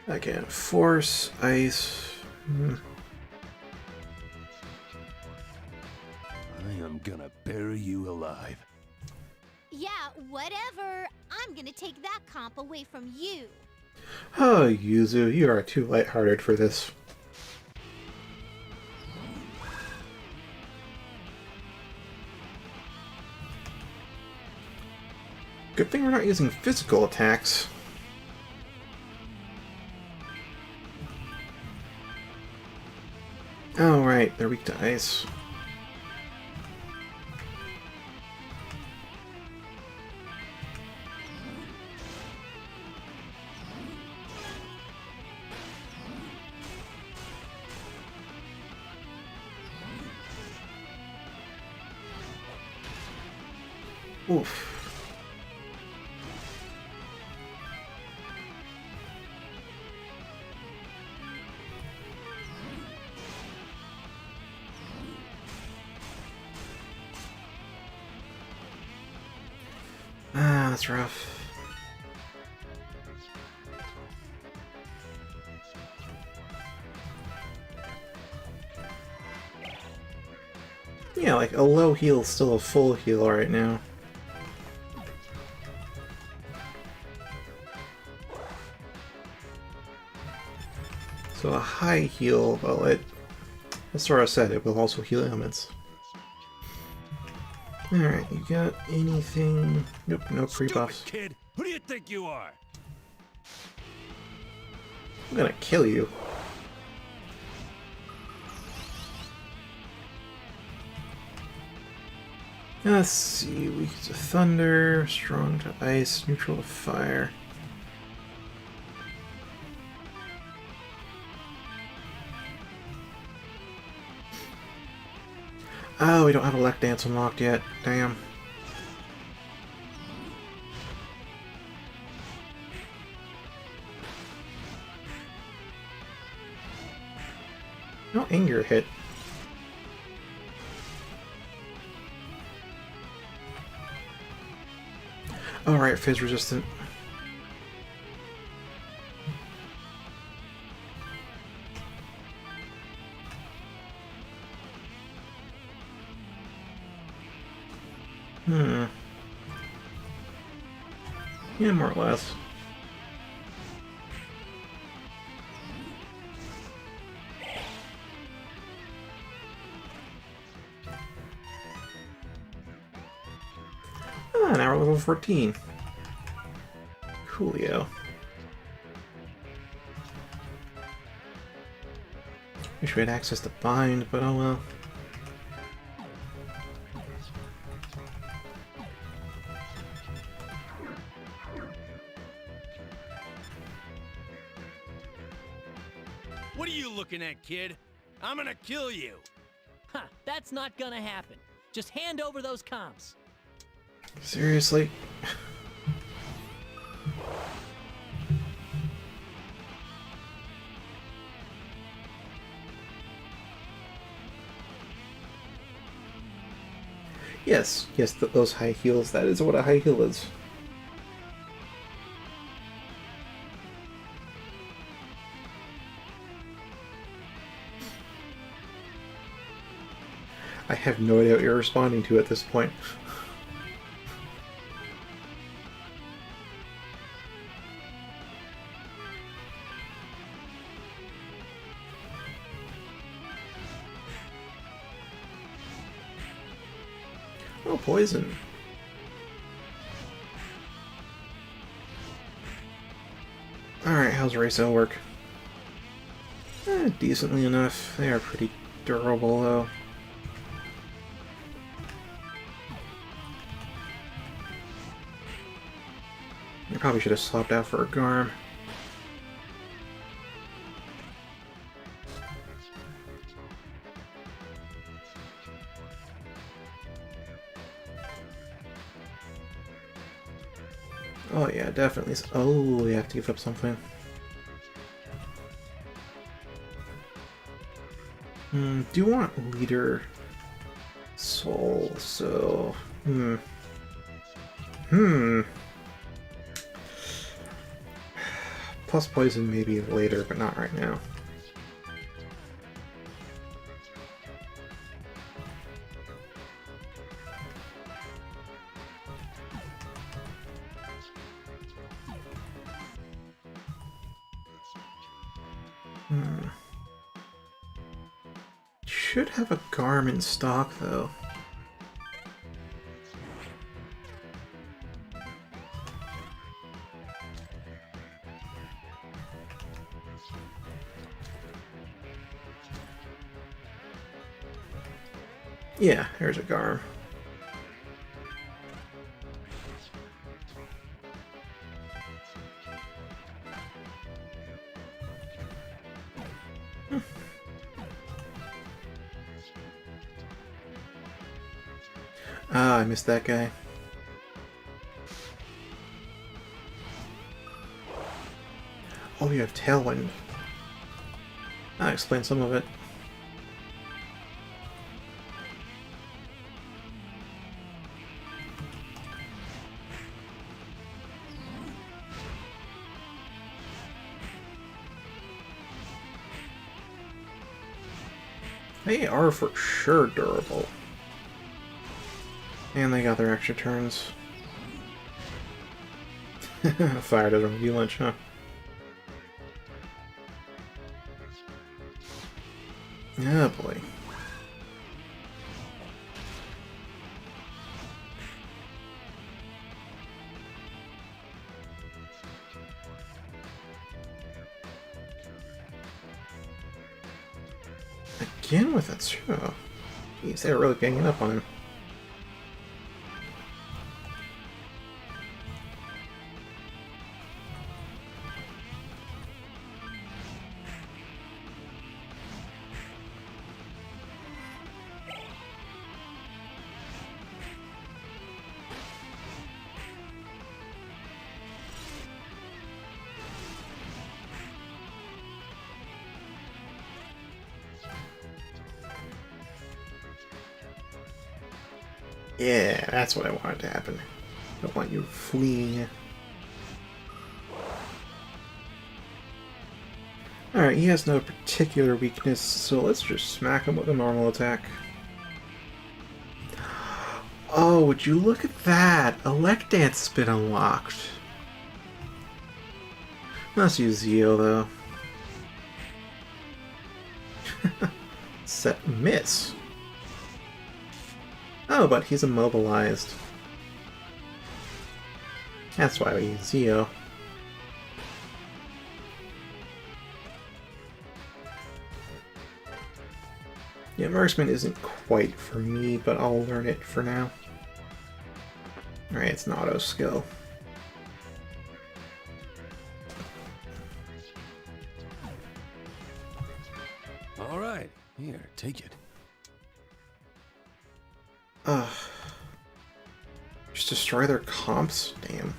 S1: Again, Force, Ice.
S12: I am gonna bury you alive.
S2: Yeah, whatever. I'm gonna take that comp away from you.
S1: Oh, Yuzu, you are too lighthearted for this. Good thing we're not using physical attacks. Oh, right, they're weak to ice. Oof. Ah, that's rough. Yeah, like a low heal is still a full heal right now. So a high heal, well, as Sora said, it will also heal ailments. Alright, you got anything? Nope, no pre-buffs.
S12: Kid, who do you think you are?
S1: I'm gonna kill you. Let's see, weak to thunder, strong to ice, neutral to fire. Oh, we don't have Elect Dance unlocked yet. Damn. No anger hit. Alright, fizz resistant. Yeah, more or less. Ah, now we're level 14. Coolio. Wish we had access to bind, but oh well.
S9: What are you looking at, kid? I'm gonna kill you.
S3: Ha! That's not gonna happen. Just hand over those comps.
S1: Seriously? Yes, those high heels, that is what a high heel is. I have no idea what you're responding to at this point. Oh, poison. Alright, how's Raso work? Decently enough. They are pretty durable, though. I probably should have swapped out for a Garm. Oh yeah, definitely. Oh, we have to give up something. Do you want leader soul? So, Plus poison maybe later, but not right now. Should have a Garm in stock, though. Yeah, there's a Garm. Ah, I missed that guy. Oh, you have Tailwind. That explains some of it. They are for sure durable. And they got their extra turns. Fire doesn't review lunch, huh? Oh boy. Again with that straw. Jeez, they're really ganging up on him. Yeah, that's what I wanted to happen. I don't want you fleeing. Alright, he has no particular weakness, so let's just smack him with a normal attack. Oh, would you look at that! Electance's been unlocked. Let's use Zeo, though. Set miss. Oh, but he's immobilized. That's why we use Zeo. Yeah, Marksman isn't quite for me, but I'll learn it for now. Alright, it's an auto skill.
S12: All right, here, take it.
S1: Ugh. Just destroy their comps? Damn.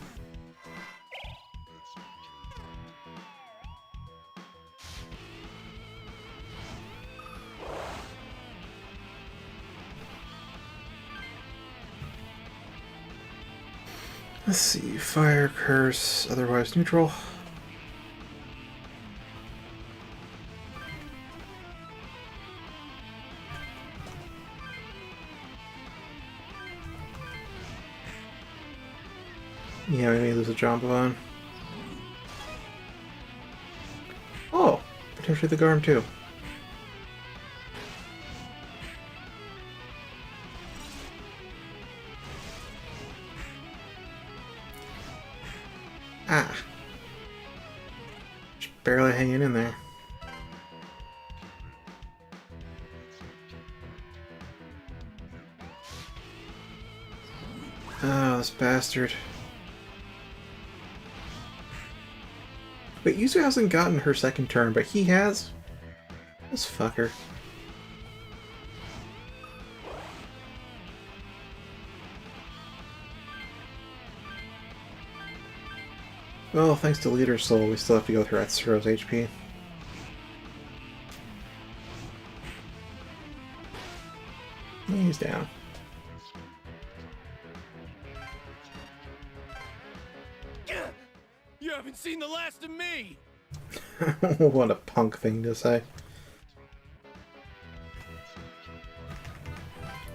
S1: Let's see, fire, curse, otherwise neutral. Yeah, we may lose a Jambon. Oh, potentially the Garm too. Ah. Just barely hanging in there. Oh, this bastard. Wait, Yuzu hasn't gotten her second turn, but he has? This fucker. Well, thanks to Leader Soul, we still have to go through Atsuro's HP. He's down.
S9: You haven't seen the last of me!
S1: What a punk thing to say.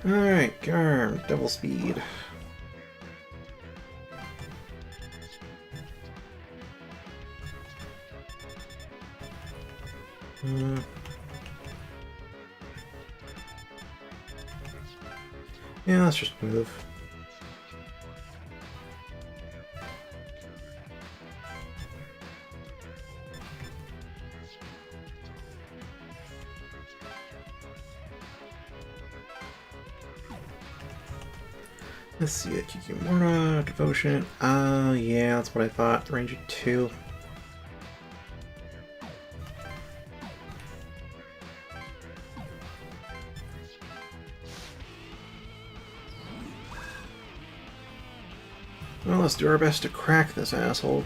S1: Alright, Garm, double speed. Yeah, let's just move. Let's see, Kikimura, Devotion. Yeah, that's what I thought. Range of 2. Well, let's do our best to crack this asshole.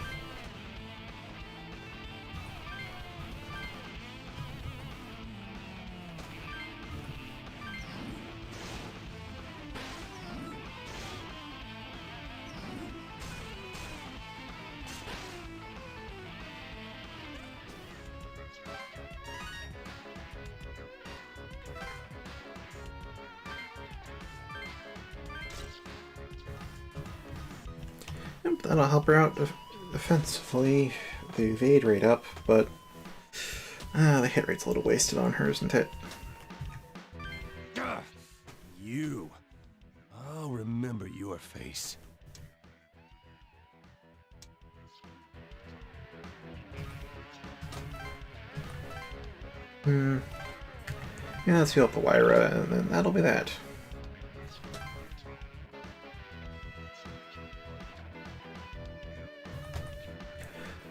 S1: Yep, that'll help her out defensively. The evade rate up, but the hit rate's a little wasted on her, isn't it?
S12: You. I'll remember your face.
S1: Yeah, let's heal up the Lyra, and then that'll be that.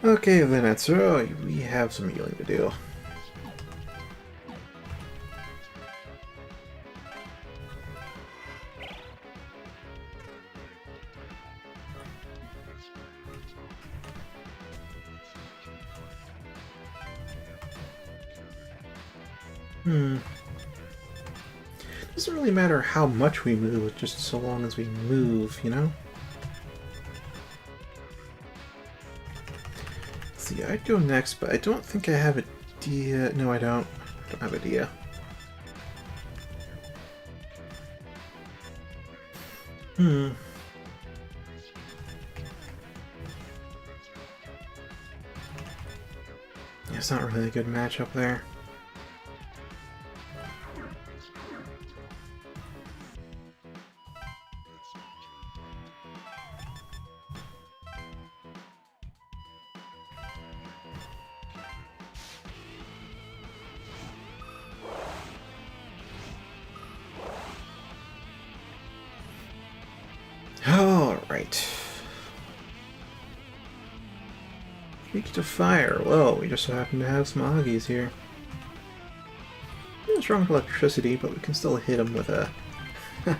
S1: Okay, then Atsuro, we have some healing to do. Doesn't really matter how much we move, just so long as we move, you know? See, I'd go next, but I don't think I have a Dia. No, I don't. I don't have a Dia. Hmm. Yeah, it's not really a good matchup there. Alright. Weak to fire. Whoa, we just happen to have some Aggies here. It's wrong with electricity, but we can still hit him with a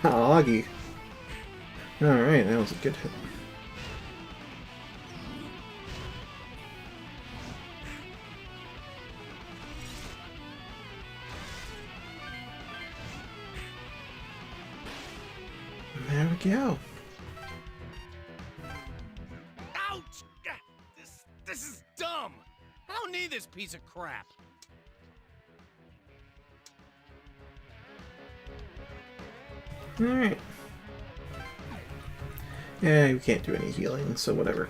S1: Aggie. Alright, that was a good hit. There we go.
S9: Ouch! This is dumb! I don't need this piece of crap.
S1: Alright. Yeah, we can't do any healing, so whatever.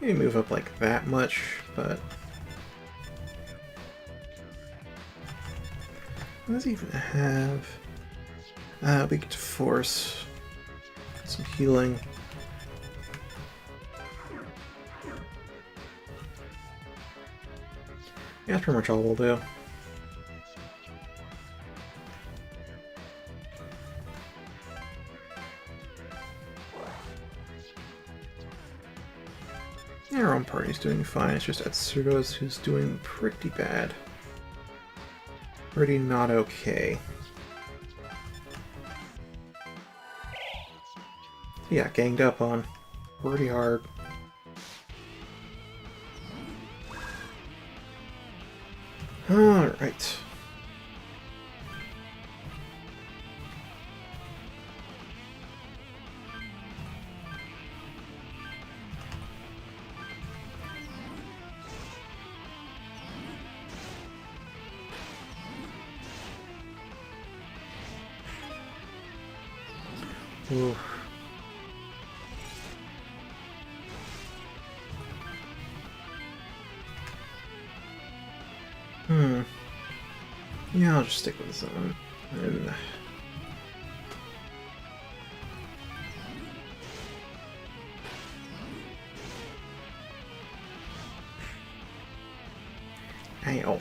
S1: Maybe move up like that much, but... What does he even have? We get to force. Some healing. Yeah, that's pretty much all we'll do. Our own party's doing fine, it's just Atsuro's who's doing pretty bad. Pretty not okay. Yeah, ganged up on. Pretty hard. Alright. Ooh. Yeah, I'll just stick with this one. And... Ow.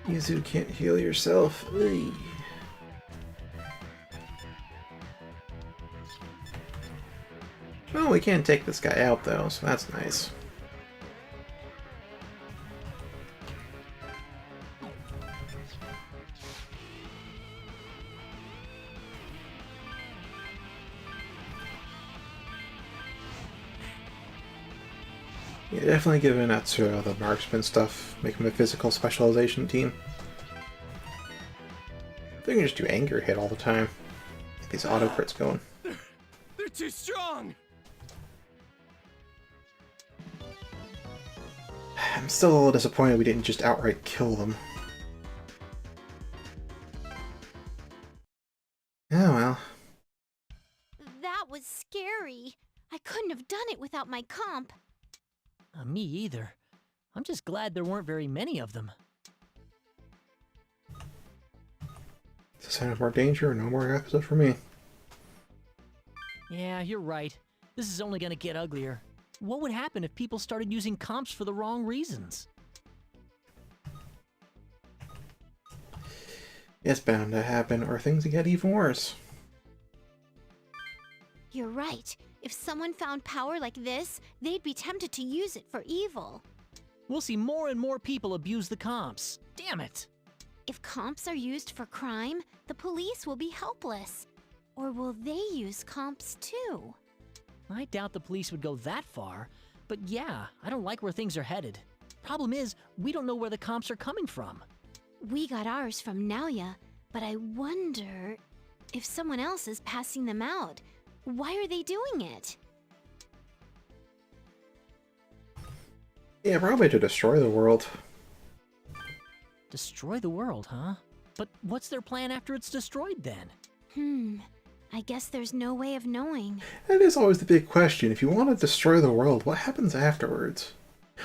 S1: Yuzu can't heal yourself. Ugh. Well, we can take this guy out though, so that's nice. Yeah, definitely giving Atsuro the marksman stuff, make him a physical specialization team. They can just do anger hit all the time. Get these auto crits going.
S9: They're too strong!
S1: I'm still a little disappointed we didn't just outright kill them. Oh well.
S2: That was scary. I couldn't have done it without my comp.
S3: Me either. I'm just glad there weren't very many of them.
S1: It's a sign of more danger, no more episode for me.
S3: Yeah, you're right. This is only gonna get uglier. What would happen if people started using comps for the wrong reasons?
S1: It's bound to happen, or things get even worse.
S2: You're right. If someone found power like this, they'd be tempted to use it for evil.
S3: We'll see more and more people abuse the comps. Damn it!
S2: If comps are used for crime, the police will be helpless. Or will they use comps too?
S3: I doubt the police would go that far, but yeah, I don't like where things are headed. Problem is, we don't know where the comps are coming from.
S2: We got ours from Naoya, but I wonder if someone else is passing them out. Why are they doing it?
S1: Yeah, probably to destroy the world.
S3: Destroy the world, huh? But what's their plan after it's destroyed then?
S2: I guess there's no way of knowing.
S1: That is always the big question. If you want to destroy the world, what happens afterwards?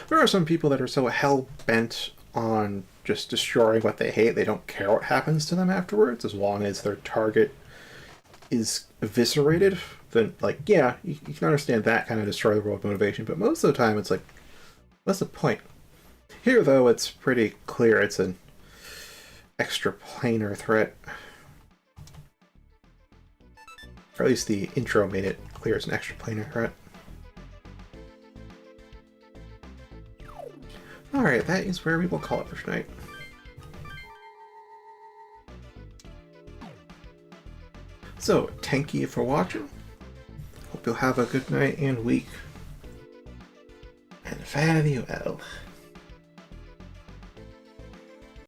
S1: There are some people that are so hell-bent on just destroying what they hate, they don't care what happens to them afterwards, as long as their target is eviscerated. Then, like, yeah, you can understand that kind of destroy the world motivation, but most of the time it's like, what's the point? Here, though, it's pretty clear it's an extraplanar threat. Or at least the intro made it clear it's an extraplanar threat. Alright, that is where we will call it for tonight. So, thank you for watching. Hope you'll have a good night and week. And fare thee well.